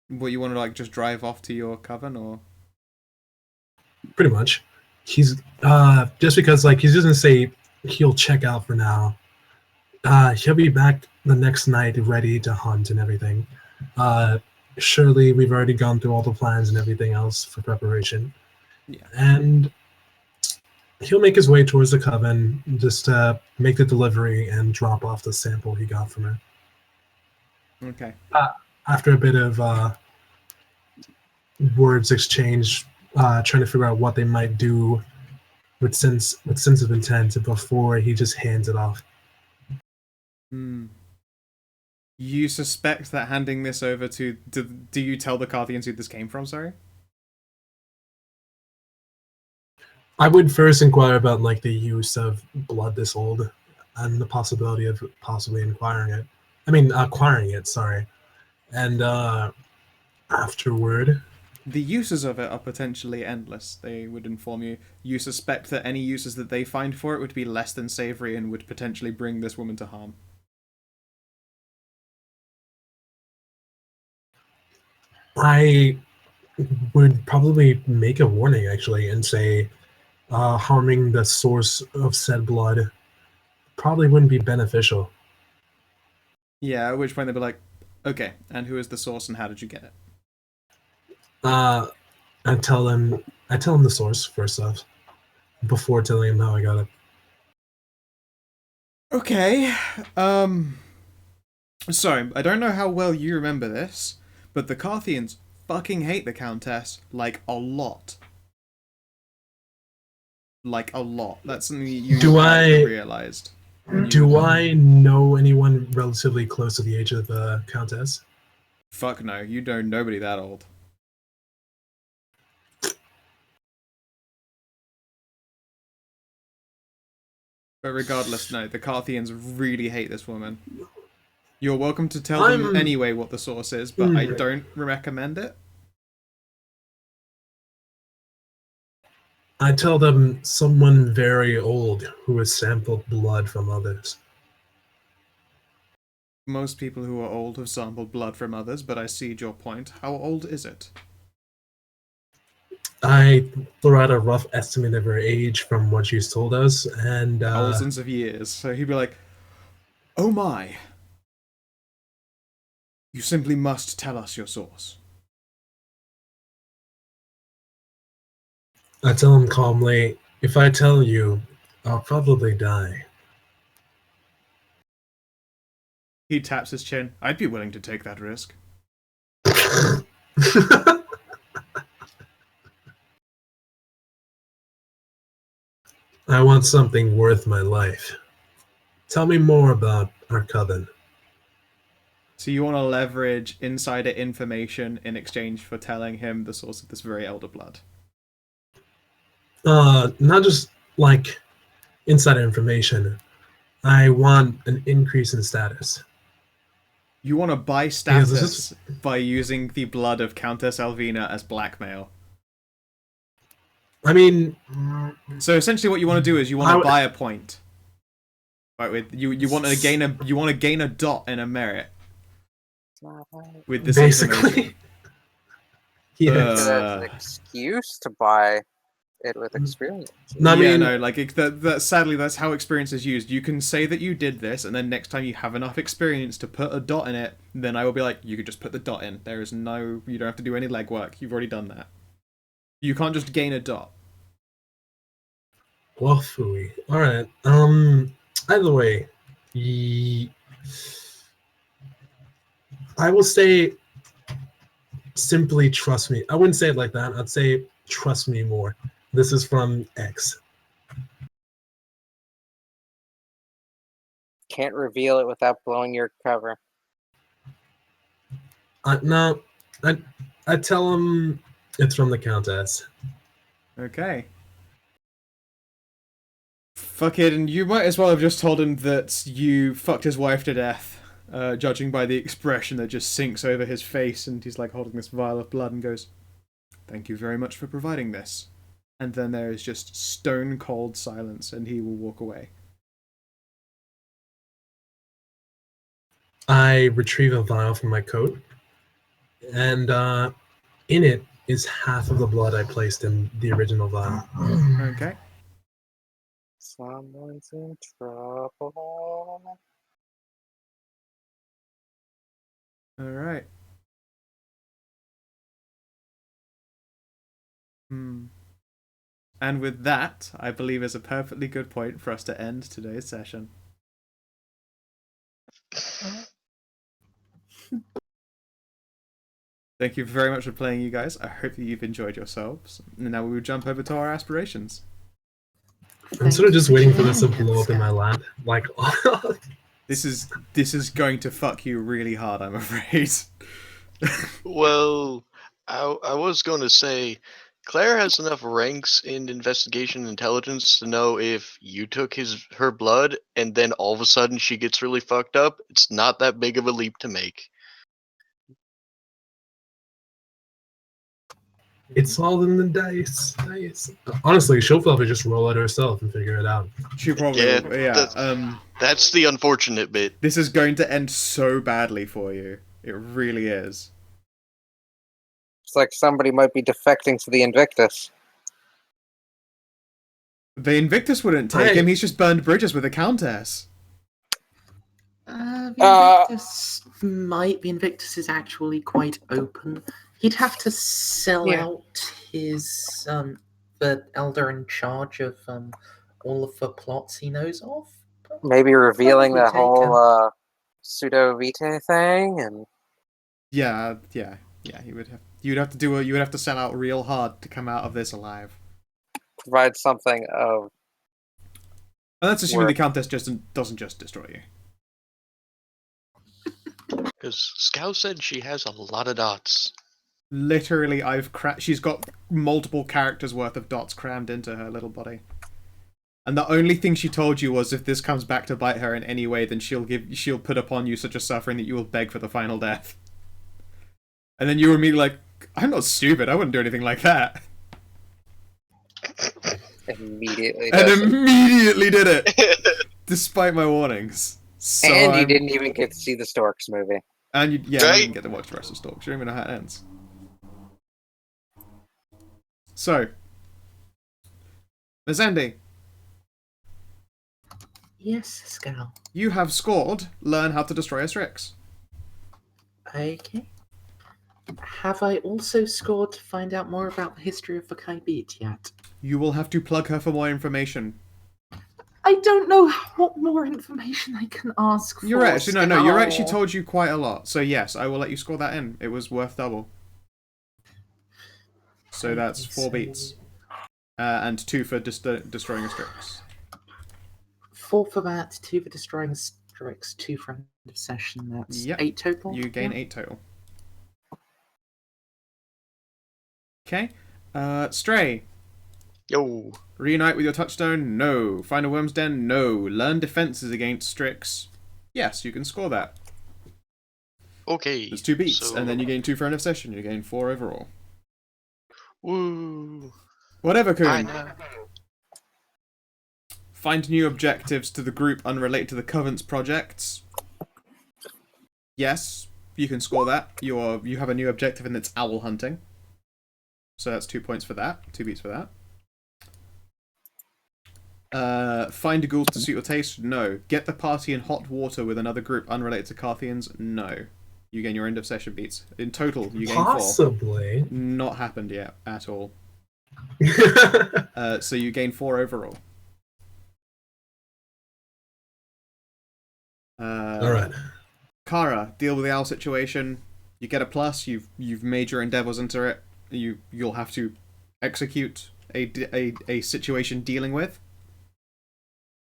What, you want to like just drive off to your coven, or? Pretty much. He's just because like he's just gonna say he'll check out for now. He'll be back the next night ready to hunt and everything. Surely we've already gone through all the plans and everything else for preparation. Yeah. And he'll make his way towards the coven just to make the delivery and drop off the sample he got from her. Okay. After a bit of words exchanged, trying to figure out what they might do with sense of intent before he just hands it off. You suspect that handing this over to do you tell the Carthians who this came from? Sorry. I would first inquire about like the use of blood this old and the possibility of possibly acquiring it. Sorry, and afterward, The uses of it are potentially endless. They would inform you. You suspect that any uses that they find for it would be less than savory and would potentially bring this woman to harm. I would probably make a warning actually and say harming the source of said blood probably wouldn't be beneficial. Yeah, at which point they'd be like, okay, and who is the source and how did you get it? I tell them the source first off before telling him how I got it. Okay. Sorry, I don't know how well you remember this, but the Carthians fucking hate the Countess, like, a lot. Like, a lot. That's something you realized. Do I know anyone relatively close to the age of the Countess? Fuck no, you know nobody that old. But regardless, no, the Carthians really hate this woman. You're welcome to tell them I'm- anyway what the source is, but I Mm. don't recommend it. I tell them someone very old who has sampled blood from others. Most people who are old have sampled blood from others, but I see your point. How old is it? I throw out a rough estimate of her age from what she's told us, and Thousands of years. So he'd be like, "Oh my. You simply must tell us your source." I tell him calmly, if I tell you, I'll probably die. He taps his chin. I'd be willing to take that risk. I want something worth my life. Tell me more about our coven. So you want to leverage insider information in exchange for telling him the source of this very elder blood. Not just like insider information. I want an increase in status. You want to buy Because status this by using the blood of Countess Alvina as blackmail. I mean, So essentially, what you want to do is you want I to would- buy a point. Right, with you want to gain a dot in a merit with this basically, information. yeah. As an excuse to buy it with experience. No, I Yeah, mean, no, like that. Sadly, that's how experience is used. You can say that you did this, and then next time you have enough experience to put a dot in it, then I will be like, you could just put the dot in. There is no, you don't have to do any legwork. You've already done that. You can't just gain a dot. well, phooey. All right. Either way, I will say simply trust me. I wouldn't say it like that. I'd say trust me more. This is from X. Can't reveal it without blowing your cover. No, I tell him it's from the Countess. Okay. Fuck it, and you might as well have just told him that you fucked his wife to death, judging by the expression that just sinks over his face, and he's like holding this vial of blood and goes, "Thank you very much for providing this." And then there is just stone cold silence, and he will walk away. I retrieve a vial from my coat, and in it is half of the blood I placed in the original vial. Okay. Someone's in trouble. Alright. And with that, I believe is a perfectly good point for us to end today's session. Thank you very much for playing, you guys. I hope that you've enjoyed yourselves. And now we will jump over to our aspirations. I'm sort of just waiting for this to blow up in my lap. Like, This is going to fuck you really hard, I'm afraid. Well, I was going to say, Claire has enough ranks in investigation and intelligence to know if you took her blood and then all of a sudden she gets really fucked up. It's not that big of a leap to make. it's all in the dice. Honestly, she'll probably just roll it herself and figure it out. She probably Yeah, will, yeah. That's the unfortunate bit. This is going to end so badly for you. It really is. It's like somebody might be defecting to the Invictus. The Invictus wouldn't take him. He's just burned bridges with the Countess. The Invictus might. The Invictus is actually quite open. He'd have to sell out his the elder in charge of all of the plots he knows of. Maybe revealing Probably that whole pseudo vitae thing, and Yeah. You'd have to sell out real hard to come out of this alive. provide something of. And that's assuming Work. the Countess doesn't just destroy you. Because Scout said she has a lot of dots. Literally, she's got multiple characters worth of dots crammed into her little body. And the only thing she told you was if this comes back to bite her in any way, then she'll put upon you such a suffering that you will beg for the final death. And then you were immediately like, I'm not stupid, I wouldn't do anything like that. Immediately. And does it. immediately did it, despite my warnings. So And you didn't even get to see the Storks movie. And you Right? didn't get to watch the rest of Stalks. You don't even know how it ends. So, Mazandi, Yes, Scal. you have scored Learn How to Destroy a Strix. Okay. Have I also scored to find out more about the history of the Kai Beat yet? You will have to plug her for more information. I don't know what more information I can ask for. You're right. Actually, no, you're right. She Scal. told you quite a lot. So yes, I will let you score that in. It was worth double. So that's 4 beats. And 2 for destroying a Strix. 4 for that, 2 for destroying Strix, 2 for end of session. That's Yep. 8 total. You gain Yeah. 8 total. Okay. Stray. Yo. Reunite with your touchstone? No. Find a worm's den? No. Learn defenses against Strix? Yes, you can score that. Okay. There's 2 beats, so- and then you gain 2 for end of session. You gain 4 overall. Woo. Whatever, I Kun. know. Find new objectives to the group unrelated to the Covenant's projects. Yes, you can score that. You have a new objective, and it's owl hunting. So that's 2 points for that. 2 beats for that. Find a ghoul to suit your taste? No. Get the party in hot water with another group unrelated to Carthians? No. You gain your end of session beats. In total, you gain 4. Possibly. Not happened yet at all. So you gain 4 overall. All right. Kara, deal with the owl situation. You get a plus. You've made your endeavors into it. You'll have to execute a situation dealing with.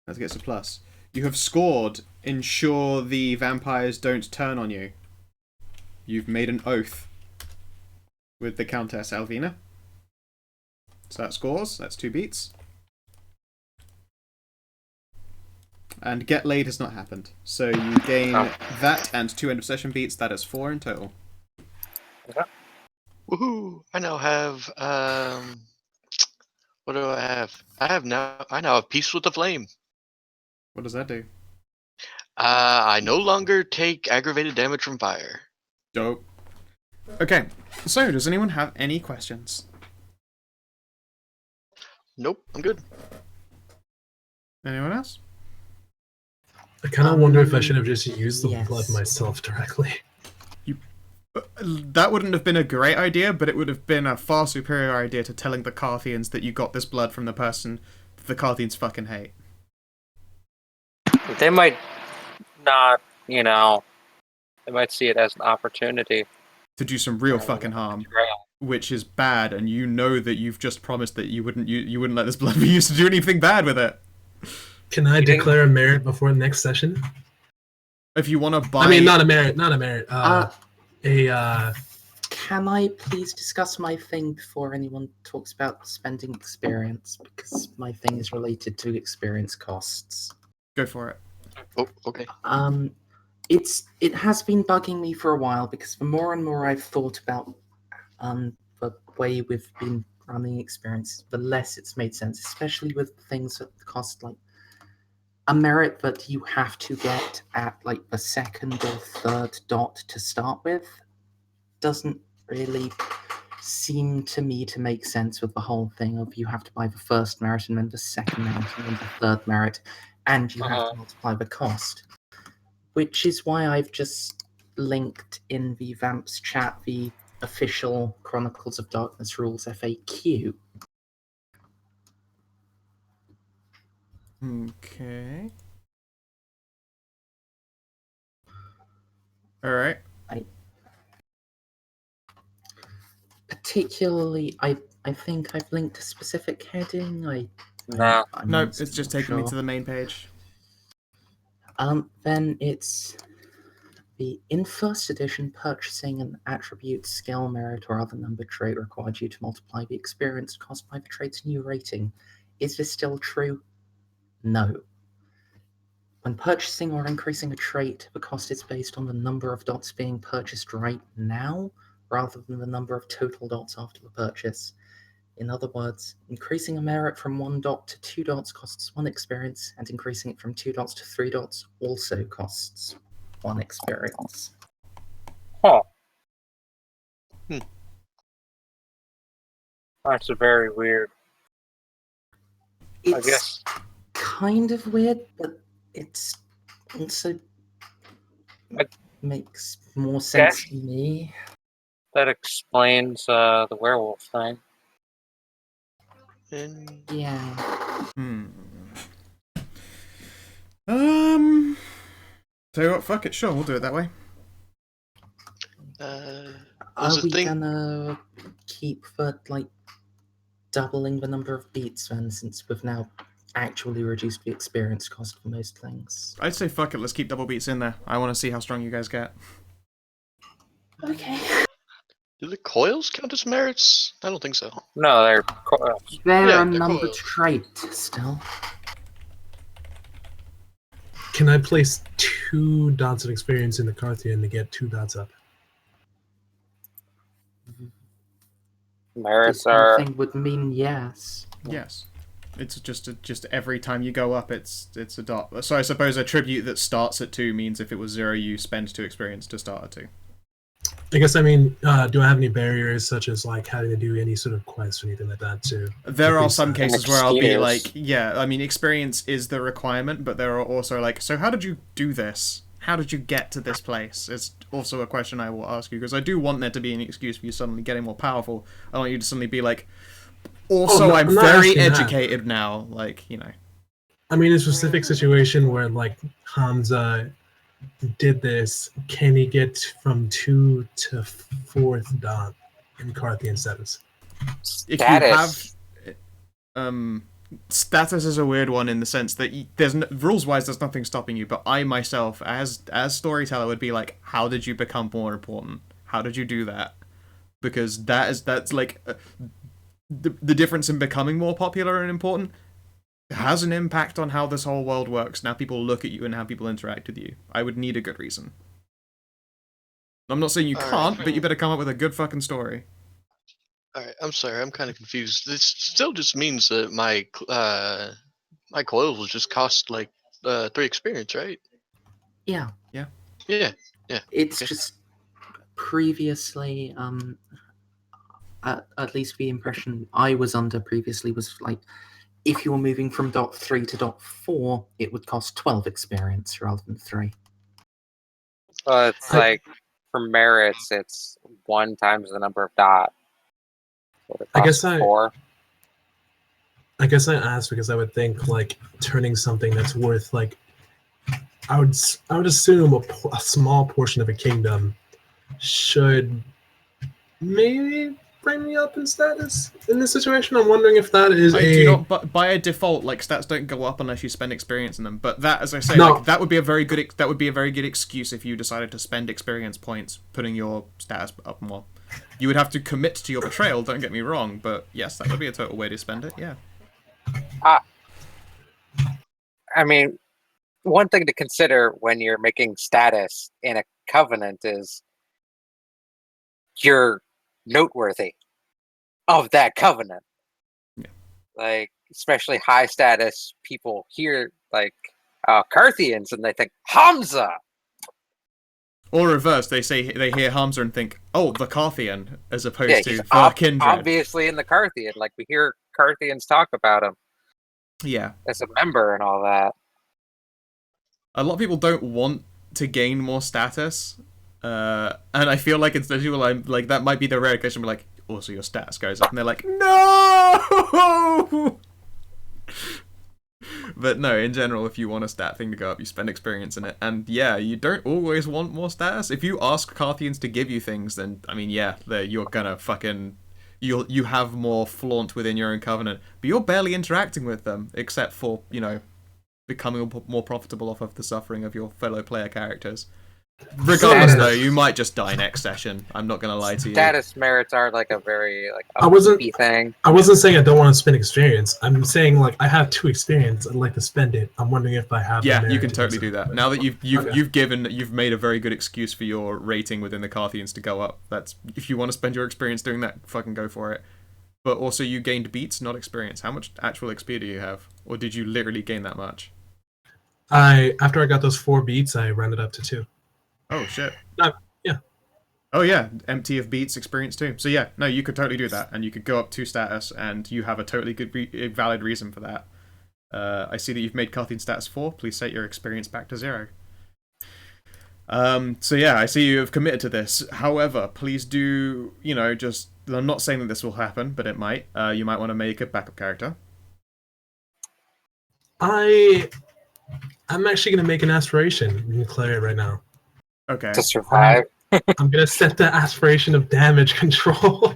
That gets a plus. You have scored. Ensure the vampires don't turn on you. You've made an oath with the Countess Alvina. So that scores. That's 2 beats. And get laid has not happened. So you gain that and 2 end of session beats. That is 4 in total. Woohoo! I now have what do I have? I now have Peace with the Flame. What does that do? I no longer take aggravated damage from fire. Dope. Okay, so does anyone have any questions? Nope, I'm good. Anyone else? I kind of wonder if I should have just used the yes. blood myself directly. That wouldn't have been a great idea, but it would have been a far superior idea to telling the Carthians that you got this blood from the person that the Carthians fucking hate. They might not, they might see it as an opportunity. To do some real fucking harm, which is bad, and you know that you've just promised that you wouldn't let this blood be used to do anything bad with it. Can I declare a merit before the next session? If you want to buy... I mean, not a merit. Can I please discuss my thing before anyone talks about spending experience? Because my thing is related to experience costs. Go for it. Oh, okay. It has been bugging me for a while because the more and more I've thought about the way we've been running experience, the less it's made sense, especially with things that cost like a merit that you have to get at like the second or third dot to start with doesn't really seem to me to make sense with the whole thing of you have to buy the first merit and then the second merit and then the third merit, and you have to multiply the cost. Which is why I've just linked in the Vamps chat the official Chronicles of Darkness Rules FAQ. Okay. Alright. Particularly, I think I've linked a specific heading. Nah. I'm Nope, not it's just sure. taking me to the main page. Then it's in first edition, purchasing an attribute, skill, merit, or other number trait required you to multiply the experience cost by the trait's new rating. Is this still true? No. When purchasing or increasing a trait, the cost is based on the number of dots being purchased right now, rather than the number of total dots after the purchase. In other words, increasing a merit from 1 dot to 2 dots costs 1 experience, and increasing it from 2 dots to 3 dots also costs 1 experience. Huh. Hmm. That's very weird. I It's guess. kind of weird, but it's also makes more sense to me. That explains the werewolf thing. And Yeah. Tell you what, fuck it, sure, we'll do it that way. Are was the we thing. gonna keep the, doubling the number of beats then, since we've now actually reduced the experience cost for most things? I'd say fuck it, let's keep double beats in there. I want to see how strong you guys get. Okay. Do the coils count as merits? I don't think so. No, they're They're Yeah, a they're numbered coils. trait still. Can I place 2 dots of experience in the Carthian to get 2 dots up? merits This kind are. of thing would mean yes. Yes. It's just every time you go up, it's a dot. So I suppose a tribute that starts at 2 means if it was 0, you spend 2 experience to start at 2. I guess, I mean, do I have any barriers, such as, having to do any sort of quest or anything like that, too? There are some cases where I'll be excuse. like, yeah, I mean, experience is the requirement, but there are also so how did you do this? How did you get to this place? It's also a question I will ask you, because I do want there to be an excuse for you suddenly getting more powerful. I want you to suddenly be like, also, no, I'm I'm not very asking that. educated now, I mean, in a specific situation where, Hamza did this, can he get from 2 to 4th dot in Carthian status? If Status. you have status is a weird one in the sense that rules wise there's nothing stopping you, but I myself as storyteller would be like, how did you become more important? How did you do that? Because that's the difference in becoming more popular and important has an impact on how this whole world works. Now people look at you and how people interact with you. I would need a good reason. I'm not saying you can't, but you better come up with a good fucking story. Alright, I'm sorry, I'm kind of confused. This still just means that my coils will just cost 3 experience, right? Yeah. Yeah. It's Okay. just previously, at least the impression I was under previously was if you were moving from dot 3 to dot 4, it would cost 12 experience rather than 3. Well, it's for merits, it's 1 times the number of dots. So I guess 4. I guess I asked because I would think turning something that's worth I would assume a small portion of a kingdom should maybe bring me up in status in this situation. I'm wondering if that is But by a default, stats don't go up unless you spend experience in them. But that, as I say, No. that would be a very good excuse if you decided to spend experience points putting your status up more. You would have to commit to your betrayal. Don't get me wrong, but yes, that would be a total way to spend it. Yeah. I mean, one thing to consider when you're making status in a covenant is you're noteworthy of that covenant. Yeah. Especially high status people hear Carthians and they think Hamza. Or reverse, they hear Hamza and think, oh, the Carthian, as opposed to the Kindred. Obviously in the Carthian, we hear Carthians talk about him. Yeah. As a member and all that. A lot of people don't want to gain more status, and I feel like it's the people that might be the rare occasion. Be like, also your status goes up, and they're like, no. But no, in general, if you want a stat thing to go up, you spend experience in it, and yeah, you don't always want more status. If you ask Carthians to give you things, then I mean, yeah, you're gonna fucking. You have more flaunt within your own covenant, but you're barely interacting with them, except for becoming more profitable off of the suffering of your fellow player characters. Regardless, Status. though, you might just die next session. I'm not gonna lie to you. Status merits are like a very like I wasn't- upkeepy thing. I wasn't saying I don't want to spend experience. I'm saying like I have 2 experience. I'd like to spend it. I'm wondering if I have. the Yeah, merit you can to totally so. do that. Now that Okay. you've made a very good excuse for your rating within the Carthians to go up. That's if you want to spend your experience doing that, fucking go for it. But also, you gained beats, not experience. How much actual XP do you have, or did you literally gain that much? After I got those 4 beats, I rounded up to 2. Oh shit. Yeah. Oh yeah, empty of beats experience too. So yeah, no, you could totally do that, and you could go up 2 status, and you have a totally good, valid reason for that. I see that you've made Carthian status 4. Please set your experience back to 0. So yeah, I see you have committed to this. However, please do, just... I'm not saying that this will happen, but it might. You might want to make a backup character. I'm actually gonna make an aspiration. You can declare it right now. Okay. To survive. I'm gonna set the aspiration of damage control.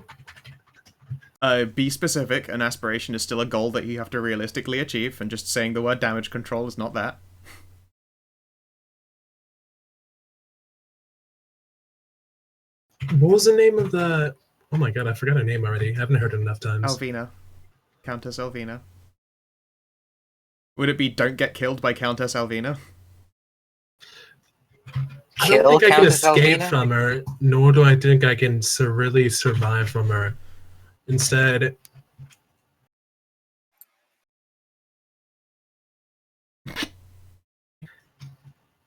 Be specific. An aspiration is still a goal that you have to realistically achieve, and just saying the word damage control is not that. What was the name of the? Oh my god, I forgot her name already. I haven't heard it enough times. Alvina. Countess Alvina. Would it be Don't Get Killed by Countess Alvina? I Kill don't think I can Countess escape Alvina? from her, nor do I think I can really survive from her. Instead,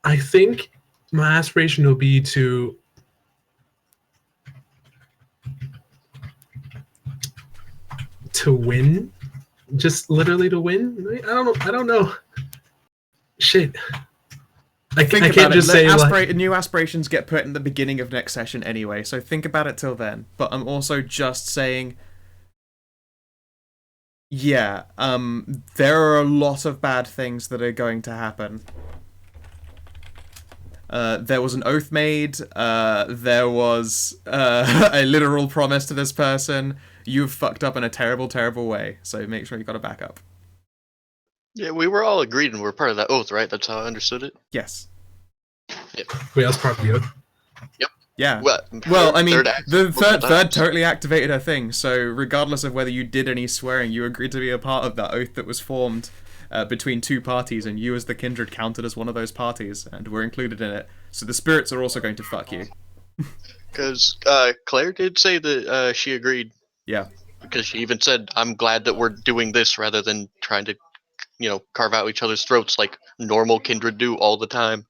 I think my aspiration will be to win, just literally to win. I don't know. Shit. I Think can't about just it. say like, New aspirations get put in the beginning of next session anyway, so think about it till then. But I'm also just saying, yeah, there are a lot of bad things that are going to happen. There was an oath made. There was a literal promise to this person. You've fucked up in a terrible, terrible way. So make sure you got a backup. Yeah, we were all agreed and we're part of that oath, right? That's how I understood it. Yes. wait, that's part of the oath. Yeah. What? Well, I mean, Third act, the multiple third times. totally activated her thing. So regardless of whether you did any swearing, you agreed to be a part of that oath that was formed between 2 parties, and you as the Kindred counted as one of those parties, and were included in it. So the spirits are also going to fuck you. Because Claire did say that she agreed. Yeah. Because she even said, "I'm glad that we're doing this rather than trying to, carve out each other's throats like normal kindred do all the time."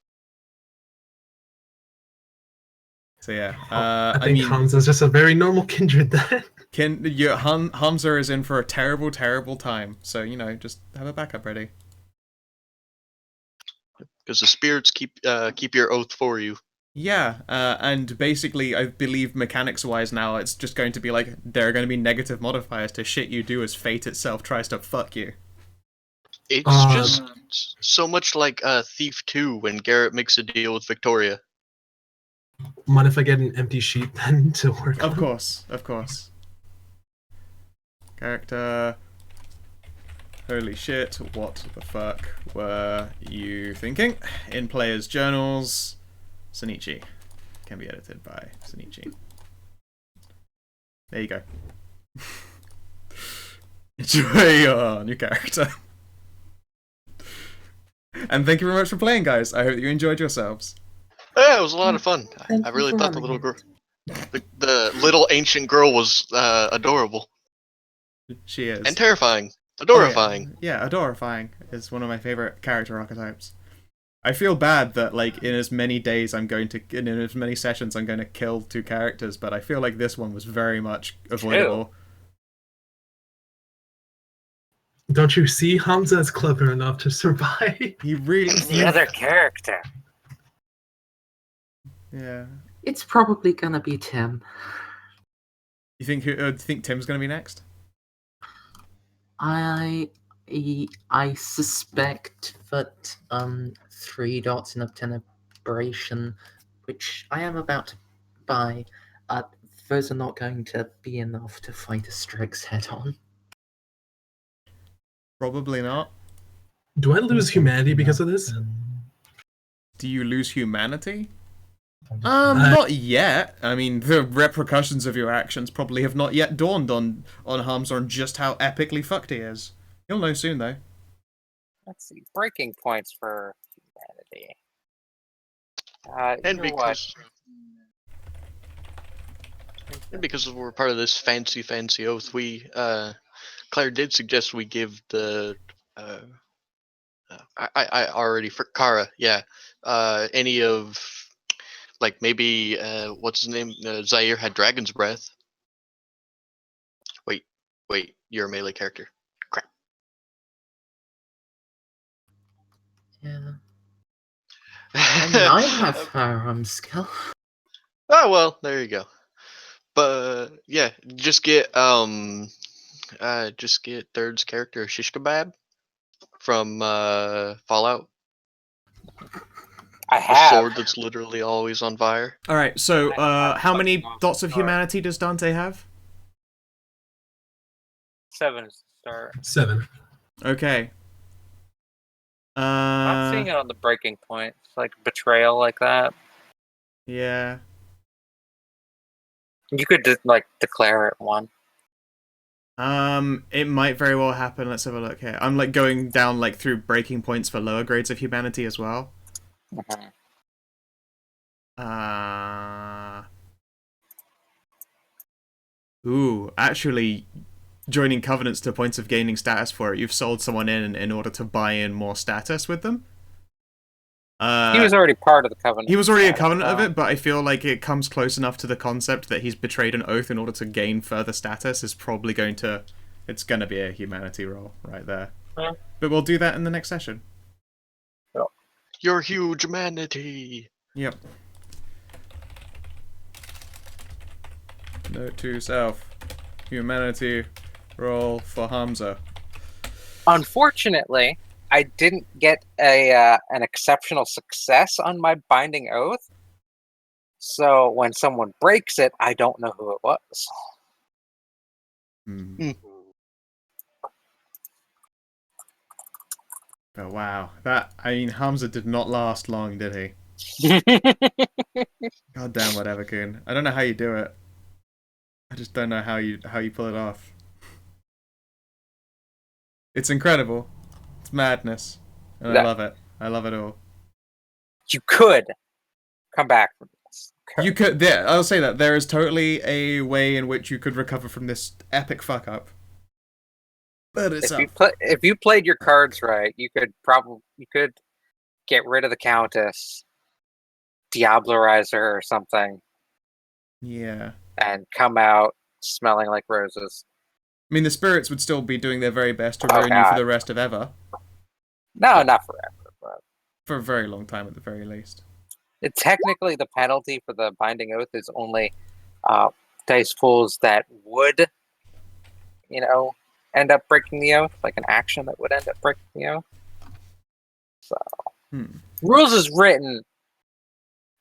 So yeah, I I think mean, Hamza's just a very normal kindred then. Hamza is in for a terrible, terrible time. So just have a backup ready. Because the spirits keep your oath for you. Yeah, and basically, I believe mechanics-wise now, it's just going to be like there are going to be negative modifiers to shit you do as fate itself tries to fuck you. It's just so much like Thief 2 when Garrett makes a deal with Victoria. Mind if I get an empty sheet then to work Of on? course, of course. Character. Holy shit, what the fuck were you thinking? In players' journals, Sonichi. Can be edited by Sonichi. There you go. Enjoy your new character. And thank you very much for playing, guys. I hope you enjoyed yourselves. Yeah, it was a lot of fun. Thank I you really for thought the having little me. girl, the little ancient girl was adorable She is. and terrifying. Oh, Adorifying. yeah, adorifying is one of my favorite character archetypes. I feel bad that, like, in as many days in as many sessions I'm going to kill 2 characters, but I feel like this one was very much avoidable. Don't you see Hamza is clever enough to survive? He really... The other character. Yeah. It's probably gonna be Tim. You think Tim's going to be next? I suspect that 3 dots in obtain aberration, which I am about to buy, those are not going to be enough to fight a Strix head on. Probably not. Do I lose humanity because of this? Do you lose humanity? Not yet. I mean, the repercussions of your actions probably have not yet dawned on Hamza on just how epically fucked he is. You'll know soon, though. Let's see. Breaking points for humanity. And You know what? because we're part of this fancy oath, we Claire did suggest we give the I already for Kara, yeah. Any of like maybe what's his name? Zaire had Dragon's Breath. Wait, you're a melee character. Crap. Yeah. I mean, I have firearm skill. Oh well, there you go. But yeah, just get Third's character Shish Kebab from Fallout. I A have. sword that's literally always on fire. Alright, so how many dots of humanity does Dante have? 7 is the start. 7. Okay. I'm seeing it on the breaking points, like betrayal, like that. Yeah. You could just like declare it one. It might very well happen. Let's have a look here. I'm like going down like through breaking points for lower grades of humanity as well. Mm-hmm. Ooh, actually, joining covenants to points of gaining status for it. You've sold someone in order to buy in more status with them. He was already part of the covenant. He was already a covenant of it, but I feel like it comes close enough to the concept that he's betrayed an oath in order to gain further status is probably going to... It's going to be a humanity roll right there. Yeah. But we'll do that in the next session. Your huge humanity. Yep. Note to self. Humanity roll for Hamza. Unfortunately, I didn't get an exceptional success on my binding oath. So when someone breaks it, I don't know who it was. Oh wow, Hamza did not last long, did he? God damn, whatever, Coon. I don't know how you do it. I just don't know how you pull it off. It's incredible. It's madness, and I love it. I love it all. You could come back from this. You could. Yeah, I'll say that there is totally a way in which you could recover from this epic fuck up. But it's if you played your cards right, you could get rid of the Countess, Diablerize her or something. Yeah. And come out smelling like roses. I mean, the spirits would still be doing their very best to ruin you for the rest of ever. No, not forever, but for a very long time at the very least. Technically, the penalty for the binding oath is only dice pools that would, end up breaking the oath, like an action that would end up breaking the oath. So, rules is written.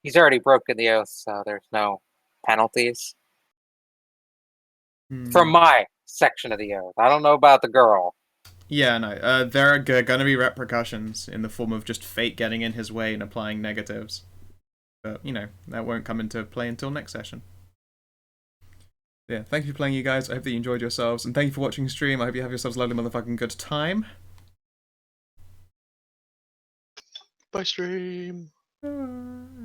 He's already broken the oath, so there's no penalties. From my section of the oath. I don't know about the girl. Yeah, no. There are going to be repercussions in the form of just fate getting in his way and applying negatives. But, that won't come into play until next session. Yeah, thank you for playing, you guys. I hope that you enjoyed yourselves. And thank you for watching the stream. I hope you have yourselves a lovely motherfucking good time. Bye, stream. Bye.